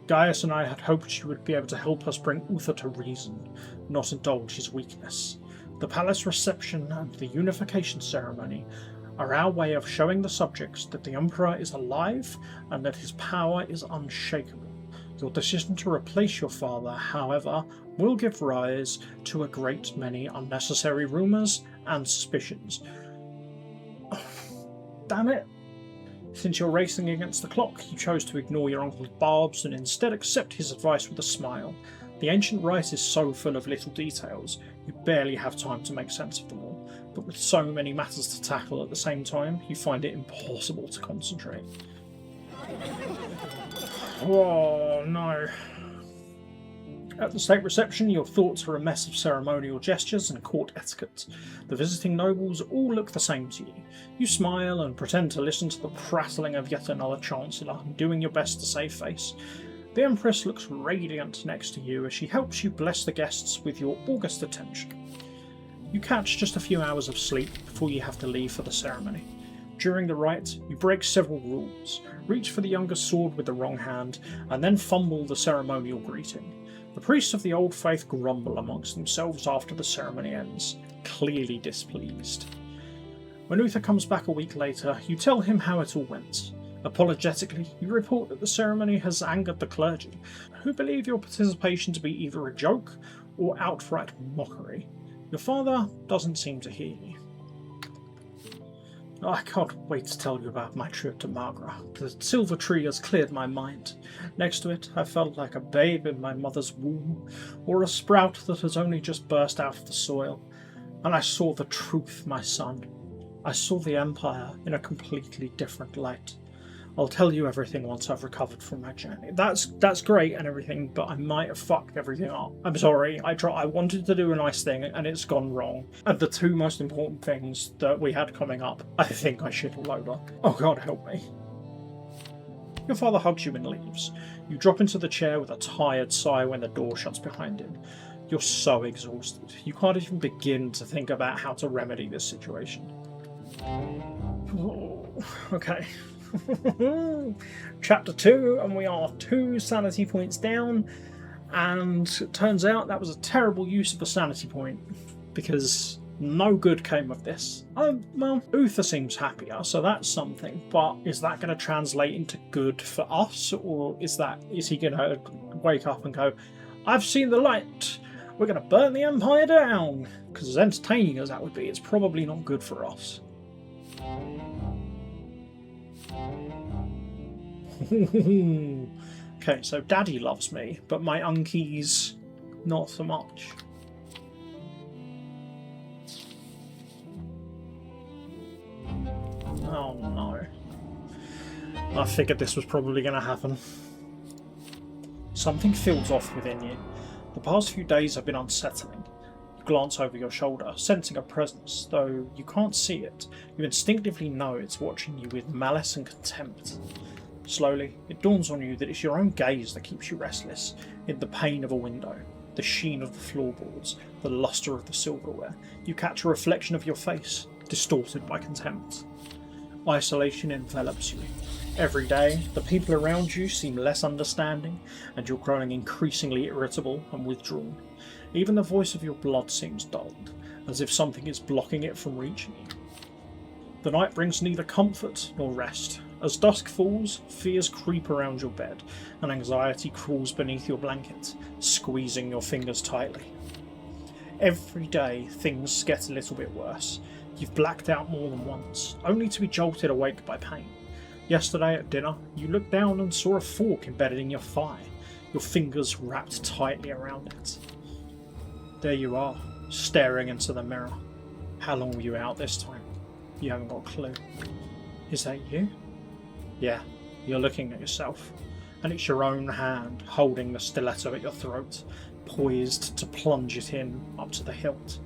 Gaius and I had hoped you would be able to help us bring Uther to reason, not indulge his weakness. The palace reception and the unification ceremony are our way of showing the subjects that the Emperor is alive and that his power is unshakable. Your decision to replace your father, however, will give rise to a great many unnecessary rumours and suspicions. Oh, damn it! Since you're racing against the clock, you chose to ignore your uncle's barbs and instead accept his advice with a smile. The ancient rite is so full of little details, you barely have time to make sense of them all, but with so many matters to tackle at the same time, you find it impossible to concentrate. Oh no. At the state reception, your thoughts are a mess of ceremonial gestures and court etiquette. The visiting nobles all look the same to you. You smile and pretend to listen to the prattling of yet another chancellor, doing your best to save face. The Empress looks radiant next to you as she helps you bless the guests with your august attention. You catch just a few hours of sleep before you have to leave for the ceremony. During the rite, you break several rules, reach for the youngest sword with the wrong hand, and then fumble the ceremonial greeting. The priests of the Old Faith grumble amongst themselves after the ceremony ends, clearly displeased. When Uther comes back a week later, you tell him how it all went. Apologetically, you report that the ceremony has angered the clergy, who believe your participation to be either a joke or outright mockery. Your father doesn't seem to hear you. I can't wait to tell you about my trip to Margaret. The Silver Tree has cleared my mind. Next to it, I felt like a babe in my mother's womb, or a sprout that has only just burst out of the soil. And I saw the truth, my son. I saw the Empire in a completely different light. I'll tell you everything once I've recovered from my journey. That's great and everything, but I might have fucked everything up. I'm sorry. I wanted to do a nice thing and it's gone wrong. And the two most important things that we had coming up, I think I shit all over. Oh God, help me. Your father hugs you and leaves. You drop into the chair with a tired sigh when the door shuts behind him. You're so exhausted. You can't even begin to think about how to remedy this situation. Oh, okay. Chapter 2, and we are 2 sanity points down, and it turns out that was a terrible use of a sanity point, because no good came of this. Well, Uther seems happier, so that's something, but is that going to translate into good for us, or is he going to wake up and go, I've seen the light, we're going to burn the Empire down? Because as entertaining as that would be, it's probably not good for us. Okay, so Daddy loves me, but my unkies not so much. Oh no. I figured this was probably going to happen. Something feels off within you. The past few days have been unsettling. You glance over your shoulder, sensing a presence, though you can't see it. You instinctively know it's watching you with malice and contempt. Slowly, it dawns on you that it's your own gaze that keeps you restless, in the pane of a window, the sheen of the floorboards, the lustre of the silverware. You catch a reflection of your face, distorted by contempt. Isolation envelops you. Every day, the people around you seem less understanding, and you're growing increasingly irritable and withdrawn. Even the voice of your blood seems dulled, as if something is blocking it from reaching you. The night brings neither comfort nor rest. As dusk falls, fears creep around your bed, and anxiety crawls beneath your blanket, squeezing your fingers tightly. Every day, things get a little bit worse. You've blacked out more than once, only to be jolted awake by pain. Yesterday at dinner, you looked down and saw a fork embedded in your thigh, your fingers wrapped tightly around it. There you are, staring into the mirror. How long were you out this time? You haven't got a clue. Is that you? Yeah, you're looking at yourself, and it's your own hand holding the stiletto at your throat, poised to plunge it in up to the hilt.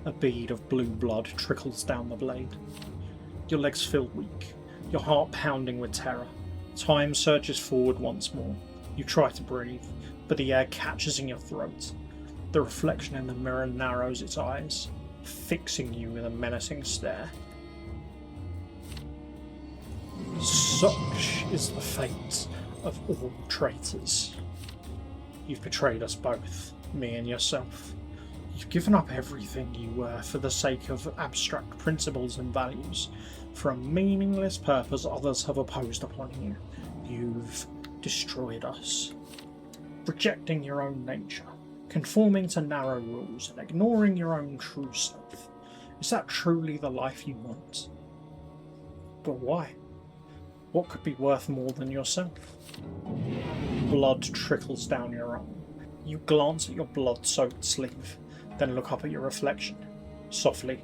A bead of blue blood trickles down the blade. Your legs feel weak, your heart pounding with terror. Time surges forward once more. You try to breathe, but the air catches in your throat. The reflection in the mirror narrows its eyes, fixing you with a menacing stare. Such is the fate of all traitors. You've betrayed us both, me and yourself. You've given up everything you were for the sake of abstract principles and values, for a meaningless purpose others have opposed upon you. You've destroyed us. Rejecting your own nature, conforming to narrow rules, and ignoring your own true self. Is that truly the life you want? But why? What could be worth more than yourself? Blood trickles down your arm. You glance at your blood-soaked sleeve, then look up at your reflection. Softly,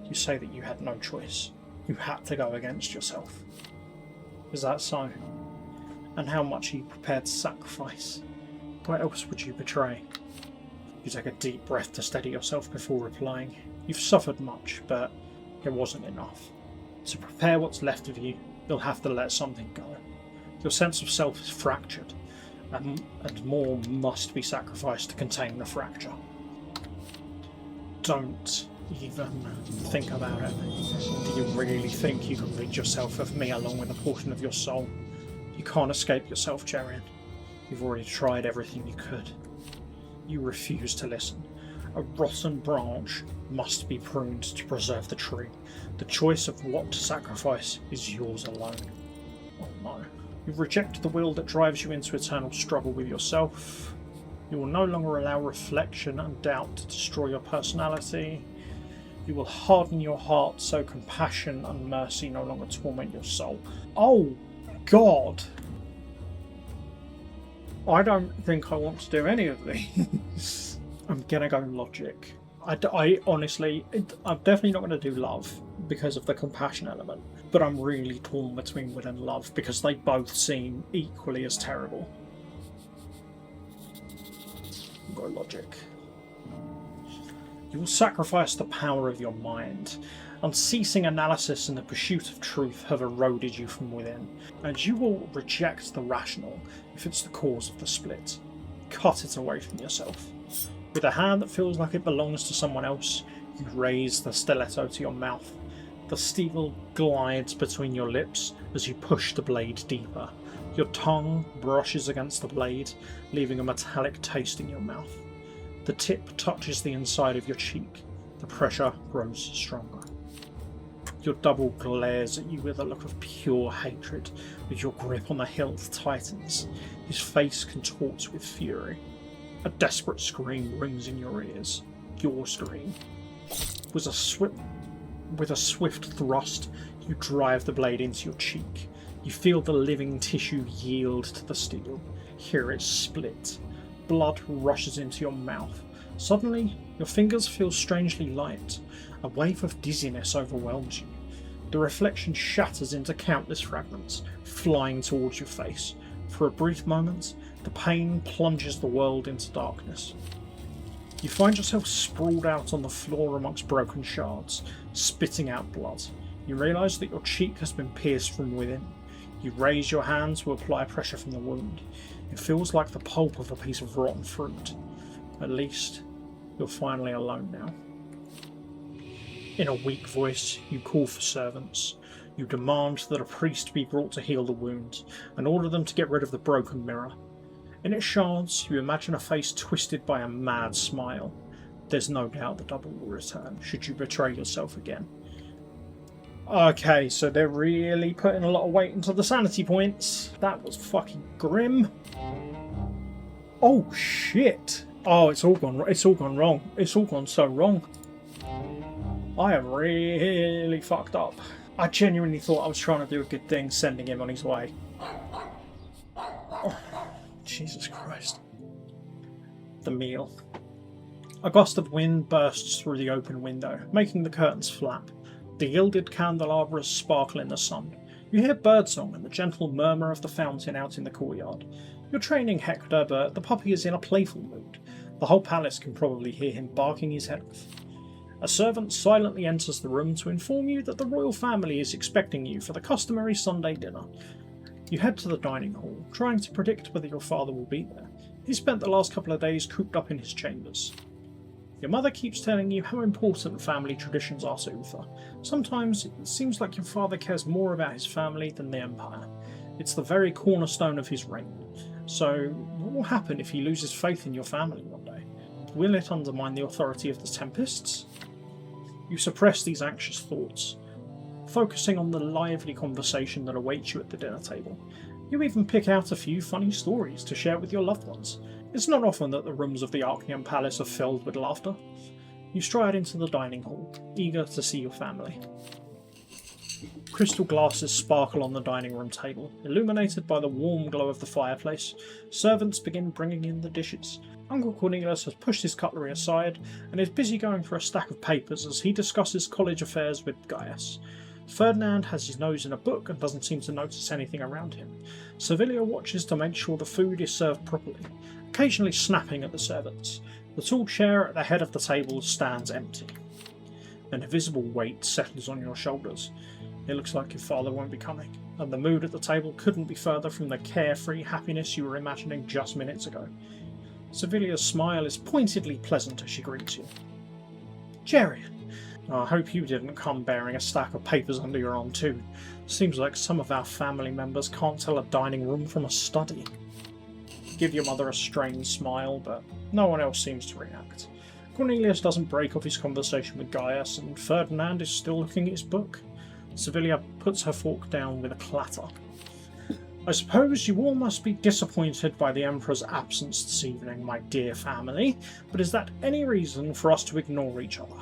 you say that you had no choice. You had to go against yourself. Is that so? And how much are you prepared to sacrifice? What else would you betray? You take a deep breath to steady yourself before replying. You've suffered much, but it wasn't enough. To prepare what's left of you, you'll have to let something go. Your sense of self is fractured, and more must be sacrificed to contain the fracture. Don't even think about it. Do you really think you can rid yourself of me along with a portion of your soul? You can't escape yourself, Jerian. You've already tried everything you could. You refuse to listen. A rotten branch must be pruned to preserve the tree. The choice of what to sacrifice is yours alone. Oh no. You reject the will that drives you into eternal struggle with yourself. You will no longer allow reflection and doubt to destroy your personality. You will harden your heart so compassion and mercy no longer torment your soul. Oh God! I don't think I want to do any of these. I'm gonna go logic. I honestly, I'm definitely not going to do love because of the compassion element, but I'm really torn between will and love because they both seem equally as terrible. Go logic. You will sacrifice the power of your mind. Unceasing analysis and the pursuit of truth have eroded you from within, and you will reject the rational if it's the cause of the split. Cut it away from yourself. With a hand that feels like it belongs to someone else, you raise the stiletto to your mouth. The steel glides between your lips as you push the blade deeper. Your tongue brushes against the blade, leaving a metallic taste in your mouth. The tip touches the inside of your cheek. The pressure grows stronger. Your double glares at you with a look of pure hatred, as your grip on the hilt tightens. His face contorts with fury. A desperate scream rings in your ears. Your scream. With a swift thrust, you drive the blade into your cheek. You feel the living tissue yield to the steel. Hear it split. Blood rushes into your mouth. Suddenly, your fingers feel strangely light. A wave of dizziness overwhelms you. The reflection shatters into countless fragments, flying towards your face. For a brief moment, the pain plunges the world into darkness. You find yourself sprawled out on the floor amongst broken shards, spitting out blood. You realise that your cheek has been pierced from within. You raise your hand to apply pressure from the wound. It feels like the pulp of a piece of rotten fruit. At least, you're finally alone now. In a weak voice, you call for servants. You demand that a priest be brought to heal the wound, and order them to get rid of the broken mirror. In its shards, you imagine a face twisted by a mad smile. There's no doubt the double will return, should you betray yourself again. Okay, so they're really putting a lot of weight into the sanity points. That was fucking grim. Oh shit! Oh, it's all gone wrong. It's all gone so wrong. I have really fucked up. I genuinely thought I was trying to do a good thing, sending him on his way. Oh, Jesus Christ. The meal. A gust of wind bursts through the open window, making the curtains flap. The gilded candelabras sparkle in the sun. You hear birdsong and the gentle murmur of the fountain out in the courtyard. You're training Hector, but the puppy is in a playful mood. The whole palace can probably hear him barking his head off. A servant silently enters the room to inform you that the royal family is expecting you for the customary Sunday dinner. You head to the dining hall, trying to predict whether your father will be there. He spent the last couple of days cooped up in his chambers. Your mother keeps telling you how important family traditions are to Uther. Sometimes it seems like your father cares more about his family than the Empire. It's the very cornerstone of his reign. So, what will happen if he loses faith in your family one day? Will it undermine the authority of the Tempests? You suppress these anxious thoughts, focusing on the lively conversation that awaits you at the dinner table. You even pick out a few funny stories to share with your loved ones. It's not often that the rooms of the Arcanium Palace are filled with laughter. You stride into the dining hall, eager to see your family. Crystal glasses sparkle on the dining room table. Illuminated by the warm glow of the fireplace, servants begin bringing in the dishes. Uncle Cornelius has pushed his cutlery aside and is busy going for a stack of papers as he discusses college affairs with Gaius. Ferdinand has his nose in a book and doesn't seem to notice anything around him. Servilia watches to make sure the food is served properly, occasionally snapping at the servants. The tall chair at the head of the table stands empty. An invisible weight settles on your shoulders. It looks like your father won't be coming, and the mood at the table couldn't be further from the carefree happiness you were imagining just minutes ago. Servilia's smile is pointedly pleasant as she greets you. Jerian, I hope you didn't come bearing a stack of papers under your arm too. Seems like some of our family members can't tell a dining room from a study. Give your mother a strained smile, but no one else seems to react. Cornelius doesn't break off his conversation with Gaius, and Ferdinand is still looking at his book. Servilia puts her fork down with a clatter. I suppose you all must be disappointed by the Emperor's absence this evening, my dear family, but is that any reason for us to ignore each other?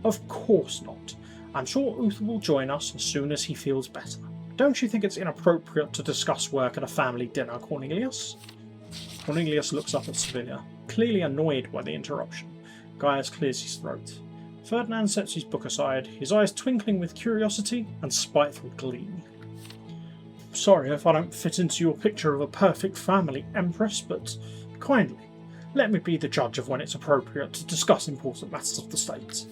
Of course not. I'm sure Uther will join us as soon as he feels better. Don't you think it's inappropriate to discuss work at a family dinner, Cornelius? Cornelius looks up at Servilia, clearly annoyed by the interruption. Gaius clears his throat. Ferdinand sets his book aside, his eyes twinkling with curiosity and spiteful glee. Sorry if I don't fit into your picture of a perfect family, Empress, but kindly, let me be the judge of when it's appropriate to discuss important matters of the state.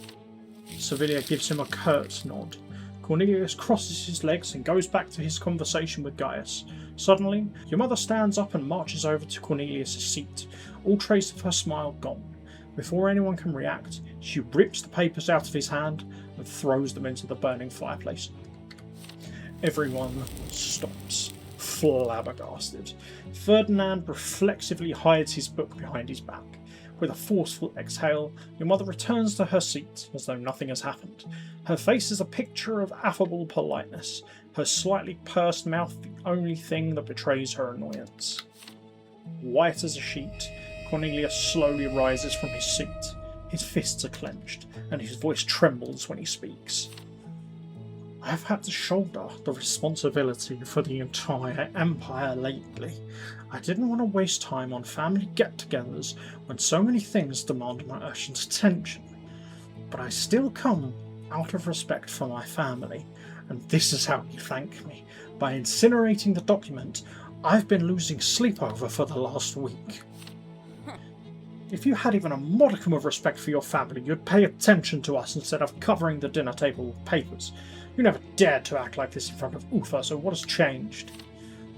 Servilia gives him a curt nod. Cornelius crosses his legs and goes back to his conversation with Gaius. Suddenly, your mother stands up and marches over to Cornelius' seat, all trace of her smile gone. Before anyone can react, she rips the papers out of his hand and throws them into the burning fireplace. Everyone stops, flabbergasted. Ferdinand reflexively hides his book behind his back. With a forceful exhale, your mother returns to her seat as though nothing has happened. Her face is a picture of affable politeness, her slightly pursed mouth the only thing that betrays her annoyance. White as a sheet, Cornelius slowly rises from his seat. His fists are clenched, and his voice trembles when he speaks. I have had to shoulder the responsibility for the entire empire lately. I didn't want to waste time on family get-togethers when so many things demand my urgent attention. But I still come out of respect for my family, and this is how you thank me. By incinerating the document I've been losing sleep over for the last week. If you had even a modicum of respect for your family, you'd pay attention to us instead of covering the dinner table with papers. You never dared to act like this in front of Uther, so what has changed?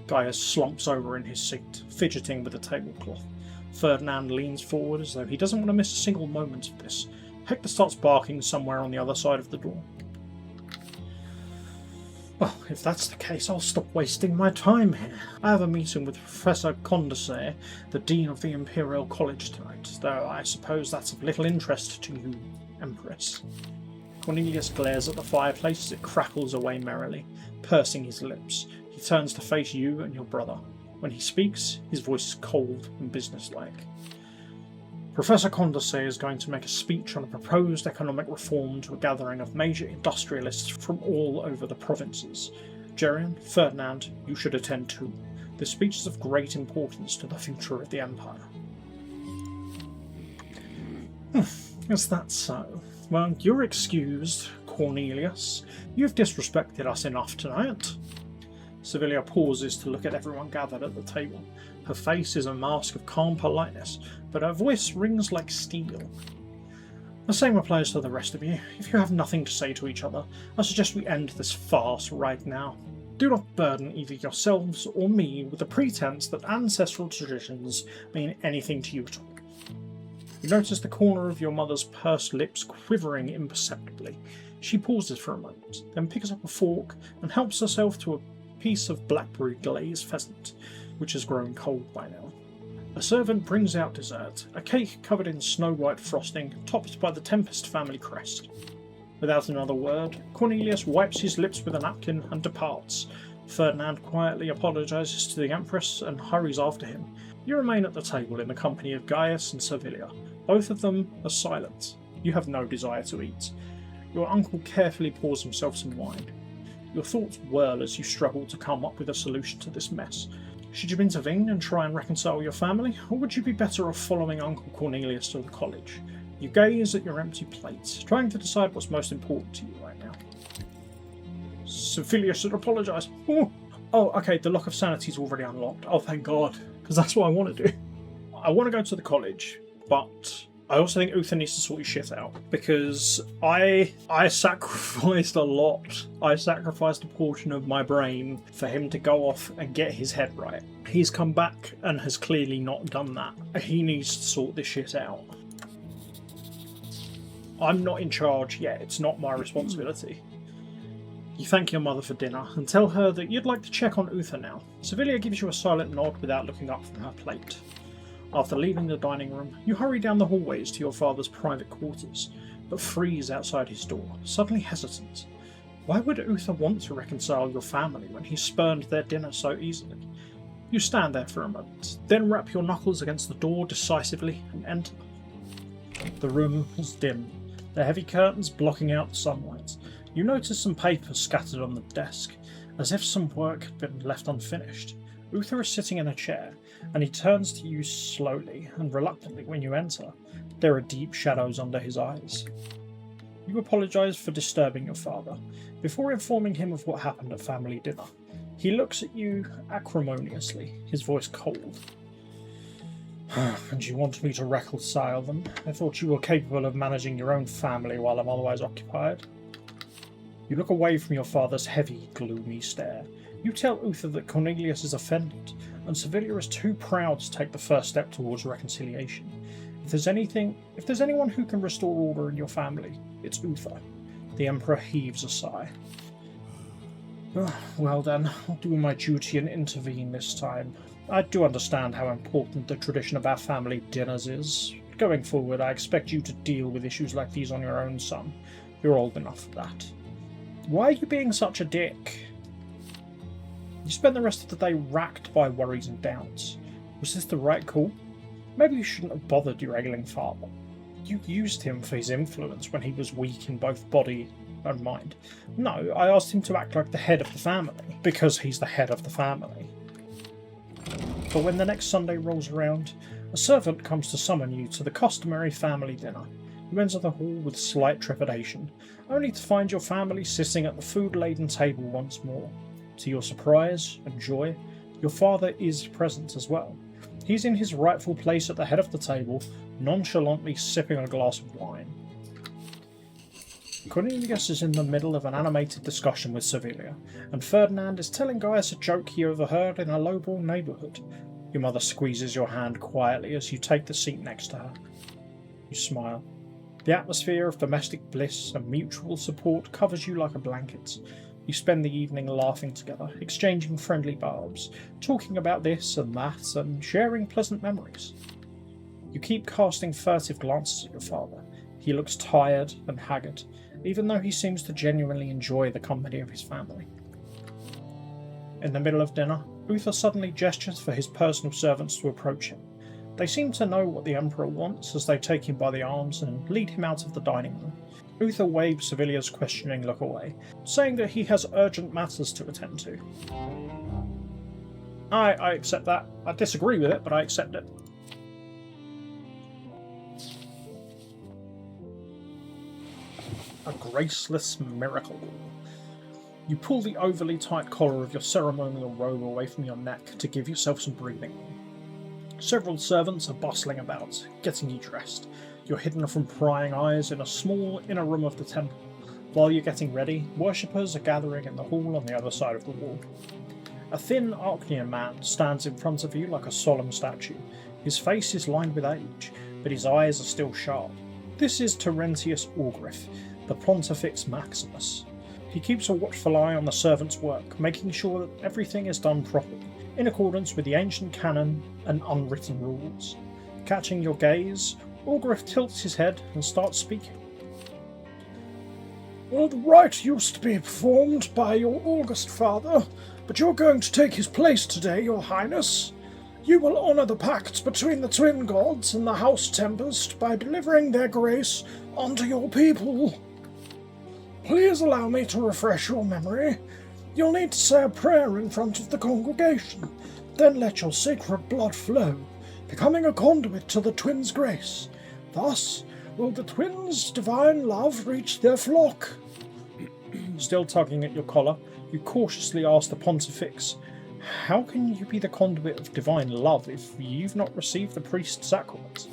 Gaius slumps over in his seat, fidgeting with the tablecloth. Ferdinand leans forward as though he doesn't want to miss a single moment of this. Hector starts barking somewhere on the other side of the door. Well, if that's the case, I'll stop wasting my time here. I have a meeting with Professor Condorcet, the Dean of the Imperial College tonight, though I suppose that's of little interest to you, Empress. Cornelius glares at the fireplace as it crackles away merrily, pursing his lips. He turns to face you and your brother. When he speaks, his voice is cold and businesslike. Professor Condorcet is going to make a speech on a proposed economic reform to a gathering of major industrialists from all over the provinces. Jerian, Ferdinand, you should attend too. This speech is of great importance to the future of the Empire. Is that so? Well, you're excused, Cornelius. You've disrespected us enough tonight. Servilia pauses to look at everyone gathered at the table. Her face is a mask of calm politeness, but her voice rings like steel. The same applies to the rest of you. If you have nothing to say to each other, I suggest we end this farce right now. Do not burden either yourselves or me with the pretense that ancestral traditions mean anything to you at all. You notice the corner of your mother's pursed lips quivering imperceptibly. She pauses for a moment, then picks up a fork and helps herself to a piece of blackberry glazed pheasant, which has grown cold by now. A servant brings out dessert, a cake covered in snow-white frosting, topped by the Tempest family crest. Without another word, Cornelius wipes his lips with a napkin and departs. Ferdinand quietly apologises to the Empress and hurries after him. You remain at the table in the company of Gaius and Servilia. Both of them are silent. You have no desire to eat. Your uncle carefully pours himself some wine. Your thoughts whirl as you struggle to come up with a solution to this mess. Should you intervene and try and reconcile your family, or would you be better off following Uncle Cornelius to the college? You gaze at your empty plate, trying to decide what's most important to you right now. Servilia should apologise. Oh, okay, the lock of sanity's already unlocked. Oh, thank God, because that's what I want to do. I want to go to the college, but I also think Uther needs to sort his shit out, because I sacrificed a lot. I sacrificed a portion of my brain for him to go off and get his head right. He's come back and has clearly not done that. He needs to sort this shit out. I'm not in charge yet, it's not my responsibility. You thank your mother for dinner and tell her that you'd like to check on Uther now. Servilia gives you a silent nod without looking up from her plate. After leaving the dining room, you hurry down the hallways to your father's private quarters, but freeze outside his door, suddenly hesitant. Why would Uther want to reconcile your family when he spurned their dinner so easily? You stand there for a moment, then rap your knuckles against the door decisively and enter. The room is dim, the heavy curtains blocking out the sunlight. You notice some papers scattered on the desk, as if some work had been left unfinished. Uther is sitting in a chair, and he turns to you slowly and reluctantly when you enter. There are deep shadows under his eyes. You apologise for disturbing your father, before informing him of what happened at family dinner. He looks at you acrimoniously, his voice cold. And you want me to reconcile them? I thought you were capable of managing your own family while I'm otherwise occupied. You look away from your father's heavy, gloomy stare. You tell Uther that Cornelius is offended, and Servilia is too proud to take the first step towards reconciliation. If there's anyone who can restore order in your family, it's Uther. The Emperor heaves a sigh. Well then, I'll do my duty and intervene this time. I do understand how important the tradition of our family dinners is. Going forward, I expect you to deal with issues like these on your own, son. You're old enough for that. Why are you being such a dick? You spent the rest of the day racked by worries and doubts. Was this the right call? Maybe you shouldn't have bothered your ailing father. You used him for his influence when he was weak in both body and mind. No, I asked him to act like the head of the family, because he's the head of the family. But when the next Sunday rolls around, a servant comes to summon you to the customary family dinner. You enter the hall with slight trepidation, only to find your family sitting at the food-laden table once more. To your surprise and joy, your father is present as well. He's in his rightful place at the head of the table, nonchalantly sipping a glass of wine. Cornelius is in the middle of an animated discussion with Servilia, and Ferdinand is telling Gaius a joke he overheard in a lowball neighbourhood. Your mother squeezes your hand quietly as you take the seat next to her. You smile. The atmosphere of domestic bliss and mutual support covers you like a blanket. You spend the evening laughing together, exchanging friendly barbs, talking about this and that, and sharing pleasant memories. You keep casting furtive glances at your father. He looks tired and haggard, even though he seems to genuinely enjoy the company of his family. In the middle of dinner, Uther suddenly gestures for his personal servants to approach him. They seem to know what the Emperor wants as they take him by the arms and lead him out of the dining room. Uther waves Servilia's questioning look away, saying that he has urgent matters to attend to. I accept that. I disagree with it, but I accept it. A Graceless Miracle. You pull the overly tight collar of your ceremonial robe away from your neck to give yourself some breathing room. Several servants are bustling about, getting you dressed. You're hidden from prying eyes in a small inner room of the temple. While you're getting ready, worshippers are gathering in the hall on the other side of the wall. A thin Arcnian man stands in front of you like a solemn statue. His face is lined with age, but his eyes are still sharp. This is Terentius Orgriff, the Pontifex Maximus. He keeps a watchful eye on the servant's work, making sure that everything is done properly, in accordance with the ancient canon and unwritten rules. Catching your gaze, Orgriff tilts his head and starts speaking. Well, the rite used to be performed by your august father, but you're going to take his place today, your highness. You will honour the pact between the twin gods and the House Tempest by delivering their grace onto your people. Please allow me to refresh your memory. You'll need to say a prayer in front of the congregation, then let your sacred blood flow, becoming a conduit to the twins' grace. Thus will the twins' divine love reach their flock. Still tugging at your collar, you cautiously ask the Pontifex, how can you be the conduit of divine love if you've not received the priest's sacrament?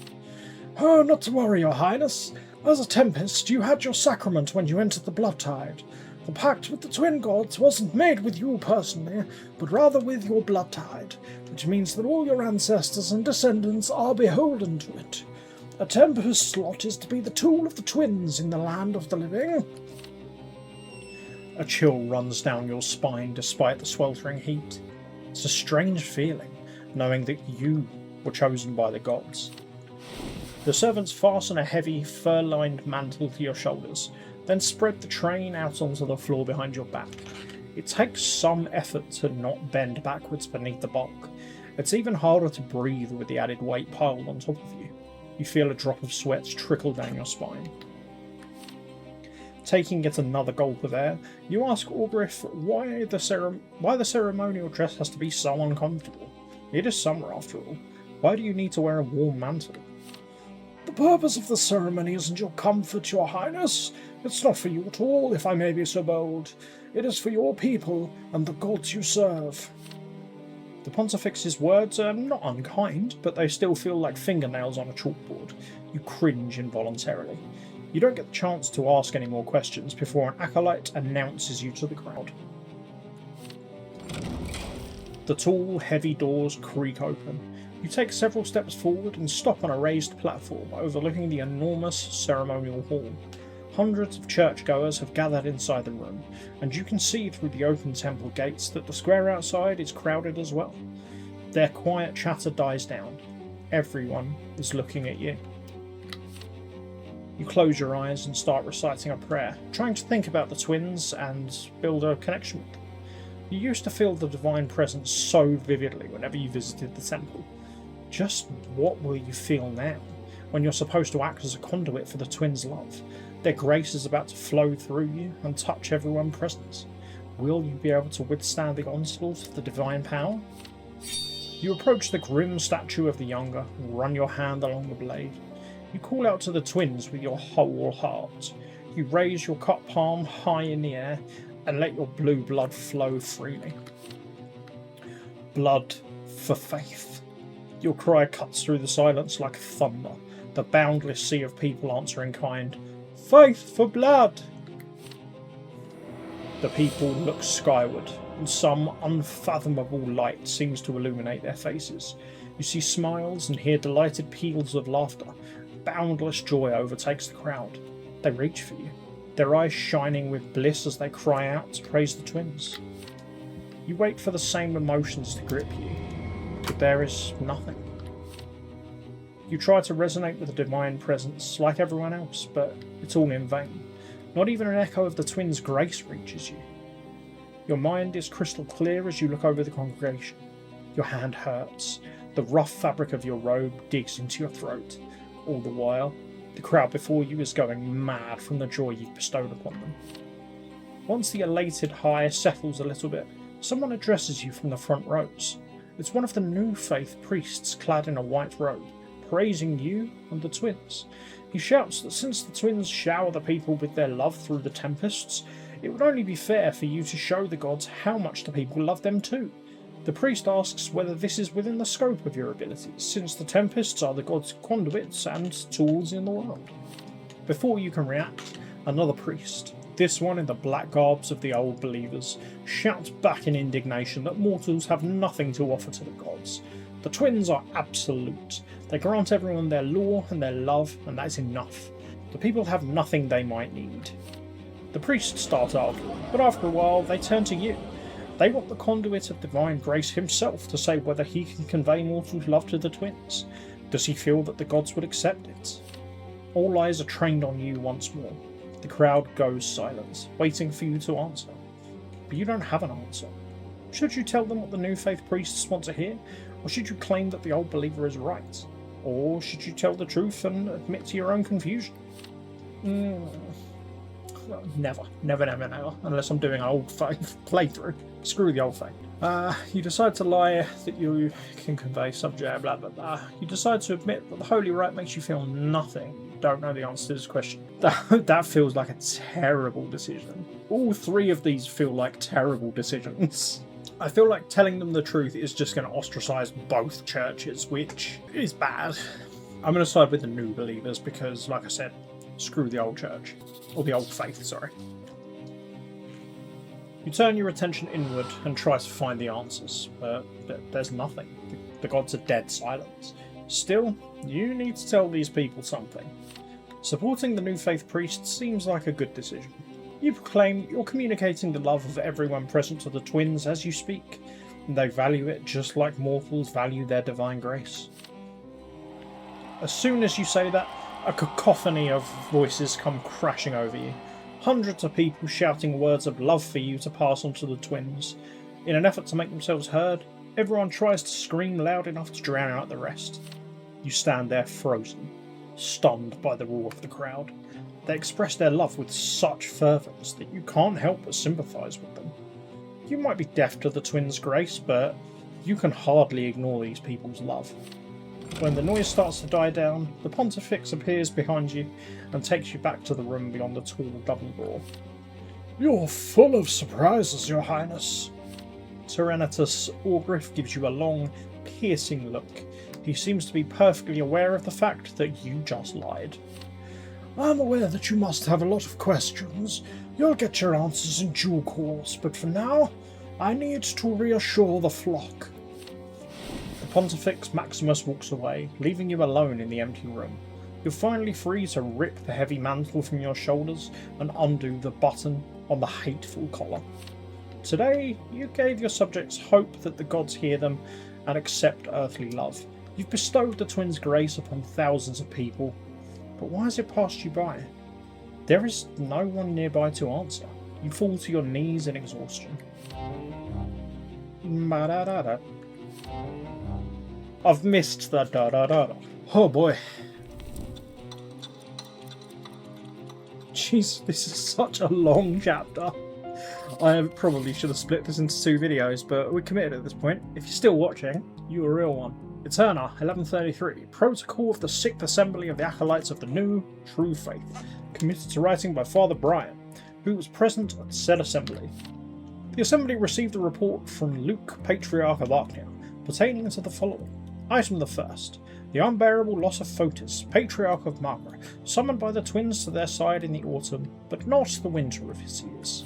Oh, not to worry, your highness. As a Tempest, you had your sacrament when you entered the Blood Tide. The pact with the twin gods wasn't made with you personally, but rather with your Blood Tide, which means that all your ancestors and descendants are beholden to it. A Tempest slot is to be the tool of the twins in the land of the living. A chill runs down your spine despite the sweltering heat. It's a strange feeling, knowing that you were chosen by the gods. The servants fasten a heavy, fur-lined mantle to your shoulders, then spread the train out onto the floor behind your back. It takes some effort to not bend backwards beneath the bulk. It's even harder to breathe with the added weight piled on top of you. You feel a drop of sweat trickle down your spine. Taking yet another gulp of air, you ask Orgriff why the ceremonial dress has to be so uncomfortable. It is summer after all. Why do you need to wear a warm mantle? The purpose of the ceremony isn't your comfort, your highness. It's not for you at all, if I may be so bold. It is for your people and the gods you serve. The Pontifex's words are not unkind, but they still feel like fingernails on a chalkboard. You cringe involuntarily. You don't get the chance to ask any more questions before an acolyte announces you to the crowd. The tall, heavy doors creak open. You take several steps forward and stop on a raised platform overlooking the enormous ceremonial hall. Hundreds of churchgoers have gathered inside the room, and you can see through the open temple gates that the square outside is crowded as well. Their quiet chatter dies down. Everyone is looking at you. You close your eyes and start reciting a prayer, trying to think about the twins and build a connection with them. You used to feel the divine presence so vividly whenever you visited the temple. Just what will you feel now, when you're supposed to act as a conduit for the twins' love? Their grace is about to flow through you and touch everyone present. Will you be able to withstand the onslaught of the divine power? You approach the grim statue of the younger and run your hand along the blade. You call out to the twins with your whole heart. You raise your cut palm high in the air and let your blue blood flow freely. Blood for faith. Your cry cuts through the silence like thunder, the boundless sea of people answering kind, "Faith for blood!" The people look skyward, and some unfathomable light seems to illuminate their faces. You see smiles and hear delighted peals of laughter. Boundless joy overtakes the crowd. They reach for you, their eyes shining with bliss as they cry out to praise the twins. You wait for the same emotions to grip you, but there is nothing. You try to resonate with the divine presence like everyone else, but it's all in vain. Not even an echo of the twins' grace reaches you. Your mind is crystal clear as you look over the congregation. Your hand hurts. The rough fabric of your robe digs into your throat. All the while, the crowd before you is going mad from the joy you've bestowed upon them. Once the elated high settles a little bit, someone addresses you from the front rows. It's one of the new faith priests clad in a white robe, praising you and the twins. He shouts that since the twins shower the people with their love through the tempests, it would only be fair for you to show the gods how much the people love them too. The priest asks whether this is within the scope of your abilities, since the tempests are the gods' conduits and tools in the world. Before you can react, another priest, this one in the black garbs of the old believers, shouts back in indignation that mortals have nothing to offer to the gods. The twins are absolute. They grant everyone their law and their love, and that is enough. The people have nothing they might need. The priests start arguing, but after a while they turn to you. They want the conduit of divine grace himself to say whether he can convey mortals' love to the twins. Does he feel that the gods would accept it? All eyes are trained on you once more. The crowd goes silent, waiting for you to answer. But you don't have an answer. Should you tell them what the new faith priests want to hear, or should you claim that the old believer is right? Or should you tell the truth and admit to your own confusion? Never, unless I'm doing an old faith playthrough. Screw the old faith. You decide to lie that you can convey subject, blah blah blah. You decide to admit that the holy rite makes you feel nothing. You don't know the answer to this question. That feels like a terrible decision. All three of these feel like terrible decisions. I feel like telling them the truth is just going to ostracize both churches, which is bad. I'm going to side with the new believers because, like I said, screw the old church. Or the old faith, sorry. You turn your attention inward and try to find the answers, but there's nothing. The gods are dead silent. Still, you need to tell these people something. Supporting the new faith priest seems like a good decision. You proclaim that you're communicating the love of everyone present to the twins as you speak, and they value it just like mortals value their divine grace. As soon as you say that, a cacophony of voices come crashing over you. Hundreds of people shouting words of love for you to pass on to the twins. In an effort to make themselves heard, everyone tries to scream loud enough to drown out the rest. You stand there frozen, stunned by the roar of the crowd. They express their love with such fervour that you can't help but sympathise with them. You might be deaf to the twins' grace, but you can hardly ignore these people's love. When the noise starts to die down, the Pontifex appears behind you and takes you back to the room beyond the tall double door. You're full of surprises, Your Highness. Tyrannitus Orgriff gives you a long, piercing look. He seems to be perfectly aware of the fact that you just lied. I'm aware that you must have a lot of questions. You'll get your answers in due course, but for now, I need to reassure the flock. The Pontifex Maximus walks away, leaving you alone in the empty room. You're finally free to rip the heavy mantle from your shoulders and undo the button on the hateful collar. Today, you gave your subjects hope that the gods hear them and accept earthly love. You've bestowed the twins' grace upon thousands of people, but why has it passed you by? There is no one nearby to answer. You fall to your knees in exhaustion. Ma-da-da-da. I've missed the da-da-da-da. Oh boy. Jeez, this is such a long chapter. I probably should have split this into 2 videos, but we're committed at this point. If you're still watching, you're a real one. Eterna, 1133. Protocol of the 6th Assembly of the Acolytes of the New True Faith. Committed to writing by Father Brian, who was present at said assembly. The assembly received a report from Luke, Patriarch of Archnia, pertaining to the following. Item the first. The unbearable loss of Photis, Patriarch of Marmara, summoned by the twins to their side in the autumn, but not the winter of his years.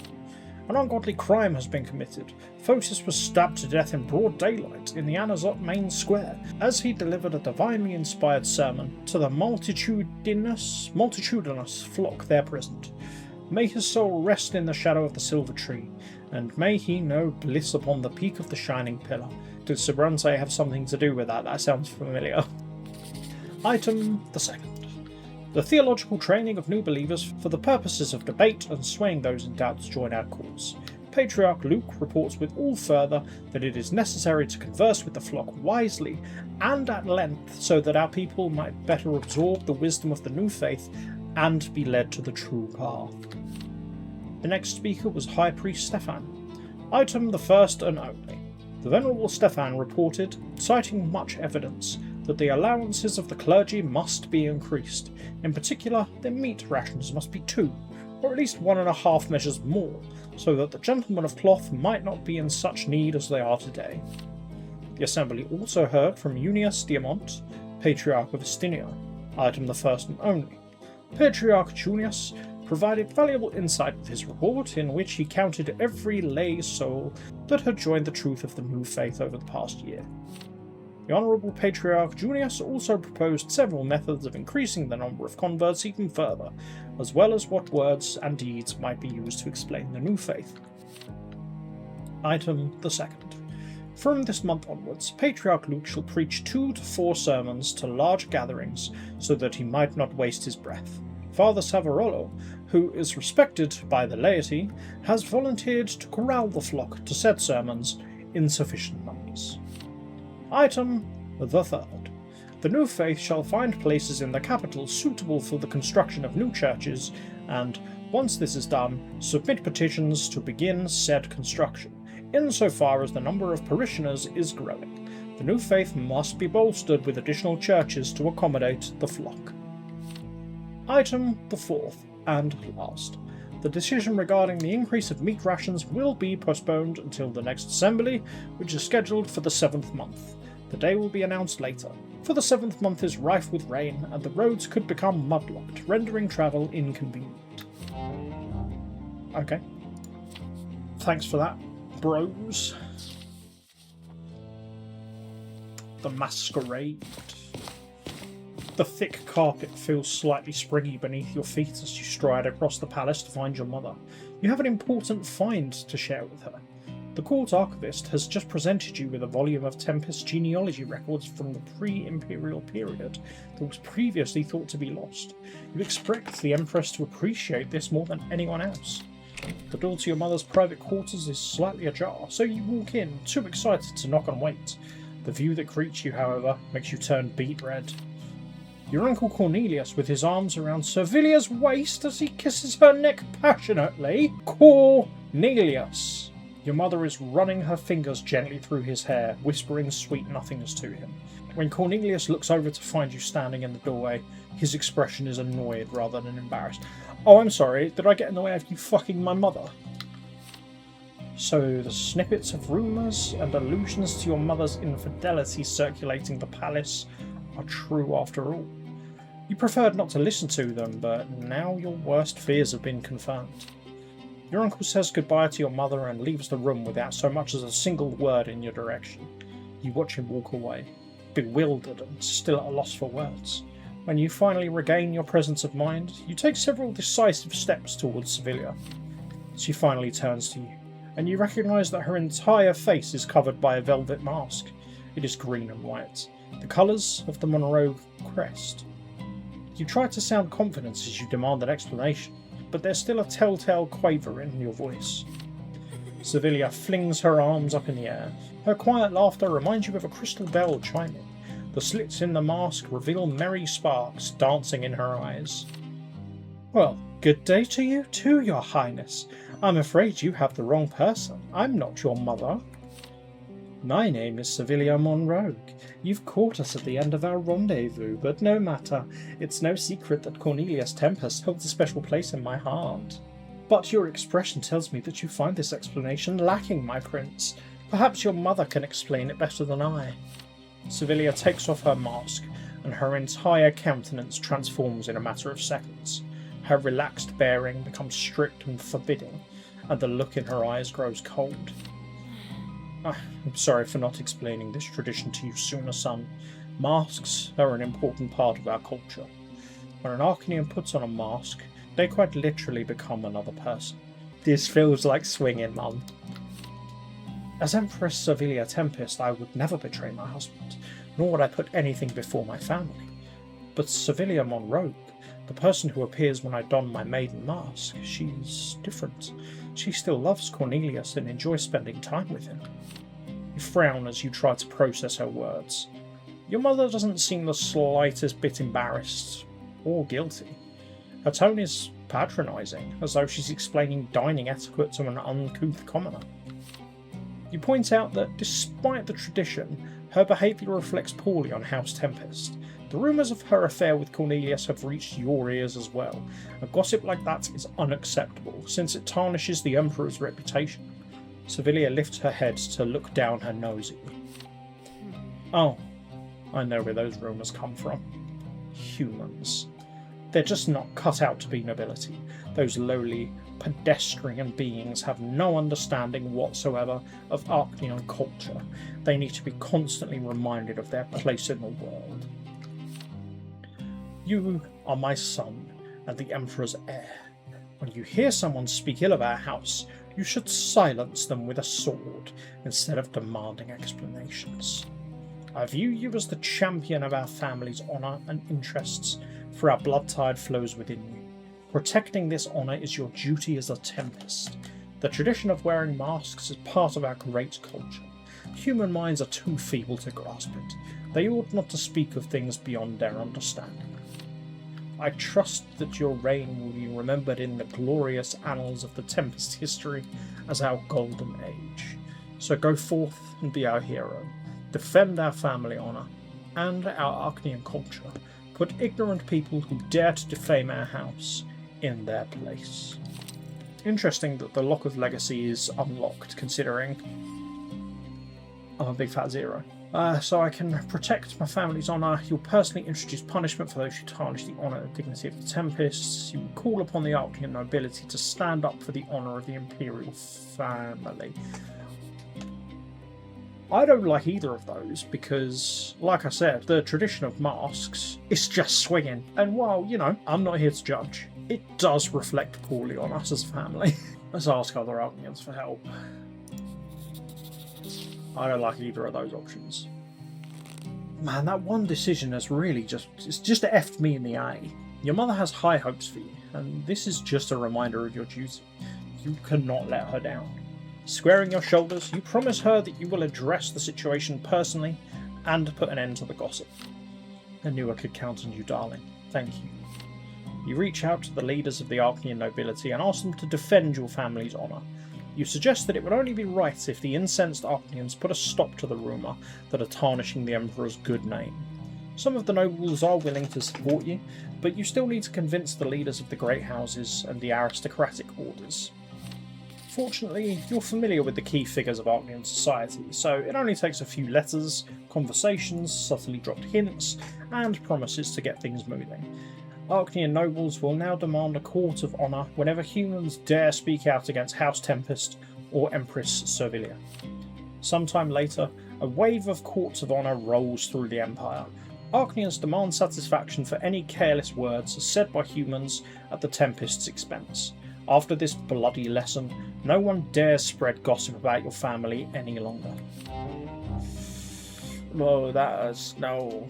An ungodly crime has been committed. Photis was stabbed to death in broad daylight in the Anazot main square as he delivered a divinely inspired sermon to the multitudinous flock there present. May his soul rest in the shadow of the silver tree, and may he know bliss upon the peak of the shining pillar. Did Sobrante have something to do with that? That sounds familiar. Item the second. The theological training of new believers for the purposes of debate and swaying those in doubt to join our cause. Patriarch Luke reports with all further that it is necessary to converse with the flock wisely and at length so that our people might better absorb the wisdom of the new faith and be led to the true path. The next speaker was High Priest Stefan. Item the first and only. The Venerable Stefan reported, citing much evidence, that the allowances of the clergy must be increased. In particular, their meat rations must be 2, or at least 1.5 measures more, so that the gentlemen of cloth might not be in such need as they are today. The assembly also heard from Unius Diamant, Patriarch of Astinia. Item the first and only. Patriarch Junius provided valuable insight with his report, in which he counted every lay soul that had joined the truth of the new faith over the past year. The Honourable Patriarch Junius also proposed several methods of increasing the number of converts even further, as well as what words and deeds might be used to explain the new faith. Item the second. From this month onwards, Patriarch Luke shall preach 2 to 4 sermons to large gatherings, so that he might not waste his breath. Father Savarolo, who is respected by the laity, has volunteered to corral the flock to said sermons in sufficient numbers. Item the third. The new faith shall find places in the capital suitable for the construction of new churches, and, once this is done, submit petitions to begin said construction, insofar as the number of parishioners is growing. The new faith must be bolstered with additional churches to accommodate the flock. Item the fourth and last. The decision regarding the increase of meat rations will be postponed until the next assembly, which is scheduled for the 7th month. The day will be announced later, for the 7th month is rife with rain, and the roads could become mudlocked, rendering travel inconvenient. Okay. Thanks for that, bros. The Masquerade. The thick carpet feels slightly springy beneath your feet as you stride across the palace to find your mother. You have an important find to share with her. The court archivist has just presented you with a volume of Tempest genealogy records from the pre-imperial period that was previously thought to be lost. You expect the Empress to appreciate this more than anyone else. The door to your mother's private quarters is slightly ajar, so you walk in, too excited to knock and wait. The view that greets you, however, makes you turn beet red. Your uncle Cornelius, with his arms around Servilia's waist as he kisses her neck passionately. Cornelius! Your mother is running her fingers gently through his hair, whispering sweet nothings to him. When Cornelius looks over to find you standing in the doorway, his expression is annoyed rather than embarrassed. Oh, I'm sorry, did I get in the way of you fucking my mother? So the snippets of rumours and allusions to your mother's infidelity circulating the palace are true after all. You preferred not to listen to them, but now your worst fears have been confirmed. Your uncle says goodbye to your mother and leaves the room without so much as a single word in your direction. You watch him walk away, bewildered and still at a loss for words. When you finally regain your presence of mind, you take several decisive steps towards Sevilla. She finally turns to you, and you recognise that her entire face is covered by a velvet mask. It is green and white, the colours of the Monroe crest. You try to sound confident as you demand an explanation, but there's still a telltale quaver in your voice. Sevilla flings her arms up in the air. Her quiet laughter reminds you of a crystal bell chiming. The slits in the mask reveal merry sparks dancing in her eyes. Well, good day to you too, Your Highness. I'm afraid you have the wrong person. I'm not your mother. My name is Sevilla Monroe. You've caught us at the end of our rendezvous, but no matter. It's no secret that Cornelius Tempest holds a special place in my heart. But your expression tells me that you find this explanation lacking, my prince. Perhaps your mother can explain it better than I. Sevilla takes off her mask, and her entire countenance transforms in a matter of seconds. Her relaxed bearing becomes strict and forbidding, and the look in her eyes grows cold. I'm sorry for not explaining this tradition to you sooner, son. Masks are an important part of our culture. When an Arcanian puts on a mask, they quite literally become another person. This feels like swinging, Mum. As Empress Sevilla Tempest, I would never betray my husband, nor would I put anything before my family. But Sevilla Monroe, the person who appears when I don my maiden mask, she's different. She still loves Cornelius and enjoys spending time with him. You frown as you try to process her words. Your mother doesn't seem the slightest bit embarrassed or guilty. Her tone is patronising, as though she's explaining dining etiquette to an uncouth commoner. You point out that, despite the tradition, her behaviour reflects poorly on House Tempest. The rumours of her affair with Cornelius have reached your ears as well. A gossip like that is unacceptable, since it tarnishes the Emperor's reputation. Sevilla lifts her head to look down her nose at you. Oh, I know where those rumours come from. Humans. They're just not cut out to be nobility. Those lowly, pedestrian beings have no understanding whatsoever of Arcanian culture. They need to be constantly reminded of their place in the world. You are my son and the Emperor's heir. When you hear someone speak ill of our house, you should silence them with a sword instead of demanding explanations. I view you as the champion of our family's honour and interests, for our blood tide flows within you. Protecting this honour is your duty as a Tempest. The tradition of wearing masks is part of our great culture. Human minds are too feeble to grasp it. They ought not to speak of things beyond their understanding. I trust that your reign will be remembered in the glorious annals of the Tempest history as our golden age. So go forth and be our hero. Defend our family honour and our Arcanian culture. Put ignorant people who dare to defame our house in their place. Interesting that the Lock of Legacy is unlocked, considering I'm a big fat zero. So I can protect my family's honour. You'll personally introduce punishment for those who tarnish the honour and dignity of the Tempests. You will call upon the Arcanian nobility to stand up for the honour of the Imperial family. I don't like either of those because, like I said, the tradition of masks is just swinging. And while, I'm not here to judge, it does reflect poorly on us as a family. Let's ask other Arcanians for help. I don't like either of those options. Man, that one decision has really just effed me in the eye. Your mother has high hopes for you, and this is just a reminder of your duty. You cannot let her down. Squaring your shoulders, you promise her that you will address the situation personally and put an end to the gossip. I knew I could count on you, darling. Thank you. You reach out to the leaders of the Arcanian nobility and ask them to defend your family's honour. You suggest that it would only be right if the incensed Arcanians put a stop to the rumour that are tarnishing the Emperor's good name. Some of the nobles are willing to support you, but you still need to convince the leaders of the great houses and the aristocratic orders. Fortunately, you're familiar with the key figures of Arcanian society, so it only takes a few letters, conversations, subtly dropped hints, and promises to get things moving. Arcanian nobles will now demand a court of honour whenever humans dare speak out against House Tempest or Empress Servilia. Sometime later, a wave of courts of honour rolls through the Empire. Arcanians demand satisfaction for any careless words said by humans at the Tempest's expense. After this bloody lesson, no one dares spread gossip about your family any longer. No, that is... No,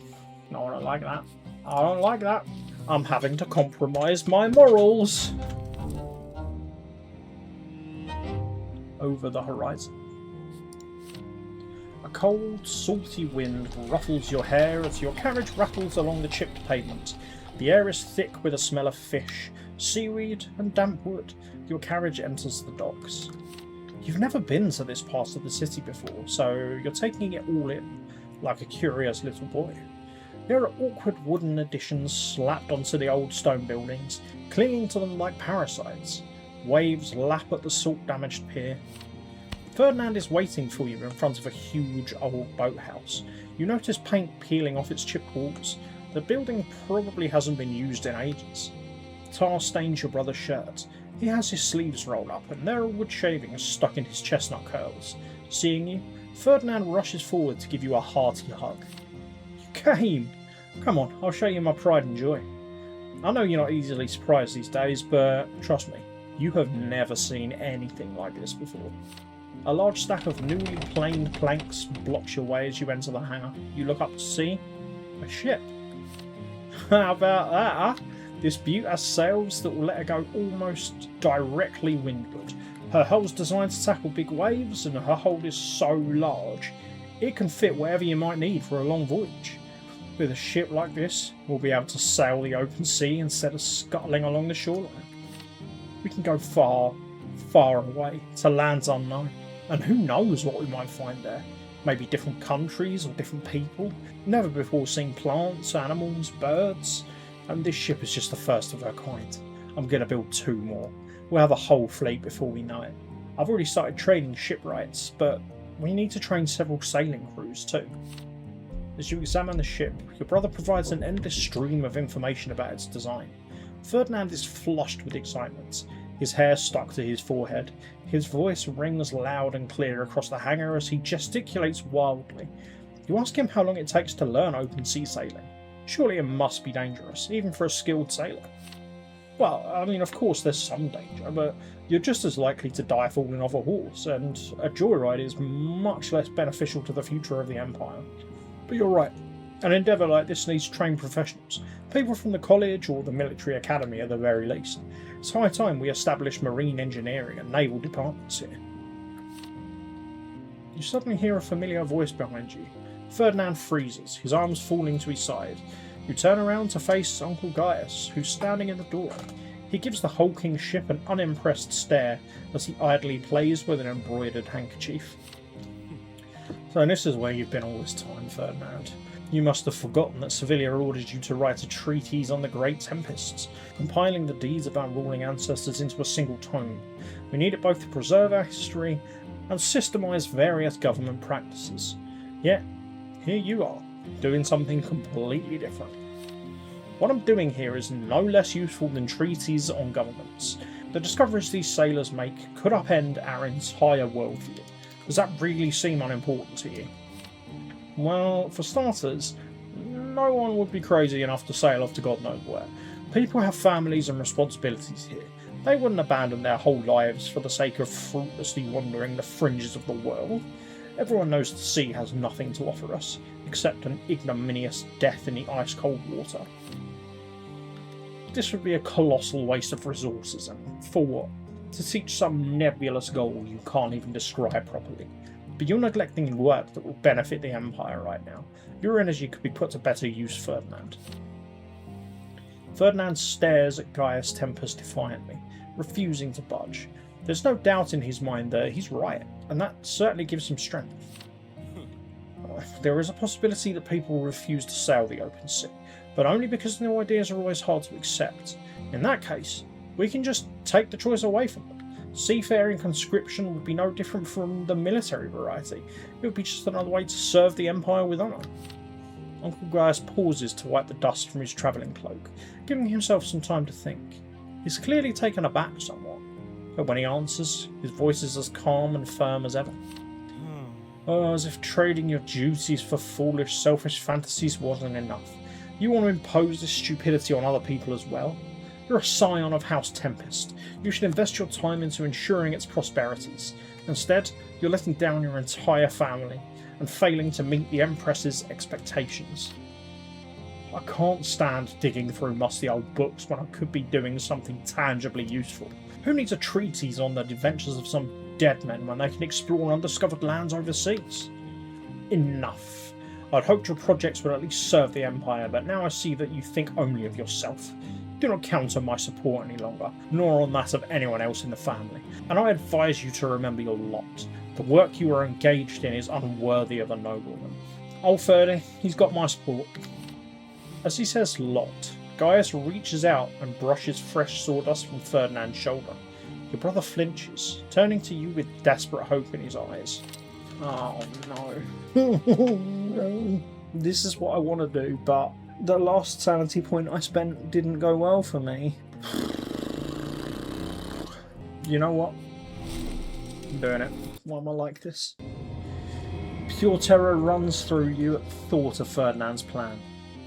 I don't like that. I don't like that. I'm having to compromise my morals. Over the horizon. A cold, salty wind ruffles your hair as your carriage rattles along the chipped pavement. The air is thick with a smell of fish, seaweed and damp wood. Your carriage enters the docks. You've never been to this part of the city before, so you're taking it all in, like a curious little boy. There are awkward wooden additions slapped onto the old stone buildings, clinging to them like parasites. Waves lap at the salt-damaged pier. Ferdinand is waiting for you in front of a huge old boathouse. You notice paint peeling off its chipped walls. The building probably hasn't been used in ages. Tar stains your brother's shirt. He has his sleeves rolled up and there are wood shavings stuck in his chestnut curls. Seeing you, Ferdinand rushes forward to give you a hearty hug. You came! Come on, I'll show you my pride and joy. I know you're not easily surprised these days, but trust me, you have never seen anything like this before. A large stack of newly planed planks blocks your way as you enter the hangar. You look up to see a ship. How about that, huh? This beaut has sails that will let her go almost directly windward. Her hull's designed to tackle big waves, and her hold is so large it can fit whatever you might need for a long voyage. With a ship like this, we'll be able to sail the open sea instead of scuttling along the shoreline. We can go far, far away to lands unknown, and who knows what we might find there. Maybe different countries or different people, never before seen plants, animals, birds, and this ship is just the first of her kind. I'm going to build 2 more. We'll have a whole fleet before we know it. I've already started training shipwrights, but we need to train several sailing crews too. As you examine the ship, your brother provides an endless stream of information about its design. Ferdinand is flushed with excitement, his hair stuck to his forehead. His voice rings loud and clear across the hangar as he gesticulates wildly. You ask him how long it takes to learn open sea sailing. Surely it must be dangerous, even for a skilled sailor. Well, I mean, of course there's some danger, but you're just as likely to die falling off a horse, and a joyride is much less beneficial to the future of the Empire. But you're right, an endeavour like this needs trained professionals, people from the college or the military academy at the very least. It's high time we establish marine engineering and naval departments here. You suddenly hear a familiar voice behind you. Ferdinand freezes, his arms falling to his side. You turn around to face Uncle Gaius, who's standing in the door. He gives the hulking ship an unimpressed stare as he idly plays with an embroidered handkerchief. So this is where you've been all this time, Ferdinand. You must have forgotten that Servilia ordered you to write a treatise on the Great Tempests, compiling the deeds of our ruling ancestors into a single tome. We need it both to preserve our history and systemise various government practices. Yet, here you are, doing something completely different. What I'm doing here is no less useful than treatises on governments. The discoveries these sailors make could upend our entire worldview. Does that really seem unimportant to you? Well, for starters, no one would be crazy enough to sail off to God knows where. People have families and responsibilities here. They wouldn't abandon their whole lives for the sake of fruitlessly wandering the fringes of the world. Everyone knows the sea has nothing to offer us, except an ignominious death in the ice-cold water. This would be a colossal waste of resources, and for what? To teach some nebulous goal you can't even describe properly. But you're neglecting work that will benefit the Empire right now. Your energy could be put to better use, Ferdinand. Ferdinand stares at Gaius Tempest defiantly, refusing to budge. There's no doubt in his mind that he's right, and that certainly gives him strength. There is a possibility that people will refuse to sail the open sea, but only because new ideas are always hard to accept. In that case, we can just take the choice away from them. Seafaring conscription would be no different from the military variety. It would be just another way to serve the Empire with honour. Uncle Gaius pauses to wipe the dust from his travelling cloak, giving himself some time to think. He's clearly taken aback somewhat, but when he answers, his voice is as calm and firm as ever. Oh, as if trading your duties for foolish, selfish fantasies wasn't enough. You want to impose this stupidity on other people as well? You're a scion of House Tempest. You should invest your time into ensuring its prosperities. Instead, you're letting down your entire family and failing to meet the Empress's expectations. I can't stand digging through musty old books when I could be doing something tangibly useful. Who needs a treatise on the adventures of some dead men when they can explore undiscovered lands overseas? Enough. I'd hoped your projects would at least serve the Empire, but now I see that you think only of yourself. Do not count on my support any longer, nor on that of anyone else in the family, and I advise you to remember your lot. The work you are engaged in is unworthy of a nobleman. Old Ferdy, he's got my support. As he says lot, Gaius reaches out and brushes fresh sawdust from Ferdinand's shoulder. Your brother flinches, turning to you with desperate hope in his eyes. Oh no. No. This is what I want to do, but the last sanity point I spent didn't go well for me. You know what? I'm doing it. Why am I like this? Pure terror runs through you at the thought of Ferdinand's plan.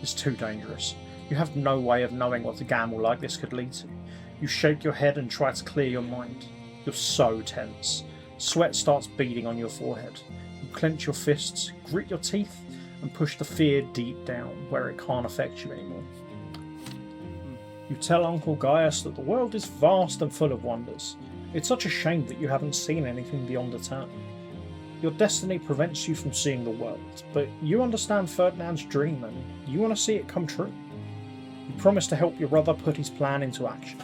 It's too dangerous. You have no way of knowing what a gamble like this could lead to. You shake your head and try to clear your mind. You're so tense. Sweat starts beading on your forehead. You clench your fists, grit your teeth, and push the fear deep down where it can't affect you anymore. You tell Uncle Gaius that the world is vast and full of wonders. It's such a shame that you haven't seen anything beyond a turn. Your destiny prevents you from seeing the world, but you understand Ferdinand's dream and you want to see it come true. You promise to help your brother put his plan into action.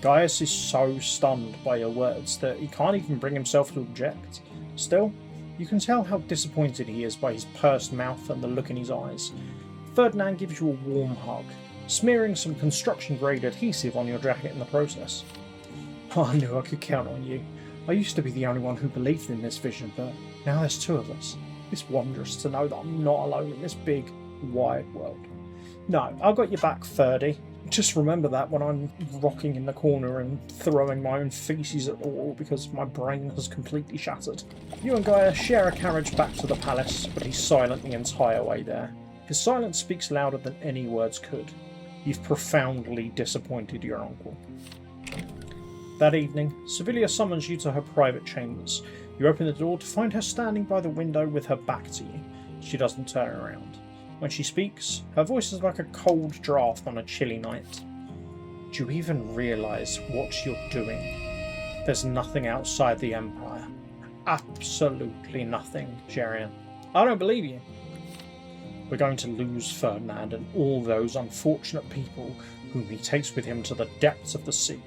Gaius is so stunned by your words that he can't even bring himself to object. Still, you can tell how disappointed he is by his pursed mouth and the look in his eyes. Ferdinand gives you a warm hug, smearing some construction-grade adhesive on your jacket in the process. Oh, I knew I could count on you. I used to be the only one who believed in this vision, but now there's two of us. It's wondrous to know that I'm not alone in this big, wide world. No, I've got your back, Ferdy. Just remember that when I'm rocking in the corner and throwing my own feces at the wall because my brain has completely shattered. You and Gaia share a carriage back to the palace, but he's silent the entire way there. His silence speaks louder than any words could. You've profoundly disappointed your uncle. That evening, Sevilla summons you to her private chambers. You open the door to find her standing by the window with her back to you. She doesn't turn around. When she speaks, her voice is like a cold draft on a chilly night. Do you even realise what you're doing? There's nothing outside the Empire. Absolutely nothing, Jerian. I don't believe you. We're going to lose Ferdinand and all those unfortunate people whom he takes with him to the depths of the sea.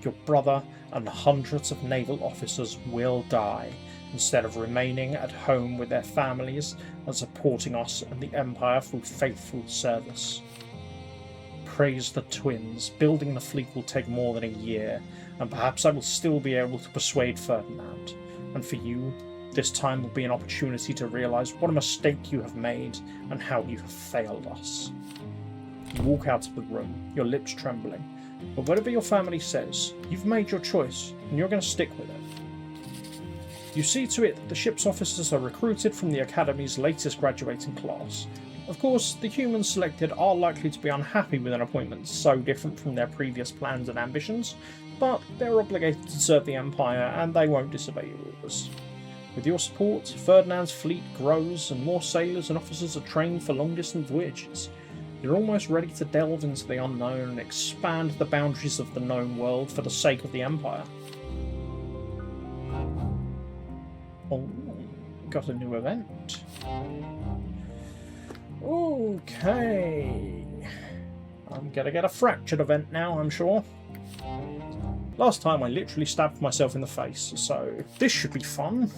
Your brother and the hundreds of naval officers will die, instead of remaining at home with their families and supporting us and the Empire through faithful service. Praise the twins. Building the fleet will take more than a year, and perhaps I will still be able to persuade Ferdinand. And for you, this time will be an opportunity to realise what a mistake you have made and how you have failed us. You walk out of the room, your lips trembling. But whatever your family says, you've made your choice, and you're going to stick with it. You see to it that the ship's officers are recruited from the Academy's latest graduating class. Of course, the humans selected are likely to be unhappy with an appointment so different from their previous plans and ambitions, but they're obligated to serve the Empire and they won't disobey your orders. With your support, Ferdinand's fleet grows and more sailors and officers are trained for long-distance voyages. You're almost ready to delve into the unknown and expand the boundaries of the known world for the sake of the Empire. Oh, got a new event. Okay. I'm gonna get a fractured event now, I'm sure. Last time I literally stabbed myself in the face, so this should be fun.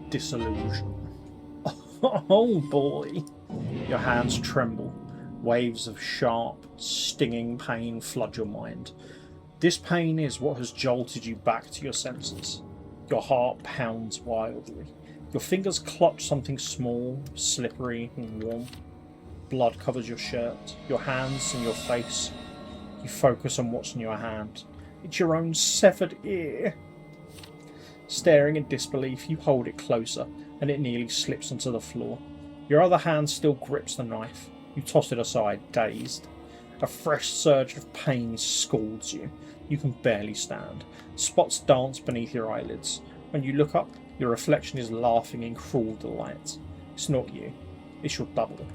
Dissolution. Oh boy. Your hands tremble. Waves of sharp, stinging pain flood your mind. This pain is what has jolted you back to your senses. Your heart pounds wildly. Your fingers clutch something small, slippery and warm. Blood covers your shirt, your hands and your face. You focus on what's in your hand. It's your own severed ear. Staring in disbelief, you hold it closer, and it nearly slips onto the floor. Your other hand still grips the knife. You toss it aside, dazed. A fresh surge of pain scalds you. You can barely stand. Spots dance beneath your eyelids. When you look up, your reflection is laughing in cruel delight. It's not you. It's your double.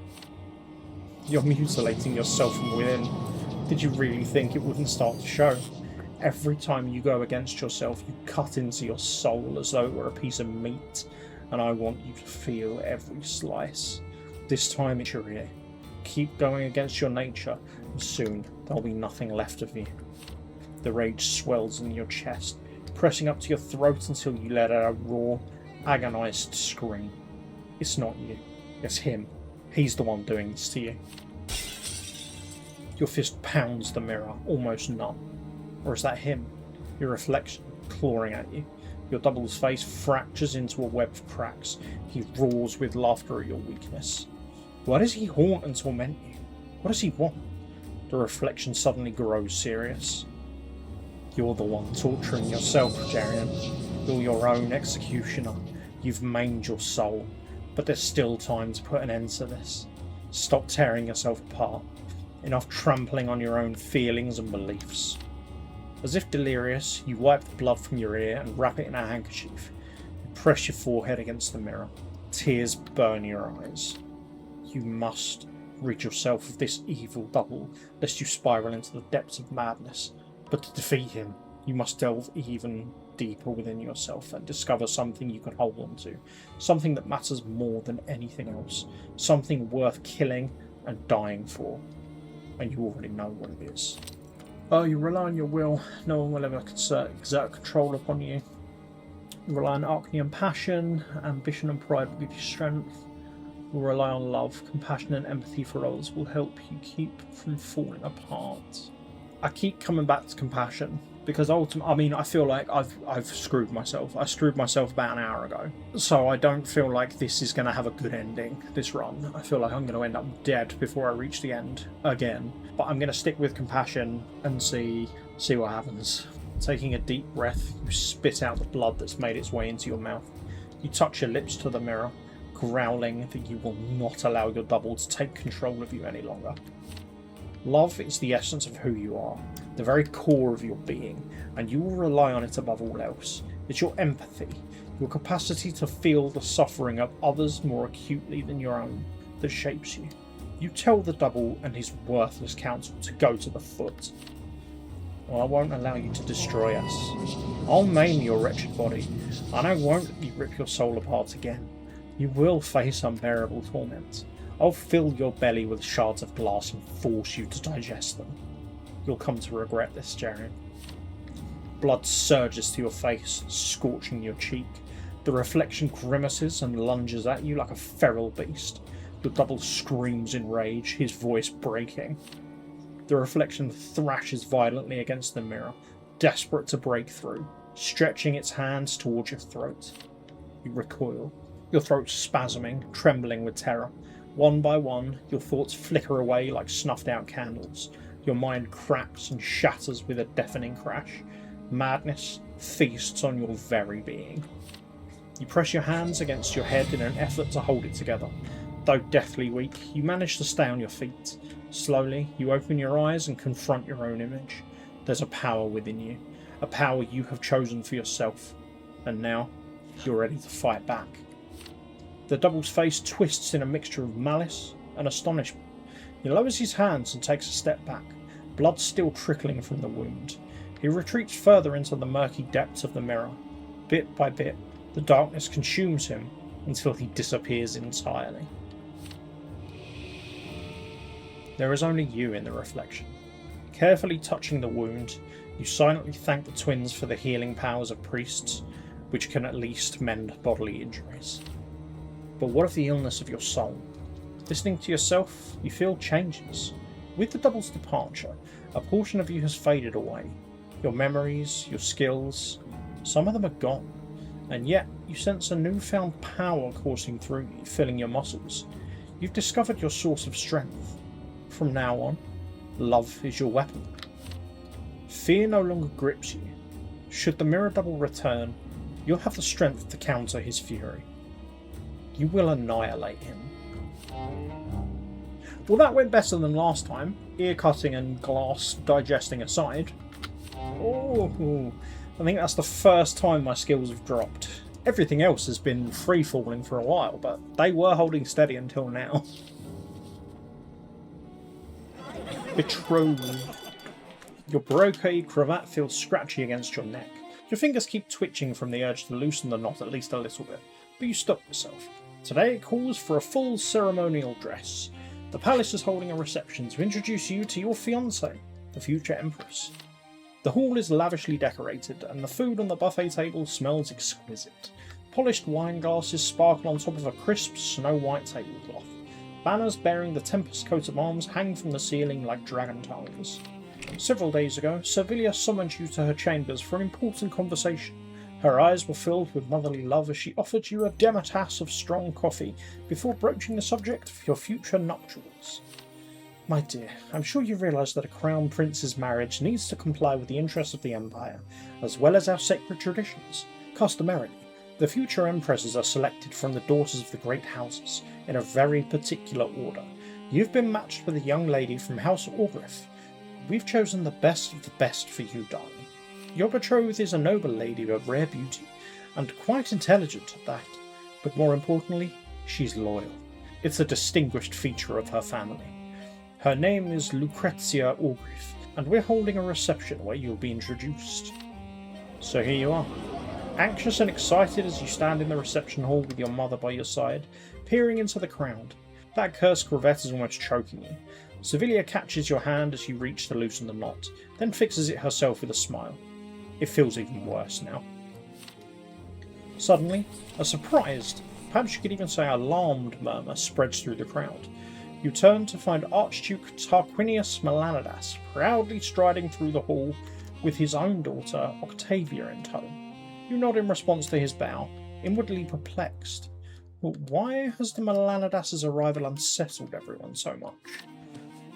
You're mutilating yourself from within. Did you really think it wouldn't start to show? Every time you go against yourself, you cut into your soul as though it were a piece of meat, and I want you to feel every slice. This time it's your ear. Keep going against your nature, and soon there'll be nothing left of you. The rage swells in your chest, pressing up to your throat until you let out a raw, agonized scream. It's not you. It's him. He's the one doing this to you. Your fist pounds the mirror, almost numb. Or is that him? Your reflection, clawing at you. Your double's face fractures into a web of cracks. He roars with laughter at your weakness. Why does he haunt and torment you? What does he want? The reflection suddenly grows serious. You're the one torturing yourself, Jerian. You're your own executioner. You've maimed your soul. But there's still time to put an end to this. Stop tearing yourself apart. Enough trampling on your own feelings and beliefs. As if delirious, you wipe the blood from your ear and wrap it in a handkerchief. You press your forehead against the mirror. Tears burn your eyes. You must rid yourself of this evil double, lest you spiral into the depths of madness. But to defeat him, you must delve even deeper within yourself and discover something you can hold on to. Something that matters more than anything else. Something worth killing and dying for. And you already know what it is. Oh, you rely on your will. No one will ever exert control upon you. You rely on Arcanian passion. Ambition and pride will give you strength. You rely on love. Compassion and empathy for others will help you keep from falling apart. I keep coming back to compassion because ultimately, I feel like I've screwed myself. I screwed myself about an hour ago. So I don't feel like this is going to have a good ending, this run. I feel like I'm going to end up dead before I reach the end again. But I'm going to stick with compassion and see what happens. Taking a deep breath, you spit out the blood that's made its way into your mouth. You touch your lips to the mirror, growling that you will not allow your double to take control of you any longer. Love is the essence of who you are, the very core of your being, and you will rely on it above all else. It's your empathy, your capacity to feel the suffering of others more acutely than your own, that shapes you. You tell the double and his worthless counsel to go to the foot. Well, I won't allow you to destroy us. I'll maim your wretched body, and I won't let you rip your soul apart again. You will face unbearable torment. I'll fill your belly with shards of glass and force you to digest them. You'll come to regret this, Jerian. Blood surges to your face, scorching your cheek. The reflection grimaces and lunges at you like a feral beast. Your double screams in rage, his voice breaking. The reflection thrashes violently against the mirror, desperate to break through, stretching its hands towards your throat. You recoil, your throat spasming, trembling with terror. One by one, your thoughts flicker away like snuffed-out candles. Your mind cracks and shatters with a deafening crash. Madness feasts on your very being. You press your hands against your head in an effort to hold it together. Though deathly weak, you manage to stay on your feet. Slowly, you open your eyes and confront your own image. There's a power within you, a power you have chosen for yourself. And now, you're ready to fight back. The double's face twists in a mixture of malice and astonishment. He lowers his hands and takes a step back, blood still trickling from the wound. He retreats further into the murky depths of the mirror. Bit by bit, the darkness consumes him until he disappears entirely. There is only you in the reflection. Carefully touching the wound, you silently thank the twins for the healing powers of priests, which can at least mend bodily injuries. But what of the illness of your soul? Listening to yourself, you feel changes. With the double's departure, a portion of you has faded away. Your memories, your skills, some of them are gone, and yet you sense a newfound power coursing through you, filling your muscles. You've discovered your source of strength. From now on, love is your weapon. Fear no longer grips you. Should the mirror double return, you'll have the strength to counter his fury. You will annihilate him. Well, that went better than last time, ear cutting and glass digesting aside. Oh, I think that's the first time my skills have dropped. Everything else has been free-falling for a while, but they were holding steady until now. Betrothed. Your brocade cravat feels scratchy against your neck. Your fingers keep twitching from the urge to loosen the knot at least a little bit, but you stop yourself. Today it calls for a full ceremonial dress. The palace is holding a reception to introduce you to your fiancée, the future empress. The hall is lavishly decorated, and the food on the buffet table smells exquisite. Polished wine glasses sparkle on top of a crisp, snow-white tablecloth. Banners bearing the Tempest coat of arms hang from the ceiling like dragon tongues. Several days ago, Servilia summoned you to her chambers for an important conversation. Her eyes were filled with motherly love as she offered you a demitasse of strong coffee before broaching the subject of your future nuptials. My dear, I'm sure you realise that a crown prince's marriage needs to comply with the interests of the Empire, as well as our sacred traditions. Customarily, the future empresses are selected from the daughters of the great houses, in a very particular order. You've been matched with a young lady from House Orgriff. We've chosen the best of the best for you, darling. Your betrothed is a noble lady of rare beauty, and quite intelligent at that, but more importantly, she's loyal. It's a distinguished feature of her family. Her name is Lucrezia Orgriff, and we're holding a reception where you'll be introduced. So here you are, anxious and excited as you stand in the reception hall with your mother by your side, peering into the crowd. That cursed cravat is almost choking you. Servilia catches your hand as you reach to loosen the knot, then fixes it herself with a smile. It feels even worse now. Suddenly, a surprised, perhaps you could even say alarmed murmur spreads through the crowd. You turn to find Archduke Tarquinius Melanidas proudly striding through the hall with his own daughter Octavia in tow. You nod in response to his bow, inwardly perplexed. But why has the Melanidas' arrival unsettled everyone so much?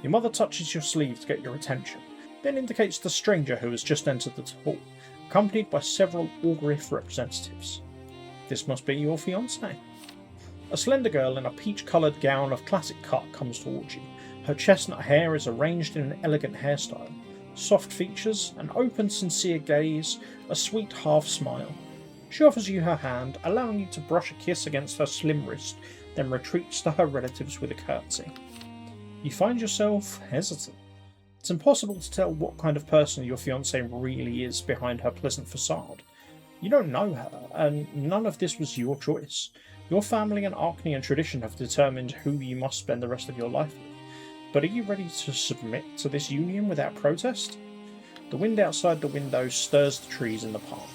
Your mother touches your sleeve to get your attention, then indicates the stranger who has just entered the hall, accompanied by several Orgriff representatives. This must be your fiancée. A slender girl in a peach-coloured gown of classic cut comes towards you. Her chestnut hair is arranged in an elegant hairstyle. Soft features, an open, sincere gaze, a sweet half-smile. She offers you her hand, allowing you to brush a kiss against her slim wrist, then retreats to her relatives with a curtsy. You find yourself hesitant. It's impossible to tell what kind of person your fiancée really is behind her pleasant facade. You don't know her, and none of this was your choice. Your family and Arknian tradition have determined who you must spend the rest of your life with. But are you ready to submit to this union without protest? The wind outside the window stirs the trees in the park,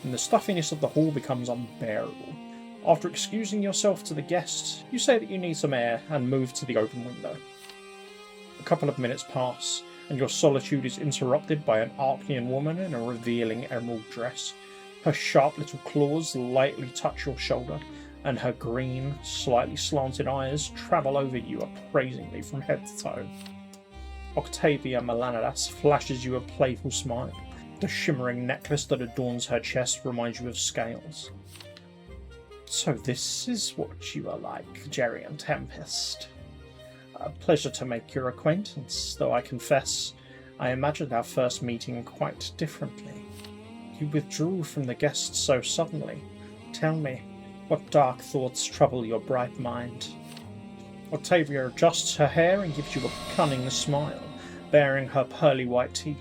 and the stuffiness of the hall becomes unbearable. After excusing yourself to the guests, you say that you need some air and move to the open window. A couple of minutes pass, and your solitude is interrupted by an Arknian woman in a revealing emerald dress. Her sharp little claws lightly touch your shoulder, and her green, slightly slanted eyes travel over you appraisingly from head to toe. Octavia Melanidas flashes you a playful smile. The shimmering necklace that adorns her chest reminds you of scales. So this is what you are like, Jerian Tempest. A pleasure to make your acquaintance, though I confess I imagined our first meeting quite differently. You withdrew from the guests so suddenly. Tell me, what dark thoughts trouble your bright mind? Octavia adjusts her hair and gives you a cunning smile, baring her pearly white teeth.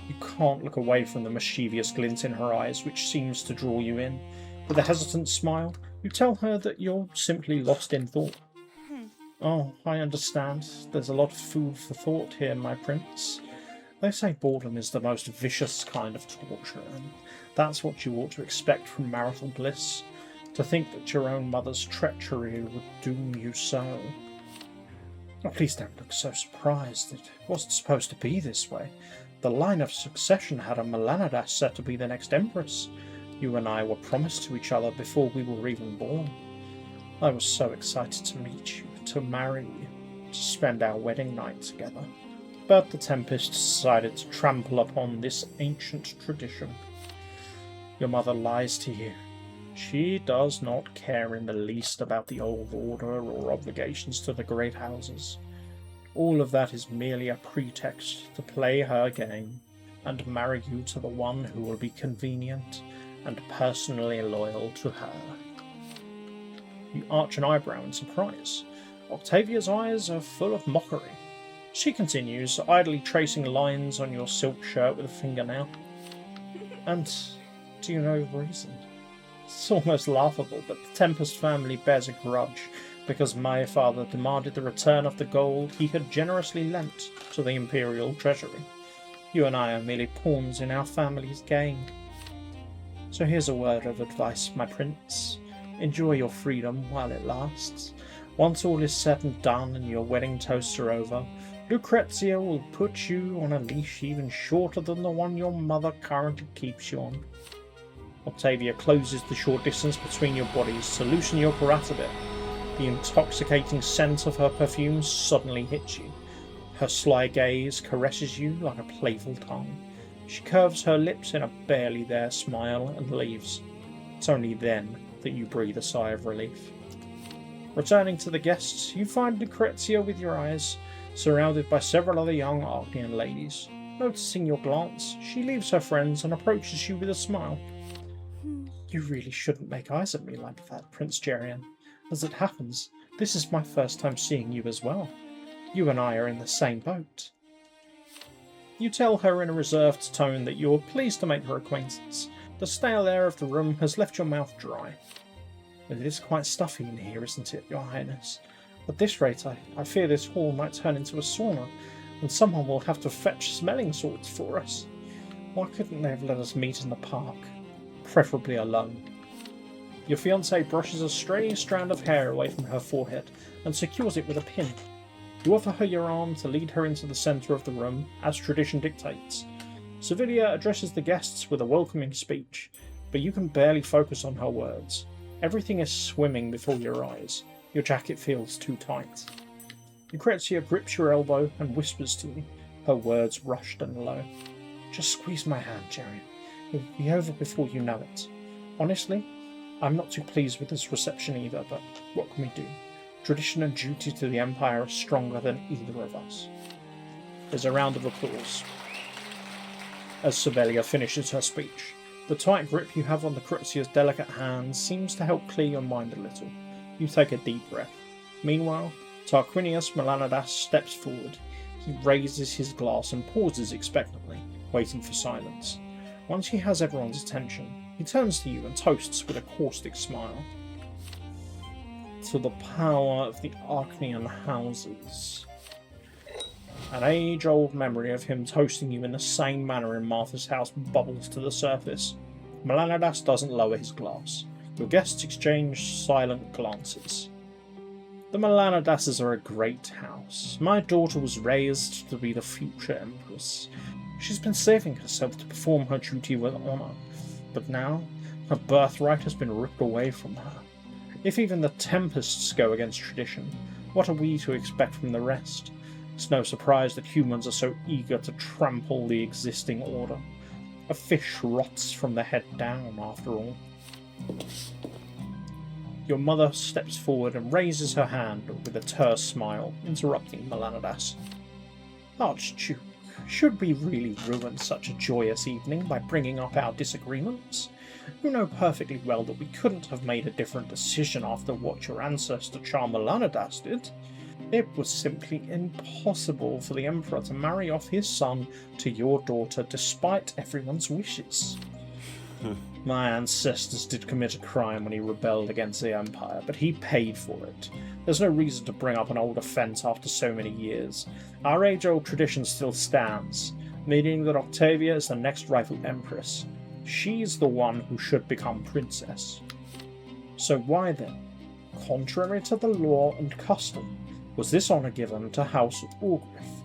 You can't look away from the mischievous glint in her eyes, which seems to draw you in. With a hesitant smile, you tell her that you're simply lost in thought. Oh, I understand. There's a lot of food for thought here, my prince. They say boredom is the most vicious kind of torture, and that's what you ought to expect from marital bliss. To think that your own mother's treachery would doom you so. Oh, please don't look so surprised. It wasn't supposed to be this way. The line of succession had a Melanidas set to be the next empress. You and I were promised to each other before we were even born. I was so excited to meet you, to marry you, to spend our wedding night together. But the Tempest decided to trample upon this ancient tradition. Your mother lies to you. She does not care in the least about the old order or obligations to the great houses. All of that is merely a pretext to play her game and marry you to the one who will be convenient and personally loyal to her. You arch an eyebrow in surprise. Octavia's eyes are full of mockery. She continues, idly tracing lines on your silk shirt with a fingernail. And do you know the reason? It's almost laughable, but the Tempest family bears a grudge because my father demanded the return of the gold he had generously lent to the Imperial Treasury. You and I are merely pawns in our family's game. So here's a word of advice, my prince. Enjoy your freedom while it lasts. Once all is said and done and your wedding toasts are over, Lucrezia will put you on a leash even shorter than the one your mother currently keeps you on. Octavia closes the short distance between your bodies to loosen your garrote a bit. The intoxicating scent of her perfume suddenly hits you. Her sly gaze caresses you like a playful tongue. She curves her lips in a barely there smile and leaves. It's only then that you breathe a sigh of relief. Returning to the guests, you find Lucrezia with your eyes, surrounded by several other young Archean ladies. Noticing your glance, she leaves her friends and approaches you with a smile. You really shouldn't make eyes at me like that, Prince Jerian. As it happens, this is my first time seeing you as well. You and I are in the same boat. You tell her in a reserved tone that you are pleased to make her acquaintance. The stale air of the room has left your mouth dry. It is quite stuffy in here, isn't it, Your Highness? At this rate, I fear this hall might turn into a sauna, and someone will have to fetch smelling salts for us. Why couldn't they have let us meet in the park? Preferably alone. Your fiancée brushes a stray strand of hair away from her forehead and secures it with a pin. You offer her your arm to lead her into the centre of the room, as tradition dictates. Servilia addresses the guests with a welcoming speech, but you can barely focus on her words. Everything is swimming before your eyes. Your jacket feels too tight. Lucrezia grips your elbow and whispers to you, her words rushed and low. Just squeeze my hand, Jerian. It will be over before you know it. Honestly, I'm not too pleased with this reception either, but what can we do? Tradition and duty to the Empire are stronger than either of us. There's a round of applause as Servilia finishes her speech. The tight grip you have on Lucrezia's delicate hands seems to help clear your mind a little. You take a deep breath. Meanwhile, Tarquinius Melanidas steps forward. He raises his glass and pauses expectantly, waiting for silence. Once he has everyone's attention, he turns to you and toasts with a caustic smile. To the power of the Archean houses. An age-old memory of him toasting you in the same manner in Martha's house bubbles to the surface. Melanidas doesn't lower his glass. Your guests exchange silent glances. The Melanidases are a great house. My daughter was raised to be the future empress. She's been saving herself to perform her duty with honour, but now her birthright has been ripped away from her. If even the Tempests go against tradition, what are we to expect from the rest? It's no surprise that humans are so eager to trample the existing order. A fish rots from the head down, after all. Your mother steps forward and raises her hand with a terse smile, interrupting Melanidas. Archduke, should we really ruin such a joyous evening by bringing up our disagreements? You know perfectly well that we couldn't have made a different decision after what your ancestor Melanidas did. It was simply impossible for the Emperor to marry off his son to your daughter despite everyone's wishes. My ancestors did commit a crime when he rebelled against the Empire, but he paid for it. There's no reason to bring up an old offence after so many years. Our age-old tradition still stands, meaning that Octavia is the next rightful empress. She's the one who should become princess. So why then, contrary to the law and custom, was this honour given to House Orgriff?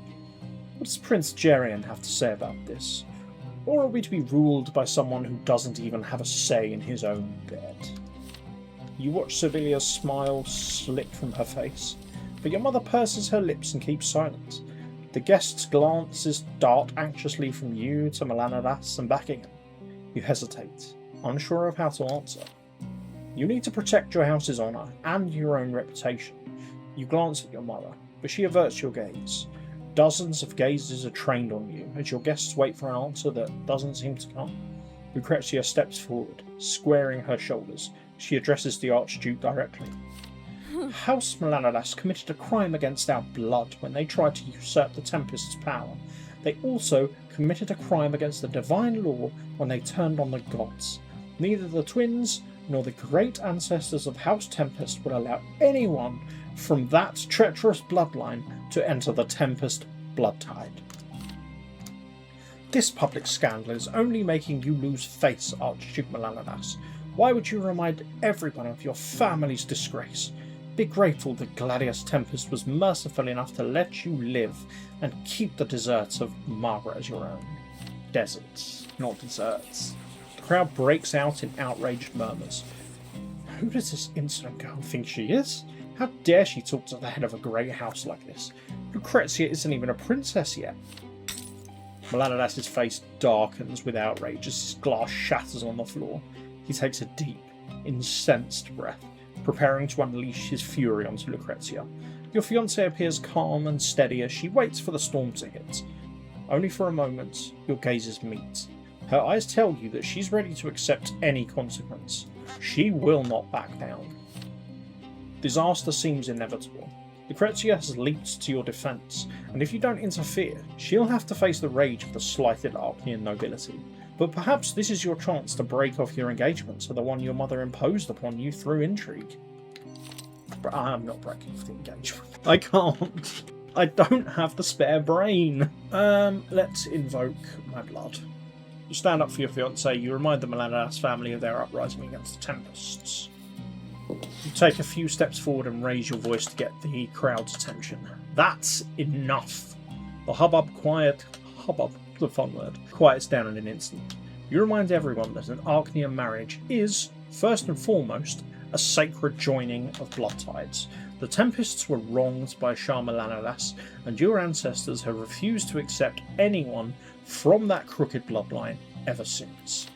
What does Prince Jerian have to say about this? Or are we to be ruled by someone who doesn't even have a say in his own bed? You watch Sevilia's smile slip from her face, but your mother purses her lips and keeps silent. The guest's glances dart anxiously from you to Melanadas and back again. You hesitate, unsure of how to answer. You need to protect your house's honour and your own reputation. You glance at your mother, but she averts your gaze. Dozens of gazes are trained on you as your guests wait for an answer that doesn't seem to come. Lucrezia steps forward, squaring her shoulders. She addresses the Archduke directly. House Melanadas committed a crime against our blood when they tried to usurp the Tempest's power. They also committed a crime against the divine law when they turned on the gods. Neither the twins nor the great ancestors of House Tempest would allow anyone from that treacherous bloodline to enter the Tempest blood tide. This public scandal is only making you lose face, Archduke Melanadas. Why would you remind everyone of your family's disgrace? Be grateful that Gladius Tempest was merciful enough to let you live and keep the deserts of Margaret as your own. Deserts, not deserts. The crowd breaks out in outraged murmurs. Who does this insolent girl think she is? How dare she talk to the head of a great house like this? Lucrezia isn't even a princess yet. Melanadas' face darkens with outrage as his glass shatters on the floor. He takes a deep, incensed breath, preparing to unleash his fury onto Lucrezia. Your fiancée appears calm and steady as she waits for the storm to hit. Only for a moment, your gazes meet. Her eyes tell you that she's ready to accept any consequence. She will not back down. Disaster seems inevitable. Lucrezia has leaped to your defence, and if you don't interfere, she'll have to face the rage of the slighted Arknian nobility. But perhaps this is your chance to break off your engagement to the one your mother imposed upon you through intrigue. But I'm not breaking off the engagement. I can't. I don't have the spare brain. Let's invoke my blood. You stand up for your fiancé. You remind the Melanadas family of their uprising against the Tempests. You take a few steps forward and raise your voice to get the crowd's attention. That's enough. The hubbub, the fun word, quiets down in an instant. You remind everyone that an Arknian marriage is, first and foremost, a sacred joining of blood tides. The Tempests were wronged by Shah Melanadas, and your ancestors have refused to accept anyone from that crooked bloodline ever since.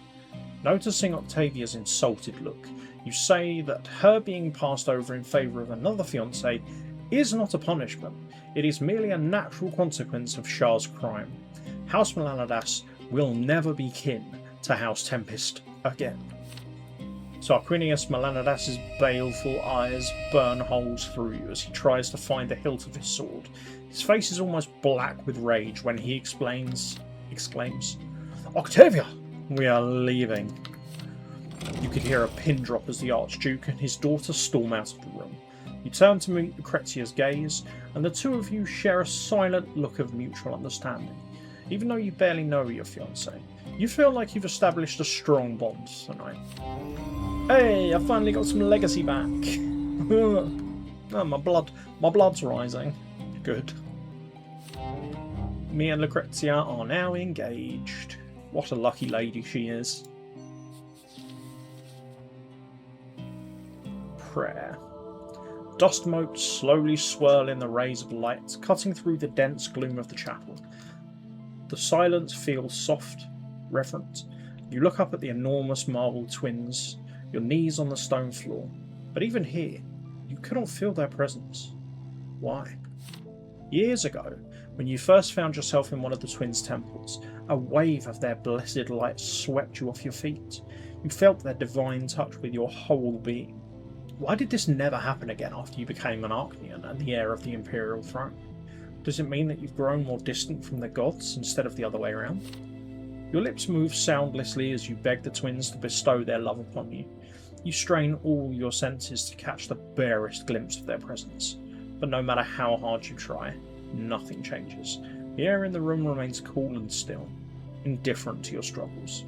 Noticing Octavia's insulted look, you say that her being passed over in favour of another fiancé is not a punishment, it is merely a natural consequence of Shah's crime. House Melanadas will never be kin to House Tempest again. Tarquinius Melanadas' baleful eyes burn holes through you as he tries to find the hilt of his sword. His face is almost black with rage when he exclaims, "Octavia, we are leaving." You could hear a pin drop as the Archduke and his daughter storm out of the room. You turn to meet Lucrezia's gaze, and the two of you share a silent look of mutual understanding. Even though you barely know your fiancé, you feel like you've established a strong bond tonight. Hey, I finally got some legacy back. Oh, my blood's rising. Good. Me and Lucrezia are now engaged. What a lucky lady she is. Prayer. Dust motes slowly swirl in the rays of light, cutting through the dense gloom of the chapel. The silence feels soft, reverent. You look up at the enormous marble twins, your knees on the stone floor, but even here, you cannot feel their presence. Why? Years ago, when you first found yourself in one of the twins' temples, a wave of their blessed light swept you off your feet. You felt their divine touch with your whole being. Why did this never happen again after you became an Arknian and the heir of the Imperial throne? Does it mean that you've grown more distant from the gods instead of the other way around? Your lips move soundlessly as you beg the twins to bestow their love upon you. You strain all your senses to catch the barest glimpse of their presence, but no matter how hard you try, nothing changes. The air in the room remains cool and still, indifferent to your struggles.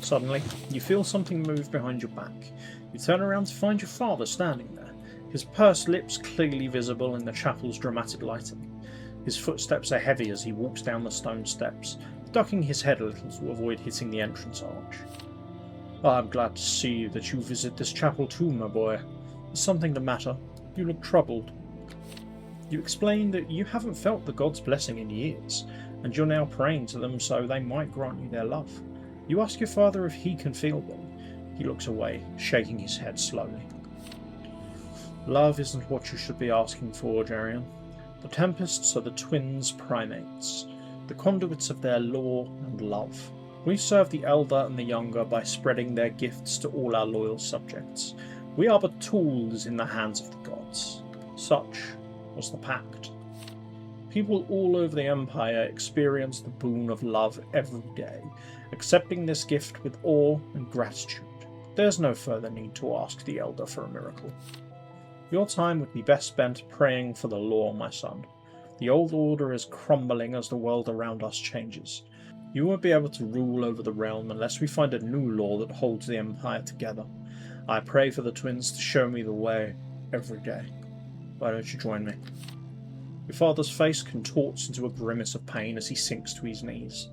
Suddenly, you feel something move behind your back. You turn around to find your father standing there, his pursed lips clearly visible in the chapel's dramatic lighting. His footsteps are heavy as he walks down the stone steps, ducking his head a little to avoid hitting the entrance arch. I'm glad to see that you visit this chapel too, my boy. Is something the matter? You look troubled. You explain that you haven't felt the God's blessing in years, and you're now praying to them so they might grant you their love. You ask your father if he can feel them. He looks away, shaking his head slowly. Love isn't what you should be asking for, Jerian. The Tempests are the twins' primates, the conduits of their law and love. We serve the elder and the younger by spreading their gifts to all our loyal subjects. We are but tools in the hands of the gods. Such was the pact. People all over the Empire experience the boon of love every day, accepting this gift with awe and gratitude. There's no further need to ask the elder for a miracle. Your time would be best spent praying for the law, my son. The old order is crumbling as the world around us changes. You won't be able to rule over the realm unless we find a new law that holds the Empire together. I pray for the twins to show me the way every day. Why don't you join me? Your father's face contorts into a grimace of pain as he sinks to his knees.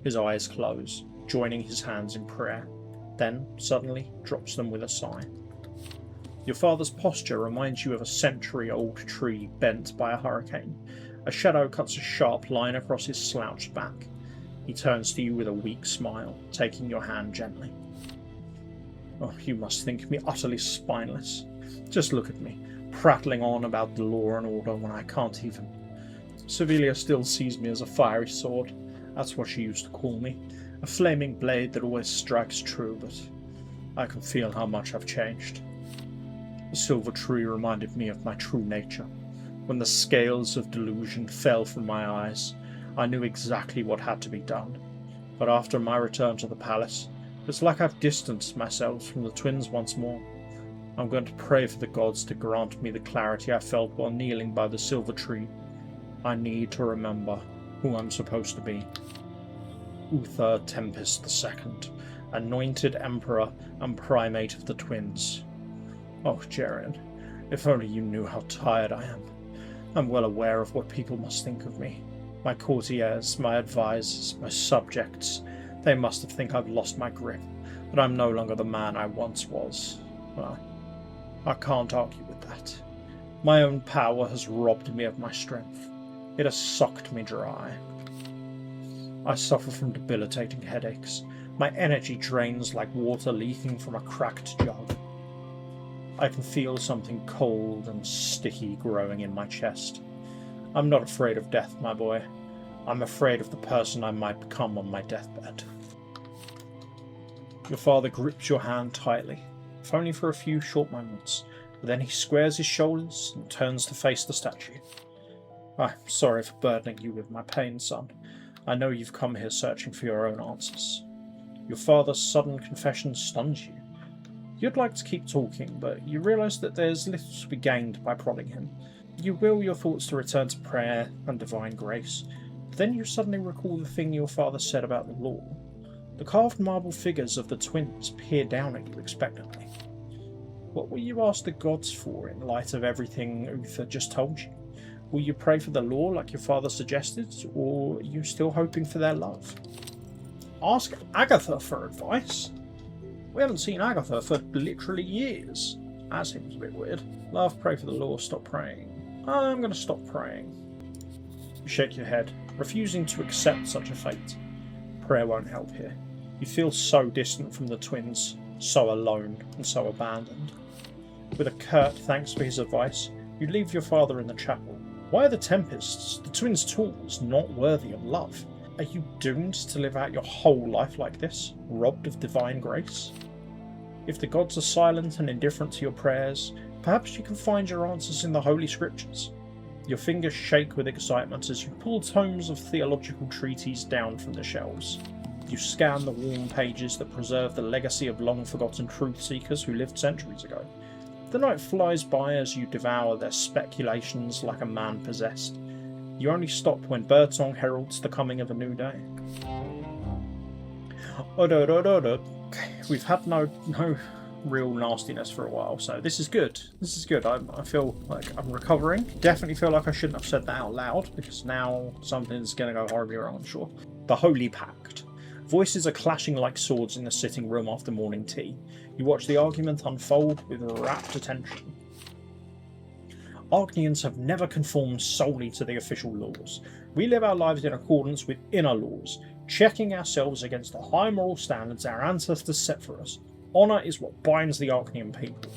His eyes close, joining his hands in prayer, then suddenly drops them with a sigh. Your father's posture reminds you of a century-old tree bent by a hurricane. A shadow cuts a sharp line across his slouched back. He turns to you with a weak smile, taking your hand gently. Oh, you must think me utterly spineless. Just look at me, prattling on about the law and order when I can't even. Sevilla still sees me as a fiery sword. That's what she used to call me. A flaming blade that always strikes true, but I can feel how much I've changed. The silver tree reminded me of my true nature. When the scales of delusion fell from my eyes, I knew exactly what had to be done. But after my return to the palace, it's like I've distanced myself from the twins once more. I'm going to pray for the gods to grant me the clarity I felt while kneeling by the silver tree. I need to remember who I'm supposed to be. Uther Tempest II, anointed emperor and primate of the twins. Oh, Jerian, if only you knew how tired I am. I'm well aware of what people must think of me. My courtiers, my advisors, my subjects, they must think I've lost my grip, that I'm no longer the man I once was. Well, I can't argue with that. My own power has robbed me of my strength. It has sucked me dry. I suffer from debilitating headaches. My energy drains like water leaking from a cracked jug. I can feel something cold and sticky growing in my chest. I'm not afraid of death, my boy. I'm afraid of the person I might become on my deathbed. Your father grips your hand tightly, if only for a few short moments, but then he squares his shoulders and turns to face the statue. I'm sorry for burdening you with my pain, son. I know you've come here searching for your own answers. Your father's sudden confession stuns you. You'd like to keep talking, but you realise that there's little to be gained by prodding him. You will your thoughts to return to prayer and divine grace, but then you suddenly recall the thing your father said about the law. The carved marble figures of the twins peer down at you expectantly. What will you ask the gods for in light of everything Uther just told you? Will you pray for the law like your father suggested, or are you still hoping for their love? Ask Agatha for advice? We haven't seen Agatha for literally years. That seems a bit weird. Love, pray for the law, stop praying. I'm going to stop praying. You shake your head, refusing to accept such a fate. Prayer won't help here. You feel so distant from the twins, so alone and so abandoned. With a curt thanks for his advice, you leave your father in the chapel. Why are the Tempests, the twins' tools, not worthy of love? Are you doomed to live out your whole life like this, robbed of divine grace? If the gods are silent and indifferent to your prayers, perhaps you can find your answers in the Holy Scriptures. Your fingers shake with excitement as you pull tomes of theological treatises down from the shelves. You scan the worn pages that preserve the legacy of long-forgotten truth-seekers who lived centuries ago. The night flies by as you devour their speculations like a man possessed. You only stop when birdsong heralds the coming of a new day. We've had no real nastiness for a while, so this is good. This is good. I feel like I'm recovering. Definitely feel like I shouldn't have said that out loud, because now something's going to go horribly wrong, I'm sure. The Holy Pact. Voices are clashing like swords in the sitting room after morning tea. You watch the argument unfold with rapt attention. Argnians have never conformed solely to the official laws. We live our lives in accordance with inner laws, checking ourselves against the high moral standards our ancestors set for us. Honour is what binds the Argnian people.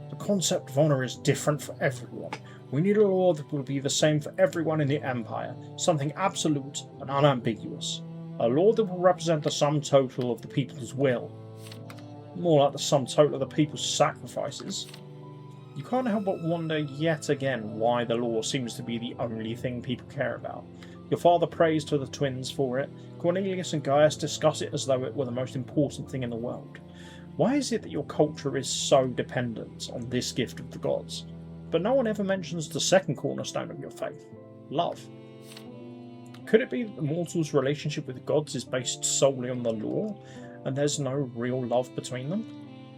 The concept of honour is different for everyone. We need a law that will be the same for everyone in the Empire, something absolute and unambiguous. A law that will represent the sum total of the people's will. More like the sum total of the people's sacrifices. You can't help but wonder yet again why the law seems to be the only thing people care about. Your father prays to the twins for it. Cornelius and Gaius discuss it as though it were the most important thing in the world. Why is it that your culture is so dependent on this gift of the gods? But no one ever mentions the second cornerstone of your faith, love. Could it be that the mortal's relationship with the gods is based solely on the law, and there's no real love between them?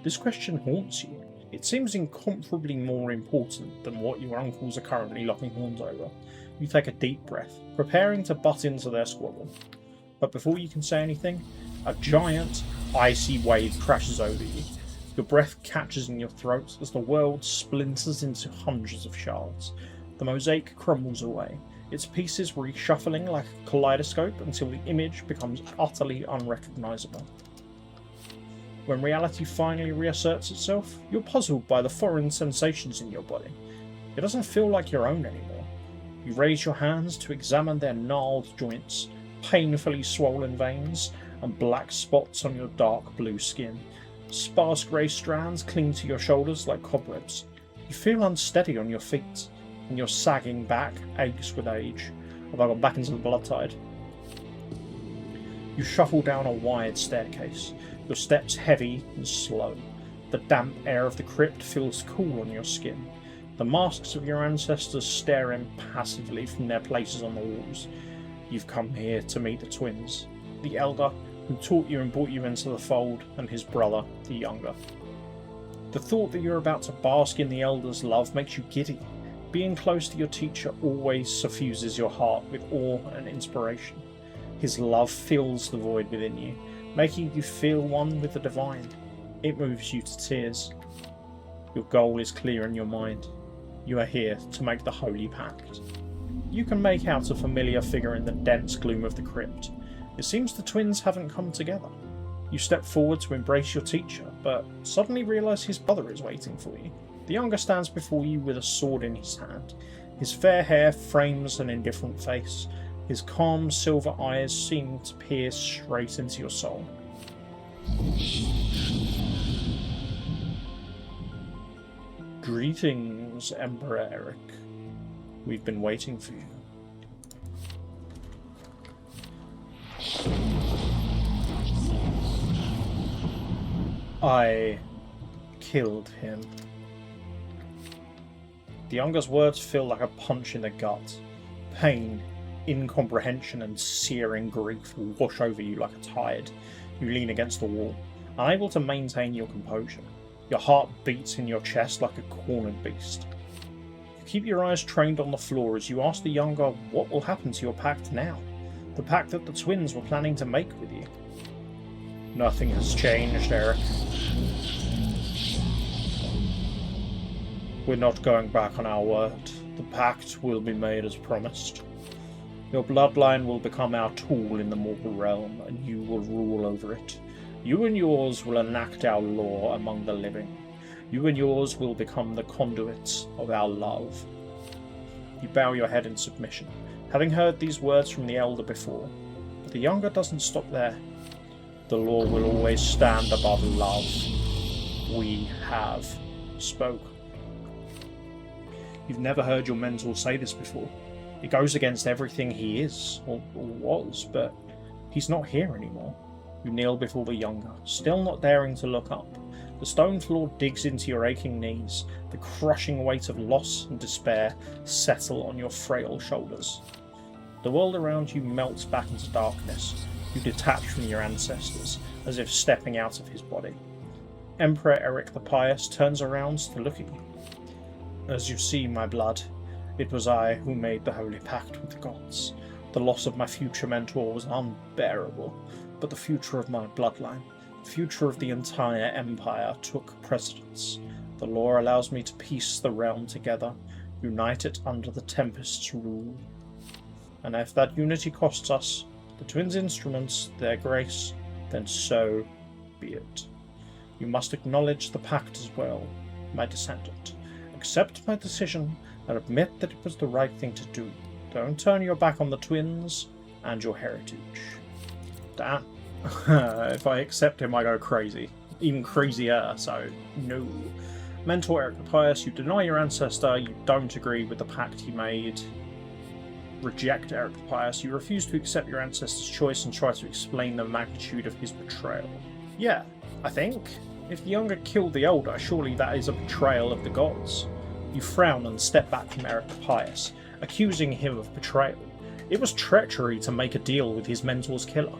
This question haunts you. It seems incomparably more important than what your uncles are currently locking horns over. You take a deep breath, preparing to butt into their squabble. But before you can say anything, a giant, icy wave crashes over you. Your breath catches in your throat as the world splinters into hundreds of shards. The mosaic crumbles away, its pieces reshuffling like a kaleidoscope until the image becomes utterly unrecognisable. When reality finally reasserts itself, you're puzzled by the foreign sensations in your body. It doesn't feel like your own anymore. You raise your hands to examine their gnarled joints, painfully swollen veins, and black spots on your dark blue skin. Sparse grey strands cling to your shoulders like cobwebs. You feel unsteady on your feet, and your sagging back aches with age. Have I gone back into the blood tide? You shuffle down a wide staircase, your steps heavy and slow. The damp air of the crypt feels cool on your skin. The masks of your ancestors stare impassively from their places on the walls. You've come here to meet the twins, the elder who taught you and brought you into the fold, and his brother, the younger. The thought that you're about to bask in the elder's love makes you giddy. Being close to your teacher always suffuses your heart with awe and inspiration. His love fills the void within you, making you feel one with the divine. It moves you to tears. Your goal is clear in your mind. You are here to make the Holy Pact. You can make out a familiar figure in the dense gloom of the crypt. It seems the twins haven't come together. You step forward to embrace your teacher, but suddenly realise his brother is waiting for you. The younger stands before you with a sword in his hand. His fair hair frames an indifferent face. His calm silver eyes seem to pierce straight into your soul. Greetings, Emperor Eric. We've been waiting for you. I killed him. The younger's words feel like a punch in the gut. Pain, incomprehension, and searing grief will wash over you like a tide. You lean against the wall, unable to maintain your composure. Your heart beats in your chest like a cornered beast. You keep your eyes trained on the floor as you ask the younger what will happen to your pact now, the pact that the twins were planning to make with you. Nothing has changed, Eric. We're not going back on our word. The pact will be made as promised. Your bloodline will become our tool in the mortal realm, and you will rule over it. You and yours will enact our law among the living. You and yours will become the conduits of our love. You bow your head in submission, having heard these words from the elder before. But the younger doesn't stop there. The law will always stand above love. We have spoken. You've never heard your mentor say this before. It goes against everything he is, or was, but he's not here anymore. You kneel before the younger, still not daring to look up. The stone floor digs into your aching knees. The crushing weight of loss and despair settle on your frail shoulders. The world around you melts back into darkness. You detach from your ancestors, as if stepping out of his body. Emperor Eric the Pious turns around to look at you. As you see, my blood, it was I who made the Holy Pact with the gods. The loss of my future mentor was unbearable, but the future of my bloodline, the future of the entire empire, took precedence. The law allows me to piece the realm together, unite it under the Tempest's rule. And if that unity costs us, the twins' instruments, their grace, then so be it. You must acknowledge the pact as well, my descendant. Accept my decision and admit that it was the right thing to do. Don't turn your back on the twins and your heritage. Damn. If I accept him, I go crazy. Even crazier, so no. Mentor Eric the Pious, you deny your ancestor, you don't agree with the pact he made. Reject Eric the Pious, you refuse to accept your ancestor's choice and try to explain the magnitude of his betrayal. Yeah, I think. If the younger killed the older, surely that is a betrayal of the gods. You frown and step back from Eric the Pious, accusing him of betrayal. It was treachery to make a deal with his mentor's killer.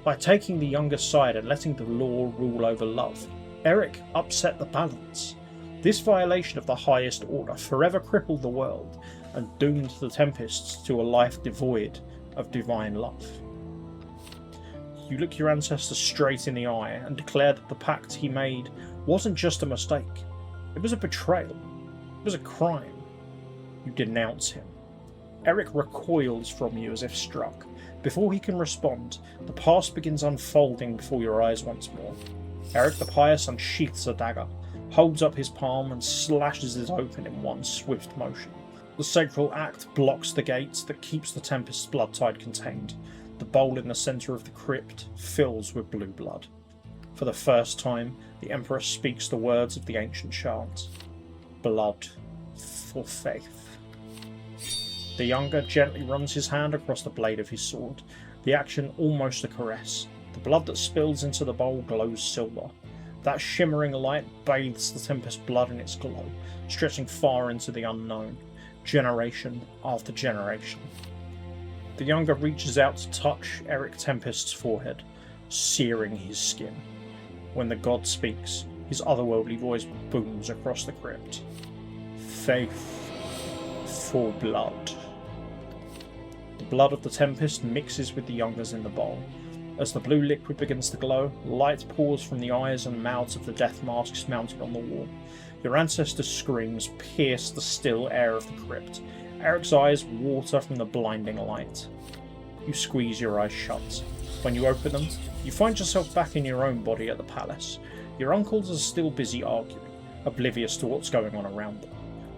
By taking the younger side and letting the law rule over love, Eric upset the balance. This violation of the highest order forever crippled the world and doomed the Tempests to a life devoid of divine love. You look your ancestor straight in the eye and declare that the pact he made wasn't just a mistake. It was a betrayal. It was a crime. You denounce him. Eric recoils from you as if struck. Before he can respond, the past begins unfolding before your eyes once more. Eric the Pious unsheaths a dagger, holds up his palm and slashes it open in one swift motion. The sacral act blocks the gate that keeps the Tempest's blood tide contained. The bowl in the centre of the crypt fills with blue blood. For the first time, the Emperor speaks the words of the ancient chant. Blood for faith. The younger gently runs his hand across the blade of his sword, the action almost a caress. The blood that spills into the bowl glows silver. That shimmering light bathes the Tempest's blood in its glow, stretching far into the unknown, generation after generation. The younger reaches out to touch Eric Tempest's forehead, searing his skin. When the god speaks, his otherworldly voice booms across the crypt. Faith for blood. The blood of the Tempest mixes with the younger's in the bowl. As the blue liquid begins to glow, light pours from the eyes and mouths of the death masks mounted on the wall. Your ancestor's screams pierce the still air of the crypt. Eric's eyes water from the blinding light. You squeeze your eyes shut. When you open them, you find yourself back in your own body at the palace. Your uncles are still busy arguing, oblivious to what's going on around them.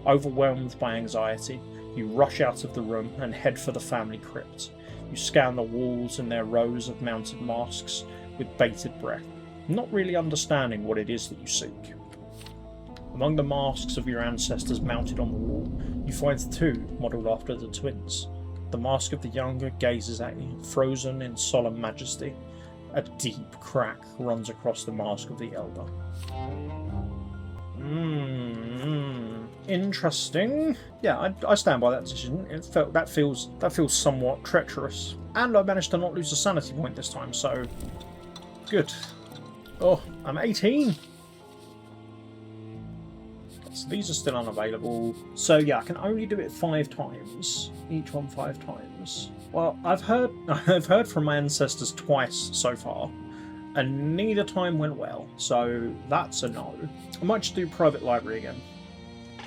Overwhelmed by anxiety, you rush out of the room and head for the family crypt. You scan the walls and their rows of mounted masks with bated breath, not really understanding what it is that you seek. Among the masks of your ancestors mounted on the wall, you find two modelled after the twins. The mask of the younger gazes at you, frozen in solemn majesty. A deep crack runs across the mask of the elder. Interesting. Yeah, I stand by that decision. That feels somewhat treacherous. And I managed to not lose a sanity point this time, so good. Oh, I'm 18. So these are still unavailable. So yeah, I can only do it 5 times. Each one 5 times. Well, I've heard from my ancestors twice so far, and neither time went well. So that's a no. I might just do private library again.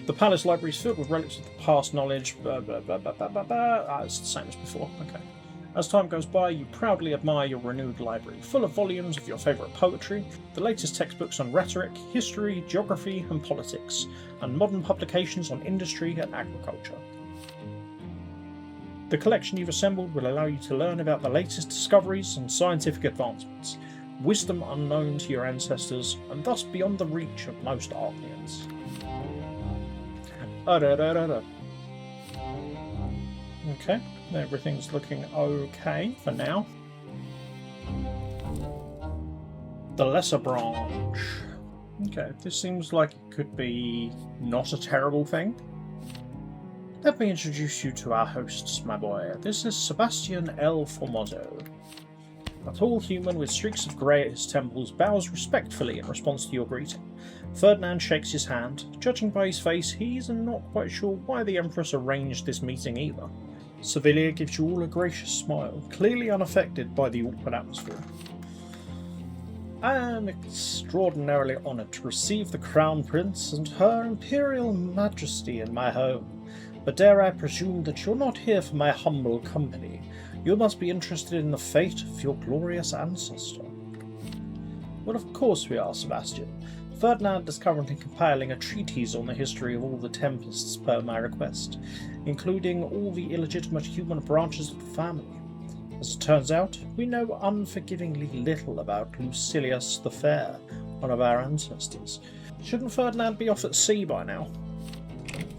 The palace library is filled with relics of the past knowledge. It's the same as before. Okay. As time goes by, you proudly admire your renewed library, full of volumes of your favourite poetry, the latest textbooks on rhetoric, history, geography and politics, and modern publications on industry and agriculture. The collection you've assembled will allow you to learn about the latest discoveries and scientific advancements, wisdom unknown to your ancestors, and thus beyond the reach of most Archnians. Okay, everything's looking okay for now. The Lesser Branch. Okay, this seems like it could be not a terrible thing. Let me introduce you to our hosts, my boy. This is Sebastian L. Formoso. A tall human with streaks of grey at his temples bows respectfully in response to your greeting. Ferdinand shakes his hand. Judging by his face, he's not quite sure why the Empress arranged this meeting either. Sevilla gives you all a gracious smile, clearly unaffected by the awkward atmosphere. I am extraordinarily honoured to receive the Crown Prince and Her Imperial Majesty in my home, but dare I presume that you're not here for my humble company. You must be interested in the fate of your glorious ancestor. Well, of course we are, Sebastian. Ferdinand is currently compiling a treatise on the history of all the Tempests per my request, including all the illegitimate human branches of the family. As it turns out, we know unforgivingly little about Lucilius the Fair, one of our ancestors. Shouldn't Ferdinand be off at sea by now?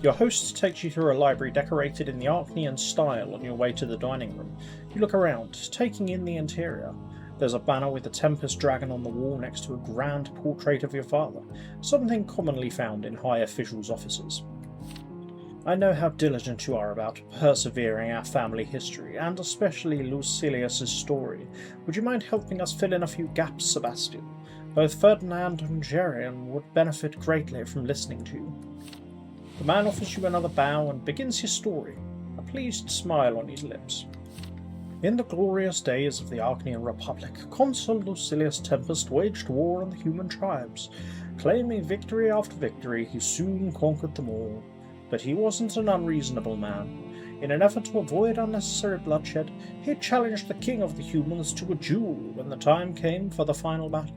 Your host takes you through a library decorated in the Archnean style on your way to the dining room. You look around, taking in the interior. There's a banner with the Tempest Dragon on the wall next to a grand portrait of your father, something commonly found in high officials' offices. I know how diligent you are about persevering our family history, and especially Lucilius's story. Would you mind helping us fill in a few gaps, Sebastian? Both Ferdinand and Jerian would benefit greatly from listening to you. The man offers you another bow and begins his story, a pleased smile on his lips. In the glorious days of the Archnean Republic, Consul Lucilius Tempest waged war on the human tribes. Claiming victory after victory, he soon conquered them all. But he wasn't an unreasonable man. In an effort to avoid unnecessary bloodshed, he challenged the king of the humans to a duel when the time came for the final battle.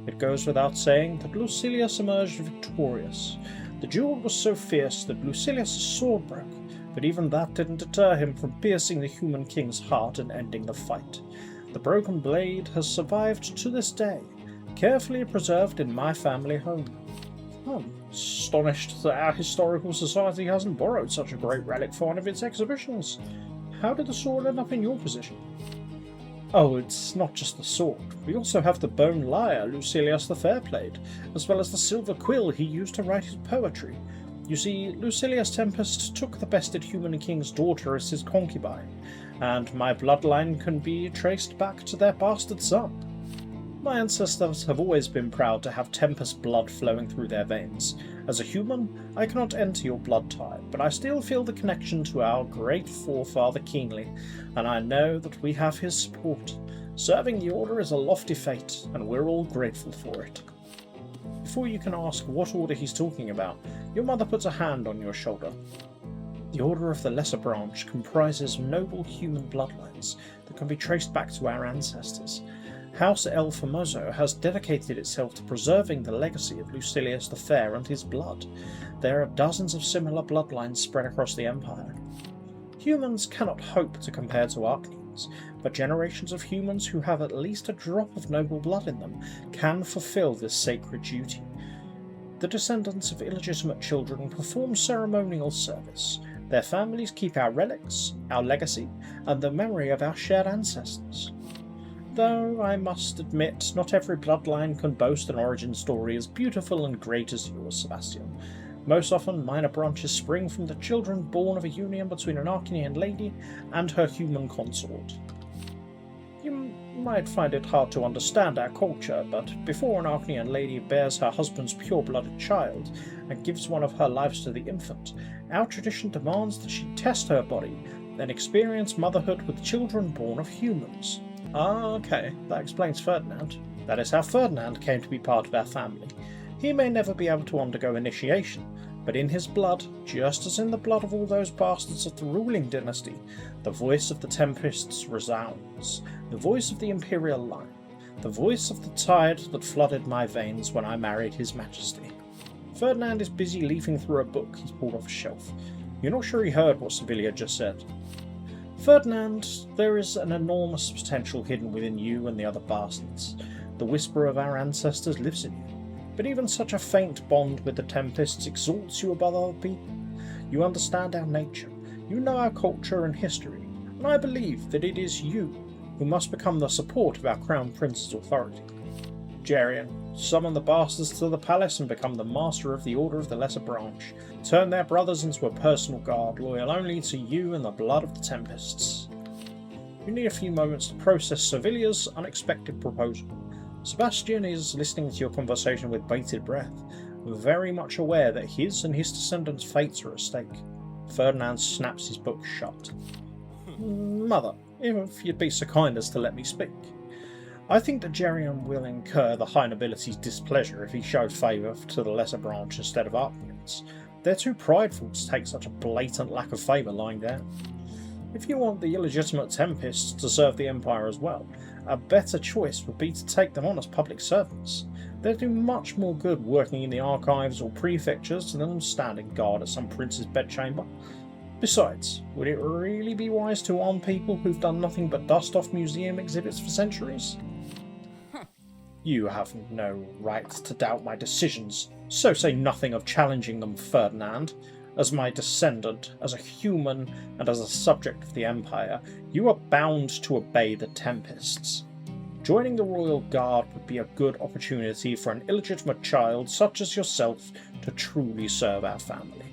It goes without saying that Lucilius emerged victorious. The duel was so fierce that Lucilius' sword broke, but even that didn't deter him from piercing the human king's heart and ending the fight. The broken blade has survived to this day, carefully preserved in my family home. I'm astonished that our historical society hasn't borrowed such a great relic for one of its exhibitions. How did the sword end up in your possession? Oh, it's not just the sword. We also have the bone lyre Lucilius the Fair played, as well as the silver quill he used to write his poetry. You see, Lucilius Tempest took the bested human king's daughter as his concubine, and my bloodline can be traced back to their bastard son. My ancestors have always been proud to have Tempest blood flowing through their veins. As a human, I cannot enter your blood tie, but I still feel the connection to our great forefather keenly, and I know that we have his support. Serving the Order is a lofty fate, and we're all grateful for it. Before you can ask what order he's talking about, your mother puts a hand on your shoulder. The Order of the Lesser Branch comprises noble human bloodlines that can be traced back to our ancestors. House El Famoso has dedicated itself to preserving the legacy of Lucilius the Fair and his blood. There are dozens of similar bloodlines spread across the Empire. Humans cannot hope to compare to Archneans, but generations of humans who have at least a drop of noble blood in them can fulfill this sacred duty. The descendants of illegitimate children perform ceremonial service. Their families keep our relics, our legacy, and the memory of our shared ancestors. Though I must admit, not every bloodline can boast an origin story as beautiful and great as yours, Sebastian. Most often, minor branches spring from the children born of a union between an Archnean lady and her human consort. You might find it hard to understand our culture, but before an Archnean lady bears her husband's pure-blooded child and gives one of her lives to the infant, our tradition demands that she test her body, then experience motherhood with children born of humans. Ah, okay, that explains Ferdinand. That is how Ferdinand came to be part of our family. He may never be able to undergo initiation, but in his blood, just as in the blood of all those bastards of the ruling dynasty, the voice of the Tempests resounds, the voice of the imperial line, the voice of the tide that flooded my veins when I married His Majesty. Ferdinand is busy leafing through a book he's pulled off a shelf. You're not sure he heard what Sevilla just said. Ferdinand, there is an enormous potential hidden within you and the other bastards. The whisper of our ancestors lives in you. But even such a faint bond with the Tempests exalts you above other people. You understand our nature, you know our culture and history, and I believe that it is you who must become the support of our Crown Prince's authority. Jerian, summon the bastards to the palace and become the master of the Order of the Lesser Branch. Turn their brothers into a personal guard, loyal only to you and the blood of the Tempests. You need a few moments to process Sevilia's unexpected proposal. Sebastian is listening to your conversation with bated breath, very much aware that his and his descendants' fates are at stake. Ferdinand snaps his book shut. Mother, if you'd be so kind as to let me speak. I think that Jerian will incur the High Nobility's displeasure if he showed favour to the lesser branch instead of Archnians. They're too prideful to take such a blatant lack of favour lying down. If you want the illegitimate Tempests to serve the Empire as well, a better choice would be to take them on as public servants. They'd do much more good working in the archives or prefectures than standing guard at some prince's bedchamber. Besides, would it really be wise to arm people who've done nothing but dust off museum exhibits for centuries? You have no right to doubt my decisions, so say nothing of challenging them, Ferdinand. As my descendant, as a human, and as a subject of the Empire, you are bound to obey the Tempests. Joining the Royal Guard would be a good opportunity for an illegitimate child such as yourself to truly serve our family.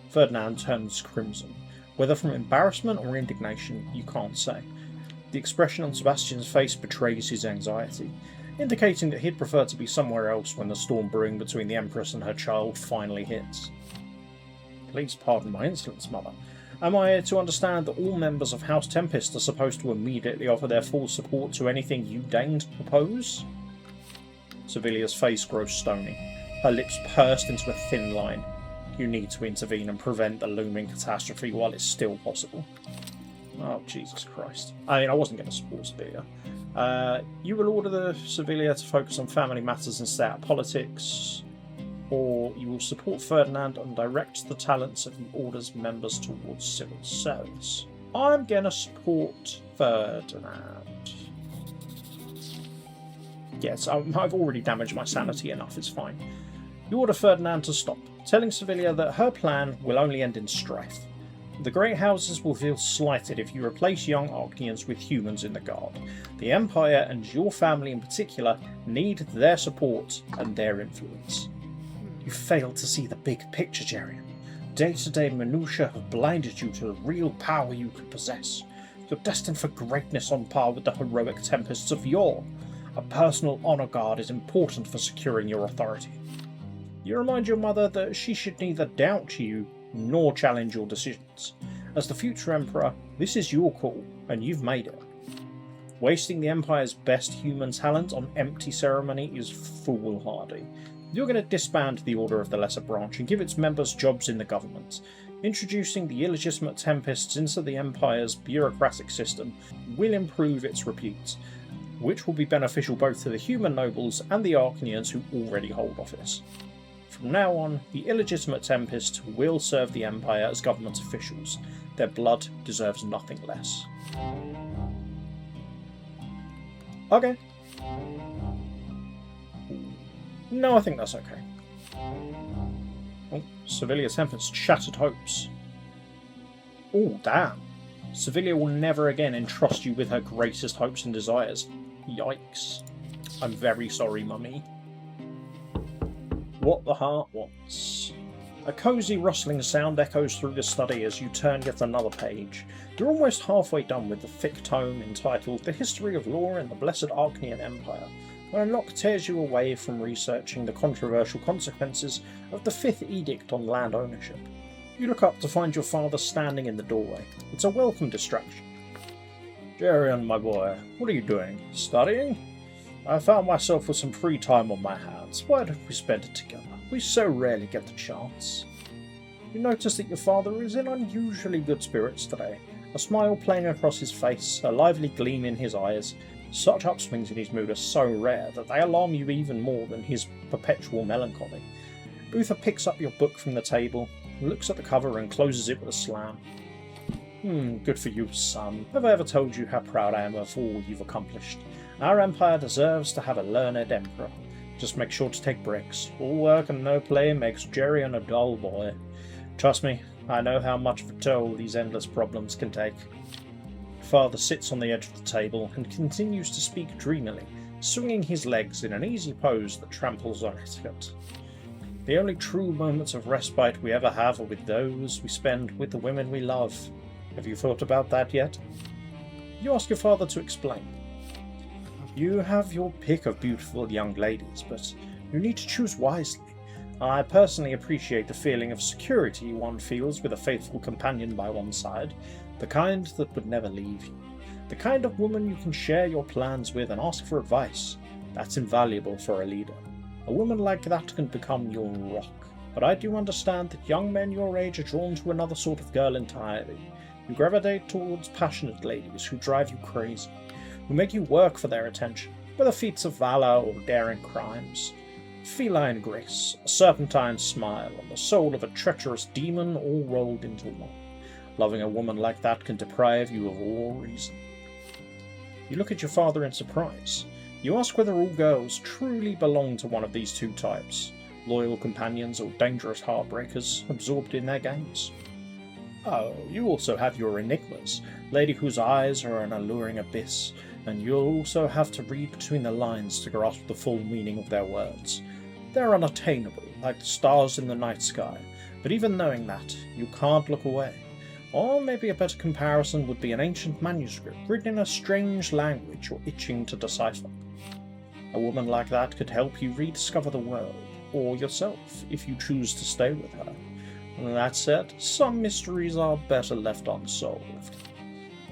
Ferdinand turns crimson, whether from embarrassment or indignation, you can't say. The expression on Sebastian's face betrays his anxiety, indicating that he'd prefer to be somewhere else when the storm brewing between the Empress and her child finally hits. Please pardon my insolence, Mother. Am I to understand that all members of House Tempest are supposed to immediately offer their full support to anything you deign to propose? Sevilia's face grows stony, her lips pursed into a thin line. You need to intervene and prevent the looming catastrophe while it's still possible. Oh, Jesus Christ. I mean, I wasn't going to support Sevilia. You will order the Sevilia to focus on family matters and stay out of politics, or you will support Ferdinand and direct the talents of the Order's members towards civil service. I'm going to support Ferdinand. Yes, I've already damaged my sanity enough, it's fine. You order Ferdinand to stop, telling Sevilia that her plan will only end in strife. The great houses will feel slighted if you replace young Archnians with humans in the Guard. The Empire, and your family in particular, need their support and their influence. You failed to see the big picture, Jerian. Day-to-day minutiae have blinded you to the real power you could possess. You're destined for greatness on par with the heroic Tempests of yore. A personal honour guard is important for securing your authority. You remind your mother that she should neither doubt you nor challenge your decisions. As the future Emperor, this is your call, and you've made it. Wasting the Empire's best human talent on empty ceremony is foolhardy. You're going to disband the Order of the Lesser Branch and give its members jobs in the government. Introducing the illegitimate Tempests into the Empire's bureaucratic system will improve its repute, which will be beneficial both to the human nobles and the Archnians who already hold office. From now on, the illegitimate Tempests will serve the Empire as government officials. Their blood deserves nothing less. Okay. No, I think that's okay. Oh, Sevilia Tempest's shattered hopes. Oh, damn. Sevilia will never again entrust you with her greatest hopes and desires. Yikes. I'm very sorry, Mummy. What the heart wants. A cosy rustling sound echoes through the study as you turn yet another page. You're almost halfway done with the thick tome entitled The History of Law in the Blessed Archnian Empire, when a knock tears you away from researching the controversial consequences of the Fifth Edict on land ownership. You look up to find your father standing in the doorway. It's a welcome distraction. Jerian, my boy, what are you doing? Studying? I found myself with some free time on my hands. Why don't we spend it together? We so rarely get the chance. You notice that your father is in unusually good spirits today, a smile playing across his face, a lively gleam in his eyes. Such upswings in his mood are so rare that they alarm you even more than his perpetual melancholy. Uther picks up your book from the table, looks at the cover and closes it with a slam. Good for you, son. Have I ever told you how proud I am of all you've accomplished? Our empire deserves to have a learned emperor. Just make sure to take breaks. All work and no play makes Jerian a dull boy. Trust me, I know how much of a toll these endless problems can take. Father sits on the edge of the table and continues to speak dreamily, swinging his legs in an easy pose that tramples on etiquette. The only true moments of respite we ever have are with those we spend with the women we love. Have you thought about that yet? You ask your father to explain. You have your pick of beautiful young ladies, but you need to choose wisely. I personally appreciate the feeling of security one feels with a faithful companion by one's side, the kind that would never leave you, the kind of woman you can share your plans with and ask for advice. That's invaluable for a leader. A woman like that can become your rock. But I do understand that young men your age are drawn to another sort of girl entirely. You gravitate towards passionate ladies who drive you crazy, who make you work for their attention, whether feats of valour or daring crimes. Feline grace, a serpentine smile, and the soul of a treacherous demon all rolled into one. Loving a woman like that can deprive you of all reason. You look at your father in surprise. You ask whether all girls truly belong to one of these two types, loyal companions or dangerous heartbreakers absorbed in their games. Oh, you also have your enigmas, lady whose eyes are an alluring abyss, and you'll also have to read between the lines to grasp the full meaning of their words. They're unattainable, like the stars in the night sky, but even knowing that, you can't look away. Or maybe a better comparison would be an ancient manuscript written in a strange language you're itching to decipher. A woman like that could help you rediscover the world, or yourself, if you choose to stay with her. That said, some mysteries are better left unsolved.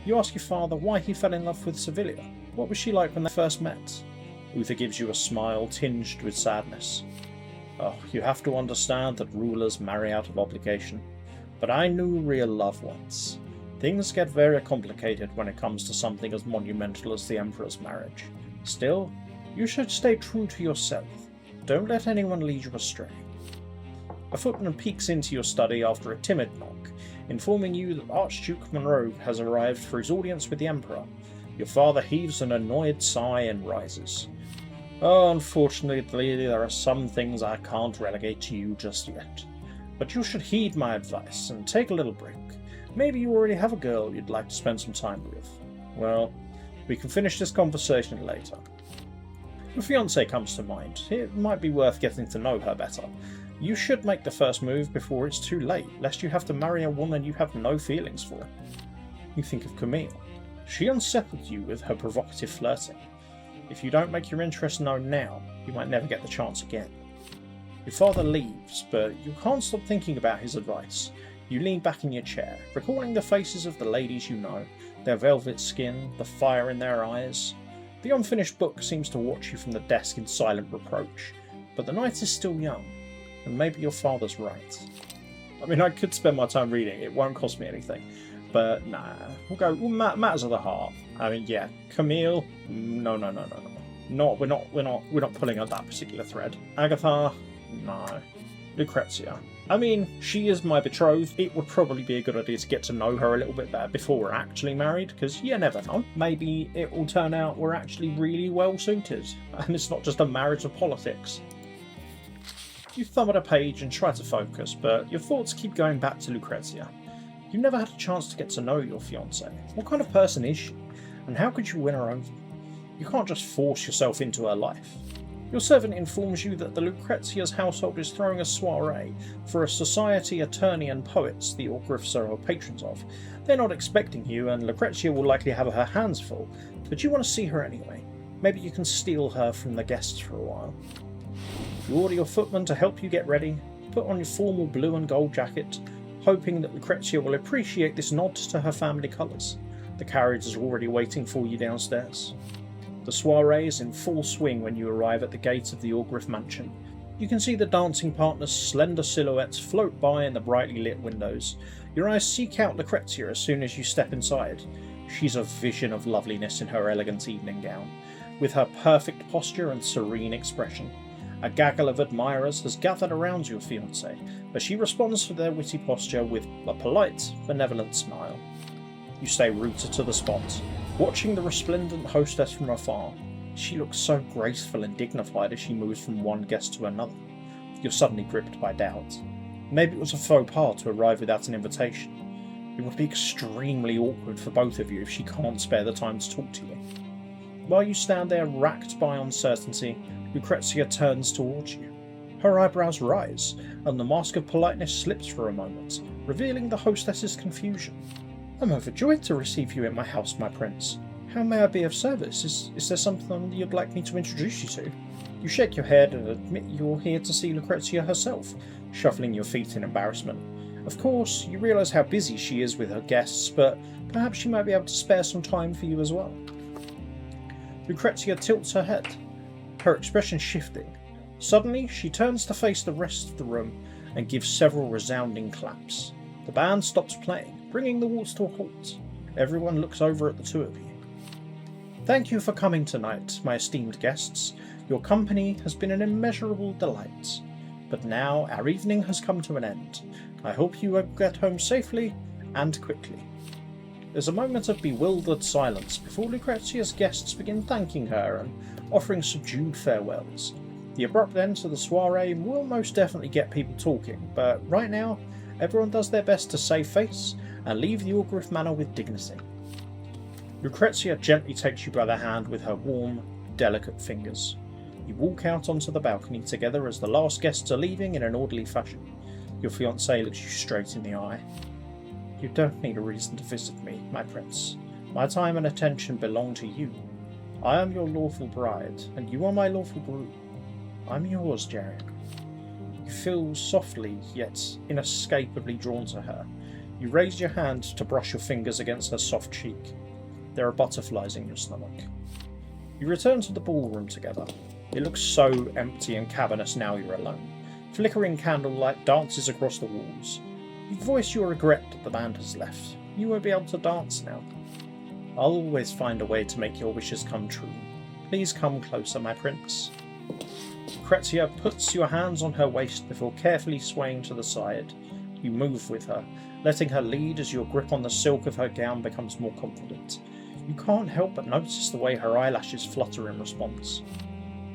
You ask your father why he fell in love with Sevilla. What was she like when they first met? Uther gives you a smile tinged with sadness. Oh, you have to understand that rulers marry out of obligation. But I knew real love once. Things get very complicated when it comes to something as monumental as the Emperor's marriage. Still, you should stay true to yourself. Don't let anyone lead you astray. A footman peeks into your study after a timid knock, informing you that Archduke Monroe has arrived for his audience with the Emperor. Your father heaves an annoyed sigh and rises. Oh, unfortunately, there are some things I can't relegate to you just yet. But you should heed my advice and take a little break. Maybe you already have a girl you'd like to spend some time with. Well, we can finish this conversation later. Your fiancée comes to mind. It might be worth getting to know her better. You should make the first move before it's too late, lest you have to marry a woman you have no feelings for. You think of Camille. She unsettled you with her provocative flirting. If you don't make your interest known now, you might never get the chance again. Your father leaves, but you can't stop thinking about his advice. You lean back in your chair, recalling the faces of the ladies you know, their velvet skin, the fire in their eyes. The unfinished book seems to watch you from the desk in silent reproach, but the night is still young, and maybe your father's right. I mean, I could spend my time reading, it won't cost me anything, but nah, we'll go matters of the heart. I mean, yeah, Camille, no. We're not pulling on that particular thread. Agatha, no. Lucrezia. I mean, she is my betrothed. It would probably be a good idea to get to know her a little bit better before we're actually married, because you never know. Maybe it will turn out we're actually really well suited, and it's not just a marriage of politics. You thumb at a page and try to focus, but your thoughts keep going back to Lucrezia. You've never had a chance to get to know your fiancée. What kind of person is she, and how could you win her over? You can't just force yourself into her life. Your servant informs you that the Lucrezia's household is throwing a soiree for a society attorney and poets the Orgriffs are patrons of. They're not expecting you, and Lucrezia will likely have her hands full, but you want to see her anyway. Maybe you can steal her from the guests for a while. You order your footman to help you get ready, put on your formal blue and gold jacket, hoping that Lucrezia will appreciate this nod to her family colours. The carriage is already waiting for you downstairs. The soiree is in full swing when you arrive at the gate of the Orgriff mansion. You can see the dancing partners' slender silhouettes float by in the brightly lit windows. Your eyes seek out Lucrezia as soon as you step inside. She's a vision of loveliness in her elegant evening gown, with her perfect posture and serene expression. A gaggle of admirers has gathered around your fiancée, but she responds to their witty posture with a polite, benevolent smile. You stay rooted to the spot, watching the resplendent hostess from afar. She looks so graceful and dignified as she moves from one guest to another. You're suddenly gripped by doubt. Maybe it was a faux pas to arrive without an invitation. It would be extremely awkward for both of you if she can't spare the time to talk to you. While you stand there racked by uncertainty, Lucrezia turns towards you. Her eyebrows rise, and the mask of politeness slips for a moment, revealing the hostess's confusion. I'm overjoyed to receive you in my house, my prince. How may I be of service? Is there something you'd like me to introduce you to? You shake your head and admit you're here to see Lucrezia herself, shuffling your feet in embarrassment. Of course, you realise how busy she is with her guests, but perhaps she might be able to spare some time for you as well. Lucrezia tilts her head, her expression shifting. Suddenly, she turns to face the rest of the room and gives several resounding claps. The band stops playing, bringing the waltz to a halt. Everyone looks over at the two of you. Thank you for coming tonight, my esteemed guests. Your company has been an immeasurable delight. But now our evening has come to an end. I hope you will get home safely and quickly. There's a moment of bewildered silence before Lucrezia's guests begin thanking her and offering subdued farewells. The abrupt end to the soiree will most definitely get people talking, but right now, everyone does their best to save face and leave the Orgriff Manor with dignity. Lucrezia gently takes you by the hand with her warm, delicate fingers. You walk out onto the balcony together as the last guests are leaving in an orderly fashion. Your fiancé looks you straight in the eye. You don't need a reason to visit me, my prince. My time and attention belong to you. I am your lawful bride, and you are my lawful groom. I'm yours, Jerian. You feel softly, yet inescapably drawn to her. You raise your hand to brush your fingers against her soft cheek. There are butterflies in your stomach. You return to the ballroom together. It looks so empty and cavernous now you're alone. Flickering candlelight dances across the walls. You voice your regret that the band has left. You won't be able to dance now. I'll always find a way to make your wishes come true. Please come closer, my prince. Lucrezia puts your hands on her waist before carefully swaying to the side. You move with her, letting her lead as your grip on the silk of her gown becomes more confident. You can't help but notice the way her eyelashes flutter in response.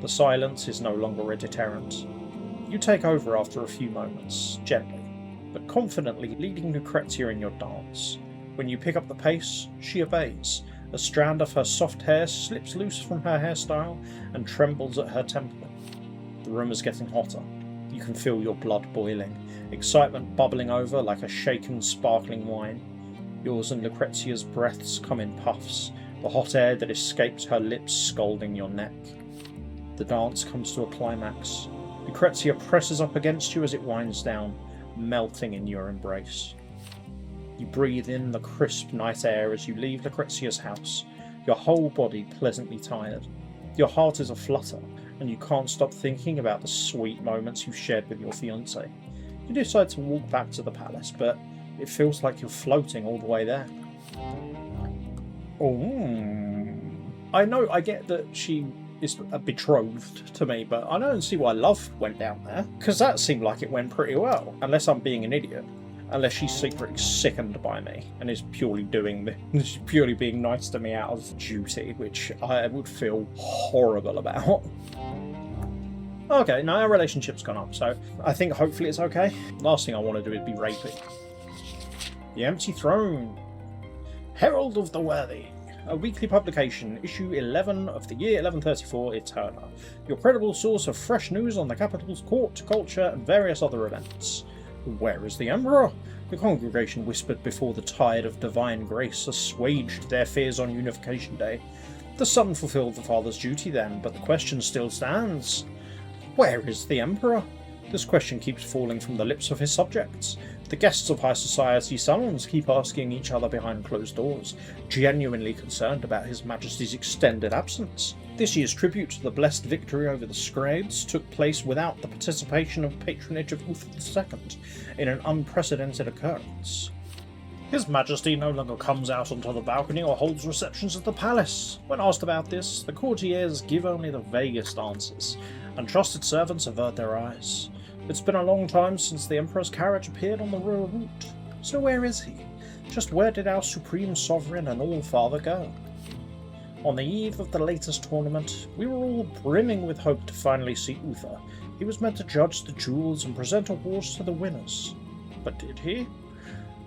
The silence is no longer a deterrent. You take over after a few moments, gently, but confidently leading Lucrezia in your dance. When you pick up the pace, she obeys. A strand of her soft hair slips loose from her hairstyle and trembles at her temple. The room is getting hotter. You can feel your blood boiling, excitement bubbling over like a shaken, sparkling wine. Yours and Lucrezia's breaths come in puffs, the hot air that escapes her lips scalding your neck. The dance comes to a climax. Lucrezia presses up against you as it winds down, melting in your embrace. You breathe in the crisp night air as you leave Lucrezia's house, your whole body pleasantly tired. Your heart is aflutter, and you can't stop thinking about the sweet moments you've shared with your fiancé. You decide to walk back to the palace, but it feels like you're floating all the way there. I get that she is betrothed to me, but I don't see why love went down there, because that seemed like it went pretty well, unless I'm being an idiot. Unless she's secretly sickened by me and is purely being nice to me out of duty, which I would feel horrible about. Okay, now our relationship's gone up, so I think hopefully it's okay. Last thing I want to do is be rapey. The Empty Throne. Herald of the Worthy. A weekly publication, issue 11 of the year 1134 Eterna. Your credible source of fresh news on the capital's court, culture, and various other events. Where is the Emperor? The congregation whispered before the tide of divine grace assuaged their fears on Unification Day. The son fulfilled the father's duty then, but the question still stands. Where is the Emperor? This question keeps falling from the lips of his subjects. The guests of high society salons keep asking each other behind closed doors, genuinely concerned about His Majesty's extended absence. This year's tribute to the blessed victory over the Scrades took place without the participation and patronage of Uther II, in an unprecedented occurrence. His Majesty no longer comes out onto the balcony or holds receptions at the palace. When asked about this, the courtiers give only the vaguest answers, and trusted servants avert their eyes. It's been a long time since the Emperor's carriage appeared on the royal route. So where is he? Just where did our supreme sovereign and all-father go? On the eve of the latest tournament, we were all brimming with hope to finally see Uther. He was meant to judge the jewels and present awards to the winners. But did he?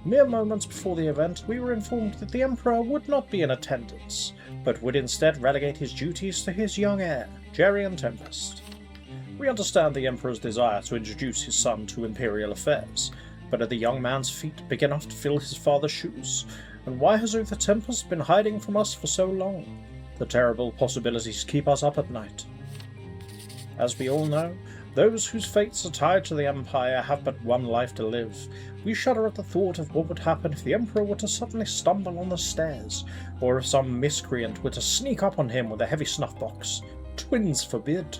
Mere moments before the event, we were informed that the Emperor would not be in attendance, but would instead relegate his duties to his young heir, Jerian Tempest. We understand the Emperor's desire to introduce his son to imperial affairs, but are the young man's feet big enough to fill his father's shoes? And why has Uther Tempest been hiding from us for so long? The terrible possibilities keep us up at night. As we all know, those whose fates are tied to the Empire have but one life to live. We shudder at the thought of what would happen if the Emperor were to suddenly stumble on the stairs, or if some miscreant were to sneak up on him with a heavy snuff box. Twins forbid.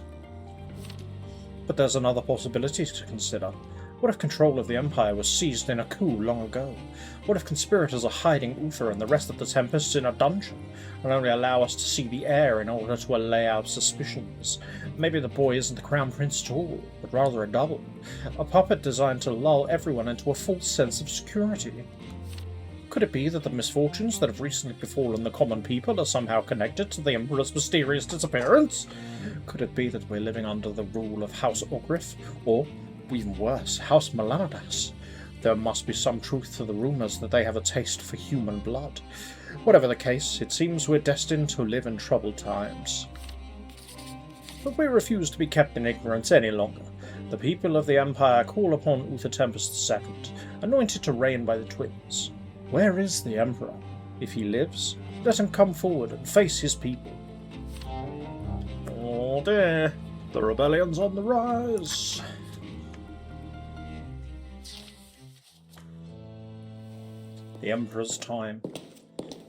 But there's another possibility to consider. What if control of the Empire was seized in a coup long ago? What if conspirators are hiding Uther and the rest of the Tempests in a dungeon, and only allow us to see the Heir in order to allay our suspicions? Maybe the boy isn't the Crown Prince at all, but rather a double. A puppet designed to lull everyone into a false sense of security. Could it be that the misfortunes that have recently befallen the common people are somehow connected to the Emperor's mysterious disappearance? Could it be that we're living under the rule of House Ogriff, or, even worse, House Melanidas? There must be some truth to the rumours that they have a taste for human blood. Whatever the case, it seems we're destined to live in troubled times. But we refuse to be kept in ignorance any longer. The people of the Empire call upon Uther Tempest II, anointed to reign by the twins. Where is the Emperor? If he lives, let him come forward and face his people. Oh dear, the rebellion's on the rise. The Emperor's time.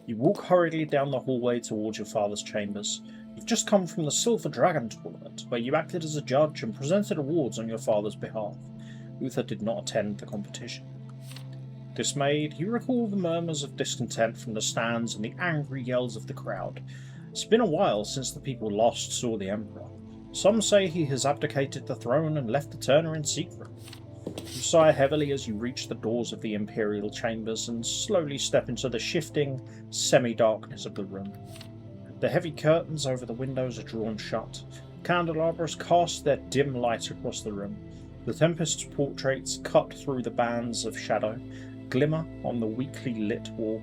You walk hurriedly down the hallway towards your father's chambers. You've just come from the Silver Dragon tournament, where you acted as a judge and presented awards on your father's behalf. Uther did not attend the competition. Dismayed, you recall the murmurs of discontent from the stands and the angry yells of the crowd. It's been a while since the people last saw the Emperor. Some say he has abdicated the throne and left the Turner in secret. You sigh heavily as you reach the doors of the Imperial chambers and slowly step into the shifting, semi-darkness of the room. The heavy curtains over the windows are drawn shut. Candelabras cast their dim light across the room. The Tempest's portraits cut through the bands of shadow, glimmer on the weakly lit wall.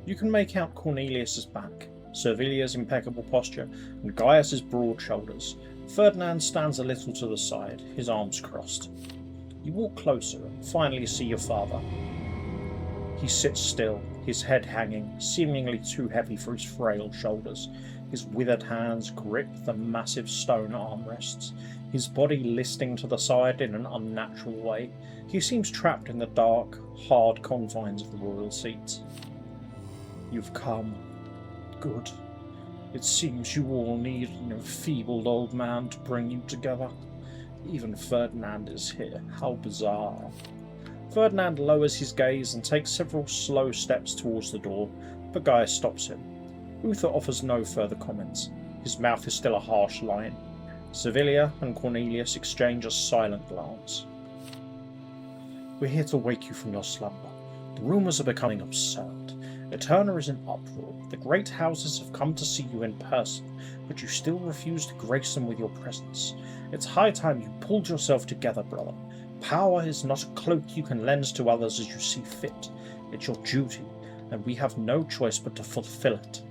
You can make out Cornelius's back, Servilia's impeccable posture, and Gaius's broad shoulders. Ferdinand stands a little to the side, his arms crossed. You walk closer and finally see your father. He sits still, his head hanging, seemingly too heavy for his frail shoulders. His withered hands grip the massive stone armrests, his body listing to the side in an unnatural way. He seems trapped in the dark, hard confines of the royal seat. You've come. Good. It seems you all need an enfeebled old man to bring you together. Even Ferdinand is here. How bizarre. Ferdinand lowers his gaze and takes several slow steps towards the door, but Gaius stops him. Uther offers no further comments. His mouth is still a harsh line. Servilia and Cornelius exchange a silent glance. We're here to wake you from your slumber. The rumours are becoming absurd. Eterna is in uproar. The great houses have come to see you in person, but you still refuse to grace them with your presence. It's high time you pulled yourself together, brother. Power is not a cloak you can lend to others as you see fit. It's your duty, and we have no choice but to fulfill it.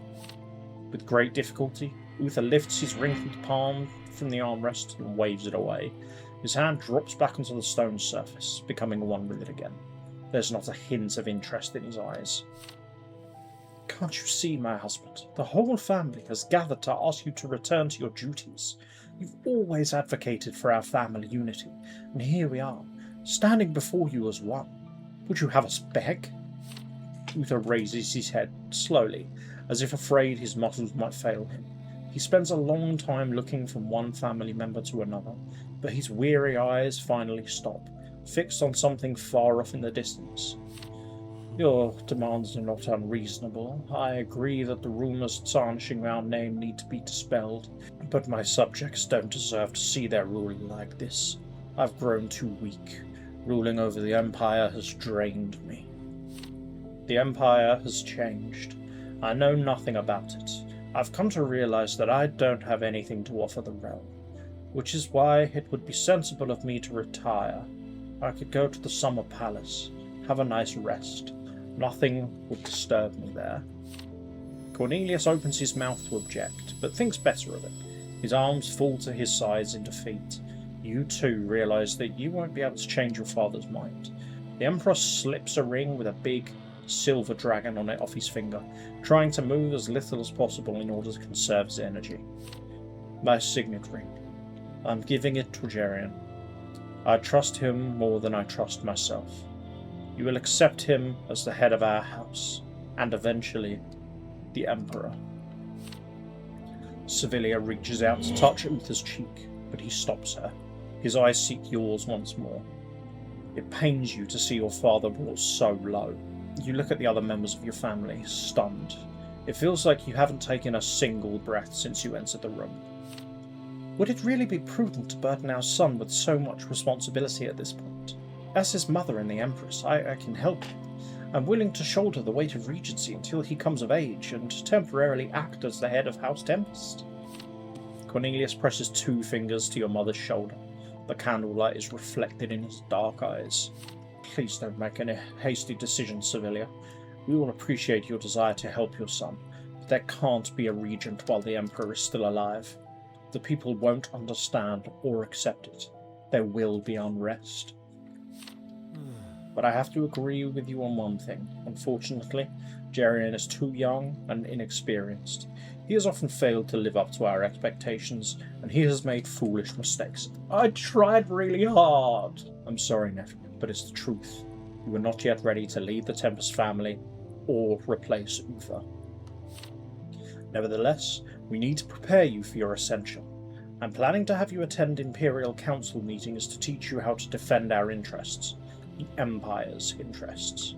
With great difficulty, Uther lifts his wrinkled palm from the armrest and waves it away. His hand drops back onto the stone surface, becoming one with it again. There's not a hint of interest in his eyes. Can't you see, my husband? The whole family has gathered to ask you to return to your duties. You've always advocated for our family unity, and here we are, standing before you as one. Would you have us beg? Uther raises his head slowly, as if afraid his muscles might fail him. He spends a long time looking from one family member to another, but his weary eyes finally stop, fixed on something far off in the distance. Your demands are not unreasonable. I agree that the rumours tarnishing our name need to be dispelled, but my subjects don't deserve to see their rule like this. I've grown too weak. Ruling over the Empire has drained me. The Empire has changed. I know nothing about it. I've come to realise that I don't have anything to offer the realm, which is why it would be sensible of me to retire. I could go to the Summer Palace, have a nice rest. Nothing would disturb me there. Cornelius opens his mouth to object, but thinks better of it. His arms fall to his sides in defeat. You too realise that you won't be able to change your father's mind. The Emperor slips a ring with a big, silver dragon on it off his finger, trying to move as little as possible in order to conserve his energy. My signet ring. I'm giving it to Jerian. I trust him more than I trust myself. You will accept him as the head of our house, and eventually, the Emperor. Sevilla reaches out to touch Uther's cheek, but he stops her. His eyes seek yours once more. It pains you to see your father brought so low. You look at the other members of your family, stunned. It feels like you haven't taken a single breath since you entered the room. Would it really be prudent to burden our son with so much responsibility at this point? As his mother and the Empress, I can help him. I'm willing to shoulder the weight of regency until he comes of age and temporarily act as the head of House Tempest. Cornelius presses 2 fingers to your mother's shoulder. The candlelight is reflected in his dark eyes. Please don't make any hasty decisions, Sevilla. We will appreciate your desire to help your son, but there can't be a regent while the Emperor is still alive. The people won't understand or accept it. There will be unrest. But I have to agree with you on one thing. Unfortunately, Jerian is too young and inexperienced. He has often failed to live up to our expectations, and he has made foolish mistakes. I tried really hard. I'm sorry, nephew, but it's the truth. You are not yet ready to lead the Tempest family or replace Uther. Nevertheless, we need to prepare you for your ascension. I'm planning to have you attend Imperial Council meetings to teach you how to defend our interests. The Empire's interests.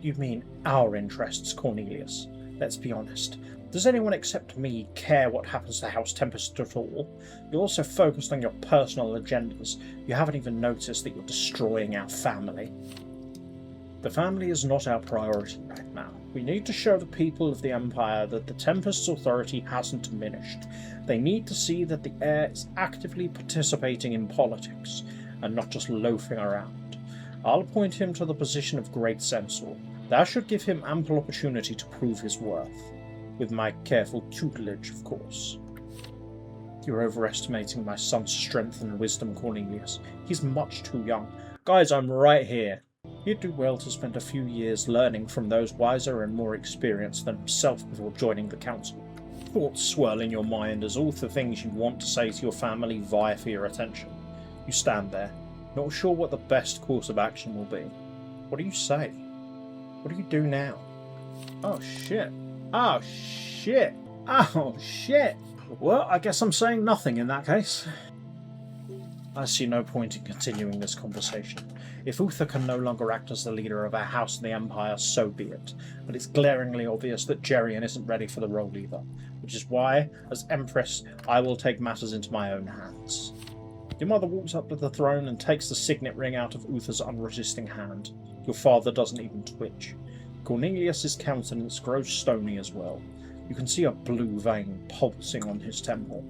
You mean our interests, Cornelius? Let's be honest. Does anyone except me care what happens to House Tempest at all? You're also focused on your personal agendas. You haven't even noticed that you're destroying our family. The family is not our priority right now. We need to show the people of the Empire that the Tempest's authority hasn't diminished. They need to see that the heir is actively participating in politics, and not just loafing around. I'll appoint him to the position of Great Censor. That should give him ample opportunity to prove his worth. With my careful tutelage, of course. You're overestimating my son's strength and wisdom, Cornelius. He's much too young. Guys, I'm right here. He'd do well to spend a few years learning from those wiser and more experienced than himself before joining the council. Thoughts swirl in your mind as all the things you want to say to your family vie for your attention. You stand there, not sure what the best course of action will be. What do you say? What do you do now? Oh shit. Oh shit. Oh shit. Well, I guess I'm saying nothing in that case. I see no point in continuing this conversation. If Uther can no longer act as the leader of our house and the Empire, so be it. But it's glaringly obvious that Jerian isn't ready for the role either, which is why, as Empress, I will take matters into my own hands. Your mother walks up to the throne and takes the signet ring out of Uther's unresisting hand. Your father doesn't even twitch. Cornelius's countenance grows stony as well. You can see a blue vein pulsing on his temple.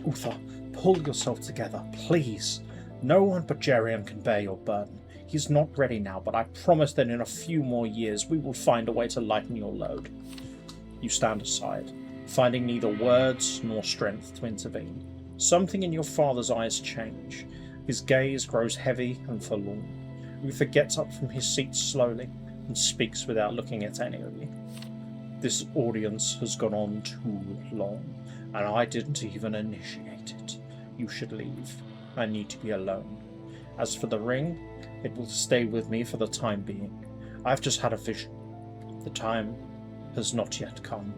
Uther, pull yourself together, please. No one but Jerian can bear your burden. He's not ready now, but I promise that in a few more years we will find a way to lighten your load. You stand aside, finding neither words nor strength to intervene. Something in your father's eyes change. His gaze grows heavy and forlorn. Uther gets up from his seat slowly and speaks without looking at any of you. This audience has gone on too long, and I didn't even initiate it. You should leave. I need to be alone. As for the ring, it will stay with me for the time being. I've just had a vision. The time has not yet come.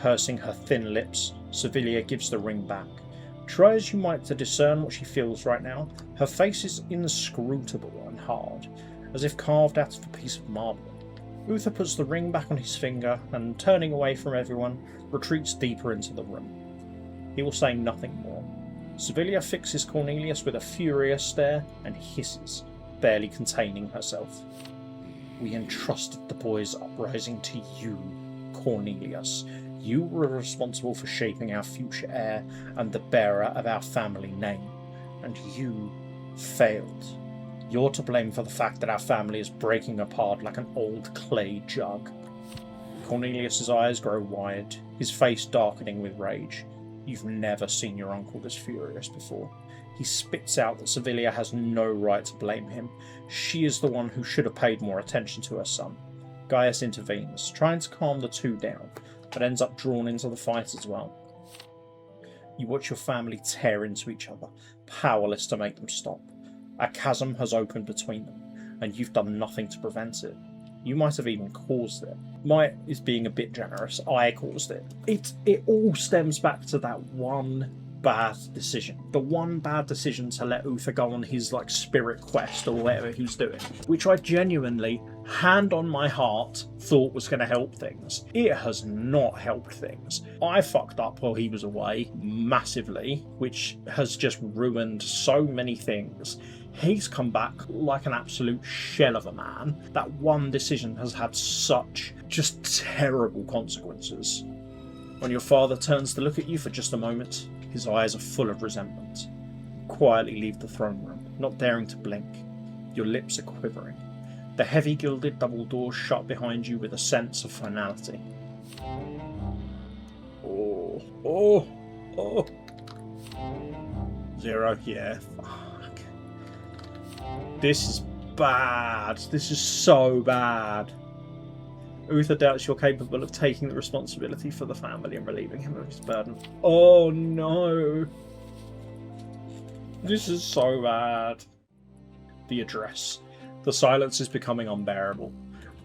Pursing her thin lips, Sevilla gives the ring back. Try as you might to discern what she feels right now, her face is inscrutable and hard, as if carved out of a piece of marble. Uther puts the ring back on his finger and, turning away from everyone, retreats deeper into the room. He will say nothing more. Sevilla fixes Cornelius with a furious stare and hisses, barely containing herself. We entrusted the boy's uprising to you, Cornelius. You were responsible for shaping our future heir and the bearer of our family name, and you failed. You're to blame for the fact that our family is breaking apart like an old clay jug. Cornelius's eyes grow wide, his face darkening with rage. You've never seen your uncle this furious before. He spits out that Sevilla has no right to blame him. She is the one who should have paid more attention to her son. Gaius intervenes, trying to calm the two down, but ends up drawn into the fight as well. You watch your family tear into each other, powerless to make them stop. A chasm has opened between them, and you've done nothing to prevent it. You might have even caused it. Might is being a bit generous. I caused it. It all stems back to that one bad decision. The one bad decision to let Uther go on his spirit quest or whatever he's doing, which I genuinely, hand on my heart, thought was going to help things. It has not helped things. I fucked up while he was away massively, which has just ruined so many things. He's come back like an absolute shell of a man. That one decision has had such just terrible consequences. When your father turns to look at you for just a moment, his eyes are full of resentment. You quietly leave the throne room, not daring to blink. Your lips are quivering. The heavy gilded double doors shut behind you with a sense of finality. Oh. 0, yeah, fuck. This is bad. This is so bad. Uther doubts you're capable of taking the responsibility for the family and relieving him of his burden. Oh no. This is so bad. The address. The silence is becoming unbearable.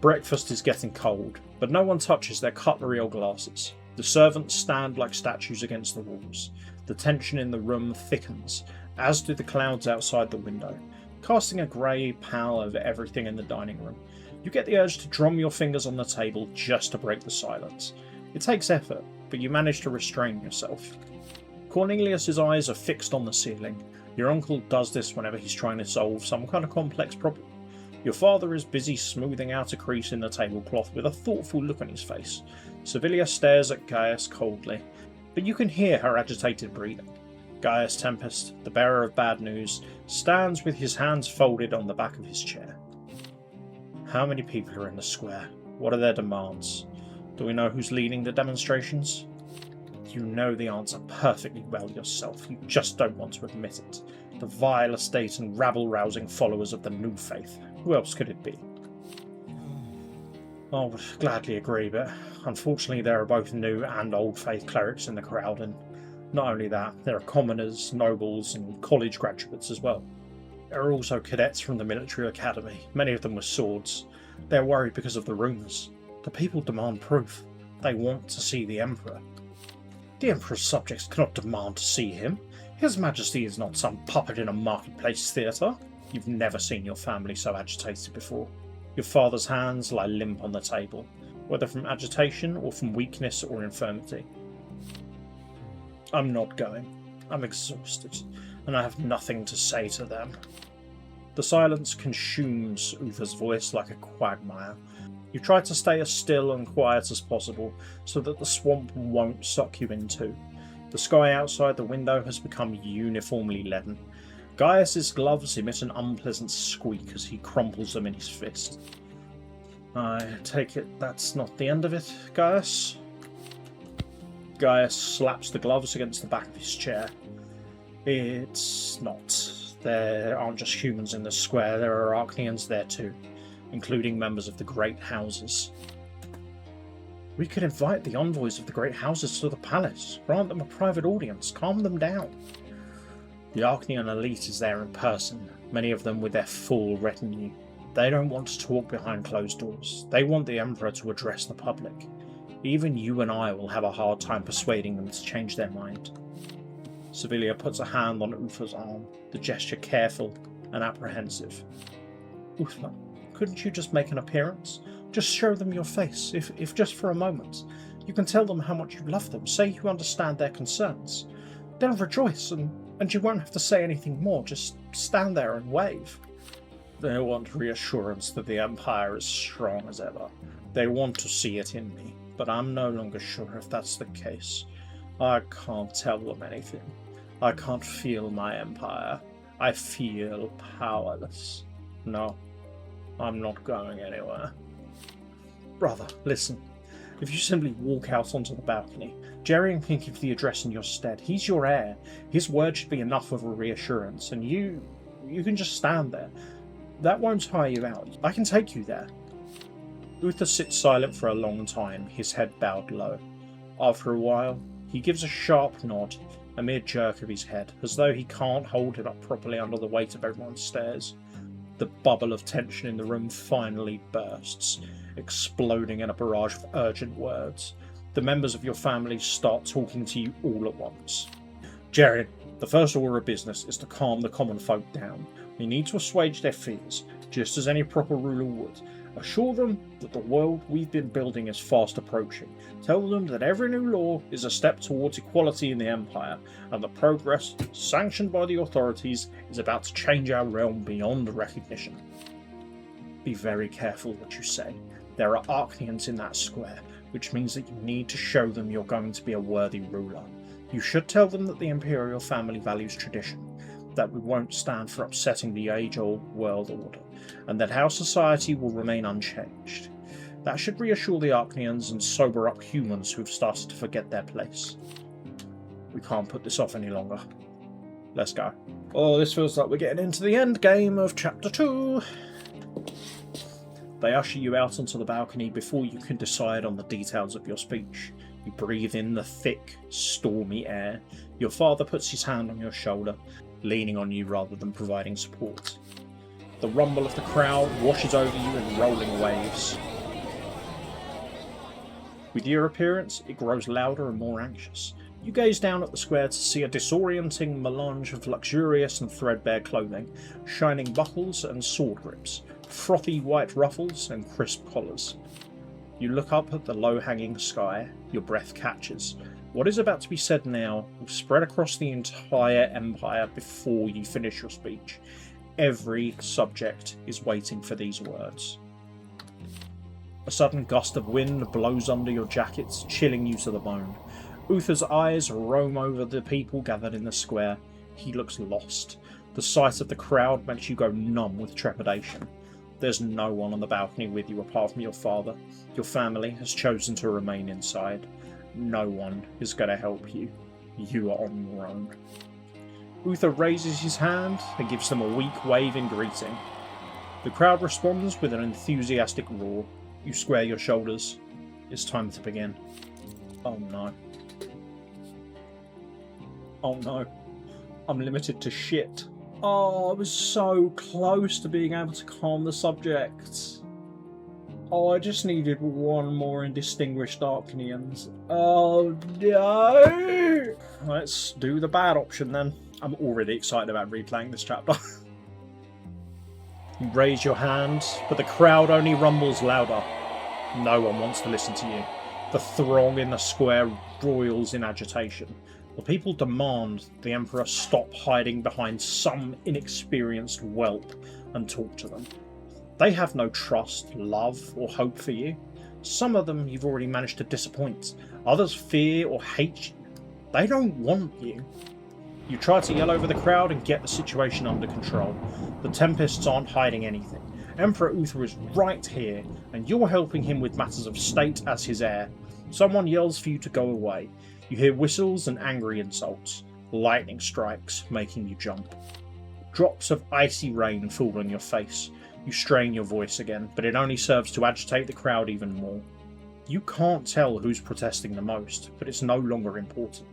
Breakfast is getting cold, but no one touches their cutlery or glasses. The servants stand like statues against the walls. The tension in the room thickens, as do the clouds outside the window, casting a grey pall over everything in the dining room. You get the urge to drum your fingers on the table just to break the silence. It takes effort, but you manage to restrain yourself. Cornelius's eyes are fixed on the ceiling. Your uncle does this whenever he's trying to solve some kind of complex problem. Your father is busy smoothing out a crease in the tablecloth with a thoughtful look on his face. Sevilla stares at Gaius coldly, but you can hear her agitated breathing. Gaius Tempest, the bearer of bad news, stands with his hands folded on the back of his chair. How many people are in the square? What are their demands? Do we know who's leading the demonstrations? You know the answer perfectly well yourself. You just don't want to admit it. The vile estate and rabble-rousing followers of the new faith. Who else could it be? I would gladly agree, but unfortunately there are both new and old faith clerics in the crowd, and not only that, there are commoners, nobles, and college graduates as well. There are also cadets from the military academy, many of them with swords. They're worried because of the rumours. The people demand proof. They want to see the Emperor. The Emperor's subjects cannot demand to see him. His Majesty is not some puppet in a marketplace theatre. You've never seen your family so agitated before. Your father's hands lie limp on the table, whether from agitation or from weakness or infirmity. I'm not going. I'm exhausted, and I have nothing to say to them. The silence consumes Uther's voice like a quagmire. You try to stay as still and quiet as possible so that the swamp won't suck you in too. The sky outside the window has become uniformly leaden. Gaius's gloves emit an unpleasant squeak as he crumples them in his fist. I take it that's not the end of it, Gaius? Gaius slaps the gloves against the back of his chair. It's not. There aren't just humans in the square, there are Arachnians there too, including members of the great houses. We could invite the envoys of the great houses to the palace, grant them a private audience, calm them down. The Arachnian elite is there in person, many of them with their full retinue. They don't want to talk behind closed doors. They want the Emperor to address the public. Even you and I will have a hard time persuading them to change their mind. Sevilla puts a hand on Uther's arm, the gesture careful and apprehensive. Uther, couldn't you just make an appearance? Just show them your face, if just for a moment. You can tell them how much you love them, say you understand their concerns. They'll rejoice, and you won't have to say anything more, just stand there and wave. They want reassurance that the Empire is strong as ever. They want to see it in me, but I'm no longer sure if that's the case. I can't tell them anything. I can't feel my Empire. I feel powerless. No, I'm not going anywhere. Brother, listen. If you simply walk out onto the balcony, Jerian can give the address in your stead. He's your heir. His word should be enough of a reassurance, and you can just stand there. That won't tire you out. I can take you there. Uther sits silent for a long time, his head bowed low. After a while, he gives a sharp nod, a mere jerk of his head, as though he can't hold it up properly under the weight of everyone's stares. The bubble of tension in the room finally bursts, exploding in a barrage of urgent words. The members of your family start talking to you all at once. Jerian, the first order of business is to calm the common folk down. We need to assuage their fears, just as any proper ruler would. Assure them that the world we've been building is fast approaching. Tell them that every new law is a step towards equality in the Empire, and the progress, sanctioned by the authorities, is about to change our realm beyond recognition. Be very careful what you say. There are Archnians in that square, which means that you need to show them you're going to be a worthy ruler. You should tell them that the Imperial family values tradition, that we won't stand for upsetting the age-old world order, and that our society will remain unchanged. That should reassure the Archnians and sober up humans who've started to forget their place. We can't put this off any longer. Let's go. Oh, this feels like we're getting into the end game of Chapter 2. They usher you out onto the balcony before you can decide on the details of your speech. You breathe in the thick, stormy air. Your father puts his hand on your shoulder, leaning on you rather than providing support. The rumble of the crowd washes over you in rolling waves. With your appearance, it grows louder and more anxious. You gaze down at the square to see a disorienting melange of luxurious and threadbare clothing, shining buckles and sword grips, frothy white ruffles and crisp collars. You look up at the low-hanging sky, your breath catches. What is about to be said now will spread across the entire Empire before you finish your speech. Every subject is waiting for these words. A sudden gust of wind blows under your jackets, chilling you to the bone. Uther's eyes roam over the people gathered in the square. He looks lost. The sight of the crowd makes you go numb with trepidation. There's no one on the balcony with you apart from your father. Your family has chosen to remain inside. No one is going to help you. You are on your own. Uther raises his hand and gives them a weak wave in greeting. The crowd responds with an enthusiastic roar. You square your shoulders. It's time to begin. Oh no. Oh no. I'm limited to shit. Oh, I was so close to being able to calm the subject. Oh, I just needed one more indistinguished Archnians. Oh no! Let's do the bad option then. I'm already excited about replaying this chapter. You raise your hand, but the crowd only rumbles louder. No one wants to listen to you. The throng in the square roils in agitation. The people demand the Emperor stop hiding behind some inexperienced whelp and talk to them. They have no trust, love, or hope for you. Some of them you've already managed to disappoint. Others fear or hate you. They don't want you. You try to yell over the crowd and get the situation under control. The Tempests aren't hiding anything. Emperor Uther is right here, and you're helping him with matters of state as his heir. Someone yells for you to go away. You hear whistles and angry insults. Lightning strikes, making you jump. Drops of icy rain fall on your face. You strain your voice again, but it only serves to agitate the crowd even more. You can't tell who's protesting the most, but it's no longer important.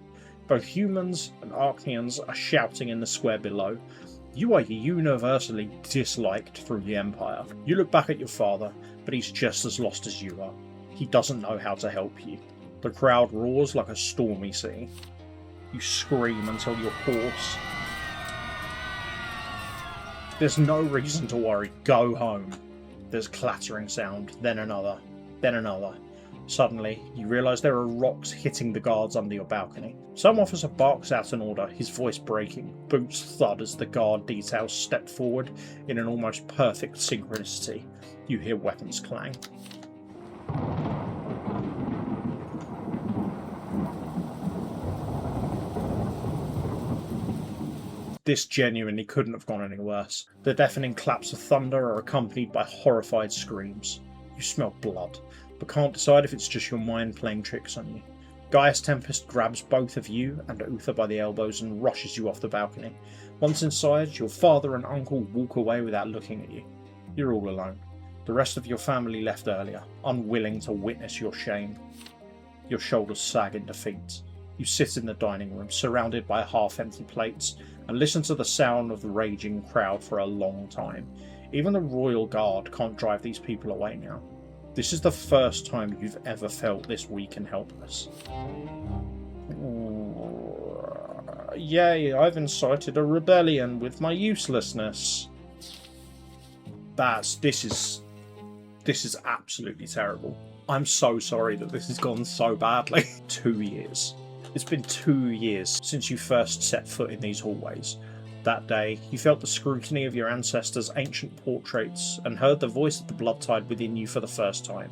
Both humans and Archnians are shouting in the square below. You are universally disliked through the Empire. You look back at your father, but he's just as lost as you are. He doesn't know how to help you. The crowd roars like a stormy sea. You scream until you're hoarse. There's no reason to worry. Go home. There's a clattering sound, then another, then another. Suddenly, you realise there are rocks hitting the guards under your balcony. Some officer barks out an order, his voice breaking. Boots thud as the guard details step forward in an almost perfect synchronicity. You hear weapons clang. This genuinely couldn't have gone any worse. The deafening claps of thunder are accompanied by horrified screams. You smell blood. but can't decide if it's just your mind playing tricks on you. Gaius Tempest grabs both of you and Uther by the elbows and rushes you off the balcony. Once inside, your father and uncle walk away without looking at you. You're all alone. The rest of your family left earlier, unwilling to witness your shame. Your shoulders sag in defeat. You sit in the dining room, surrounded by half-empty plates, and listen to the sound of the raging crowd for a long time. Even the royal guard can't drive these people away now. This is the first time you've ever felt this weak and helpless. Yay, I've incited a rebellion with my uselessness. This is absolutely terrible. I'm so sorry that this has gone so badly. 2 years. It's been 2 years since you first set foot in these hallways. That day, you felt the scrutiny of your ancestors' ancient portraits and heard the voice of the blood tide within you for the first time.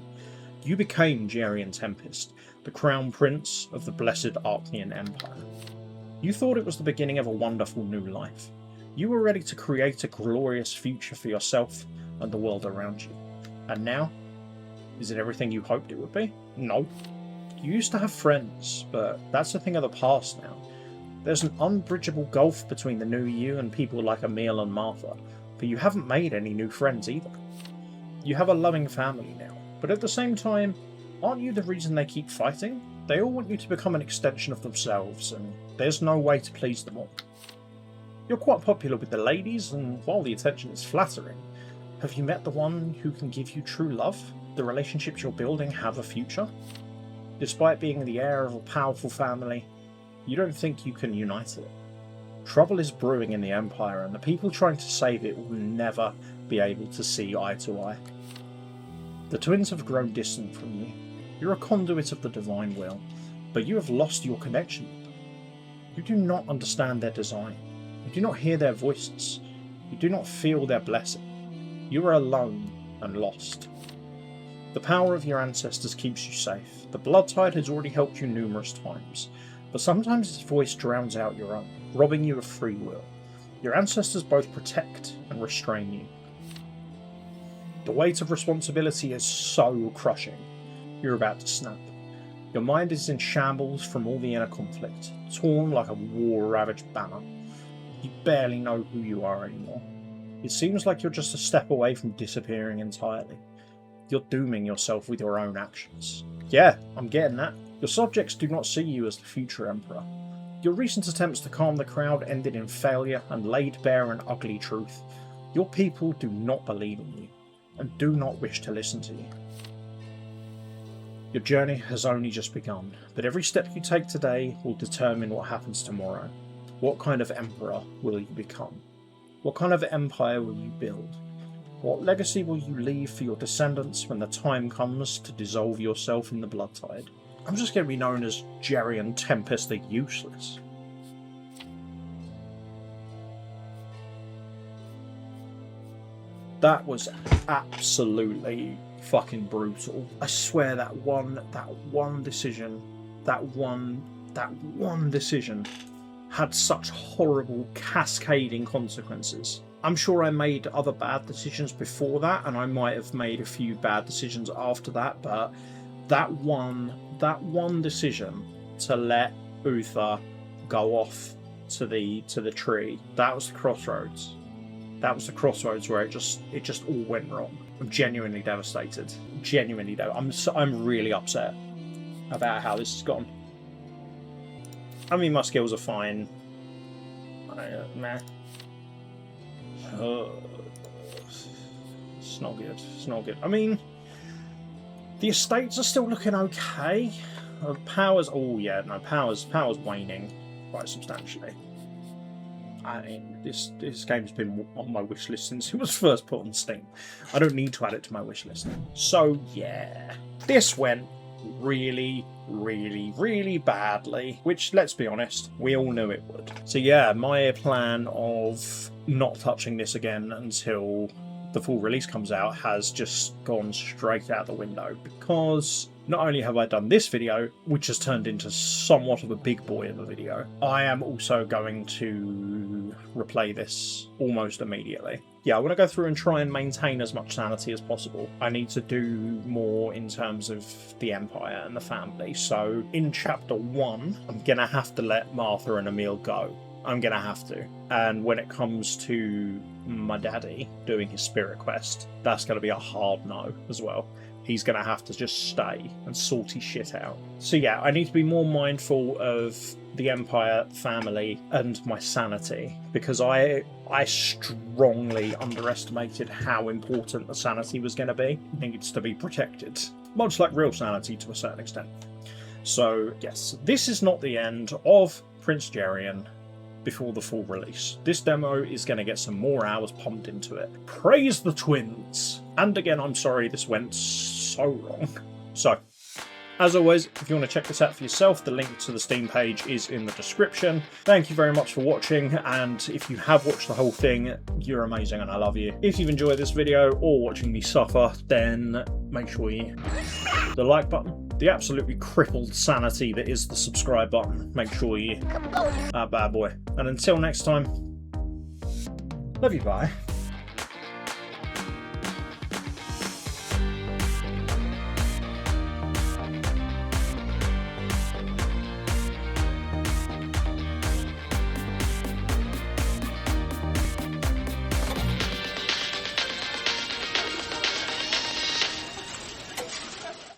You became Jerian Tempest, the crown prince of the blessed Archnean Empire. You thought it was the beginning of a wonderful new life. You were ready to create a glorious future for yourself and the world around you. And now? Is it everything you hoped it would be? No. You used to have friends, but that's a thing of the past now. There's an unbridgeable gulf between the new you and people like Emil and Martha, but you haven't made any new friends either. You have a loving family now, but at the same time, aren't you the reason they keep fighting? They all want you to become an extension of themselves, and there's no way to please them all. You're quite popular with the ladies, and while the attention is flattering, have you met the one who can give you true love? The relationships you're building have a future? Despite being the heir of a powerful family, you don't think you can unite it. Trouble is brewing in the Empire, and the people trying to save it will never be able to see eye to eye. The twins have grown distant from you. You're a conduit of the divine will, but you have lost your connection with them. You do not understand their design. You do not hear their voices. You do not feel their blessing. You are alone and lost. The power of your ancestors keeps you safe. The blood tide has already helped you numerous times, but sometimes its voice drowns out your own, robbing you of free will. Your ancestors both protect and restrain you. The weight of responsibility is so crushing. You're about to snap. Your mind is in shambles from all the inner conflict, torn like a war-ravaged banner. You barely know who you are anymore. It seems like you're just a step away from disappearing entirely. You're dooming yourself with your own actions. Yeah, I'm getting that. Your subjects do not see you as the future emperor. Your recent attempts to calm the crowd ended in failure and laid bare an ugly truth. Your people do not believe in you, and do not wish to listen to you. Your journey has only just begun, but every step you take today will determine what happens tomorrow. What kind of emperor will you become? What kind of empire will you build? What legacy will you leave for your descendants when the time comes to dissolve yourself in the blood tide? I'm just going to be known as Jerian Tempest the Useless. That was absolutely fucking brutal. I swear that one decision had such horrible cascading consequences. I'm sure I made other bad decisions before that, and I might have made a few bad decisions after that, but that one decision to let Uther go off to the tree, that was the crossroads. That was the crossroads where it just all went wrong. I'm genuinely devastated. I'm really upset about how this has gone. I mean, my skills are fine. Meh. It's not good. It's not good. I mean, the estates are still looking okay. Power's waning quite substantially. I mean, this game's been on my wish list since it was first put on Steam. I don't need to add it to my wish list. So yeah, this went really, really, really badly, which, let's be honest, we all knew it would. So yeah, my plan of not touching this again until the full release comes out has just gone straight out the window, because not only have I done this video, which has turned into somewhat of a big boy of a video, I am also going to replay this almost immediately. yeah, I want to go through and try and maintain as much sanity as possible. I need to do more in terms of the Empire and the family. So in Chapter 1, I'm going to have to let Martha and Emil go. I'm going to have to. And when it comes to my daddy doing his spirit quest, that's going to be a hard no as well. He's going to have to just stay and sort his shit out. So yeah, I need to be more mindful of the Empire, family, and my sanity, because I strongly underestimated how important the sanity was going to be. It needs to be protected, much like real sanity to a certain extent. So yes, this is not the end of Prince Jerian before the full release. This demo is going to get some more hours pumped into it. Praise the twins! And again, I'm sorry this went so wrong. So, as always, if you want to check this out for yourself, the link to the Steam page is in the description. Thank you very much for watching, and if you have watched the whole thing, you're amazing and I love you. If you've enjoyed this video or watching me suffer, then make sure you hit the like button. The absolutely crippled sanity that is the subscribe button. Make sure you... bad boy. And until next time, love you, bye.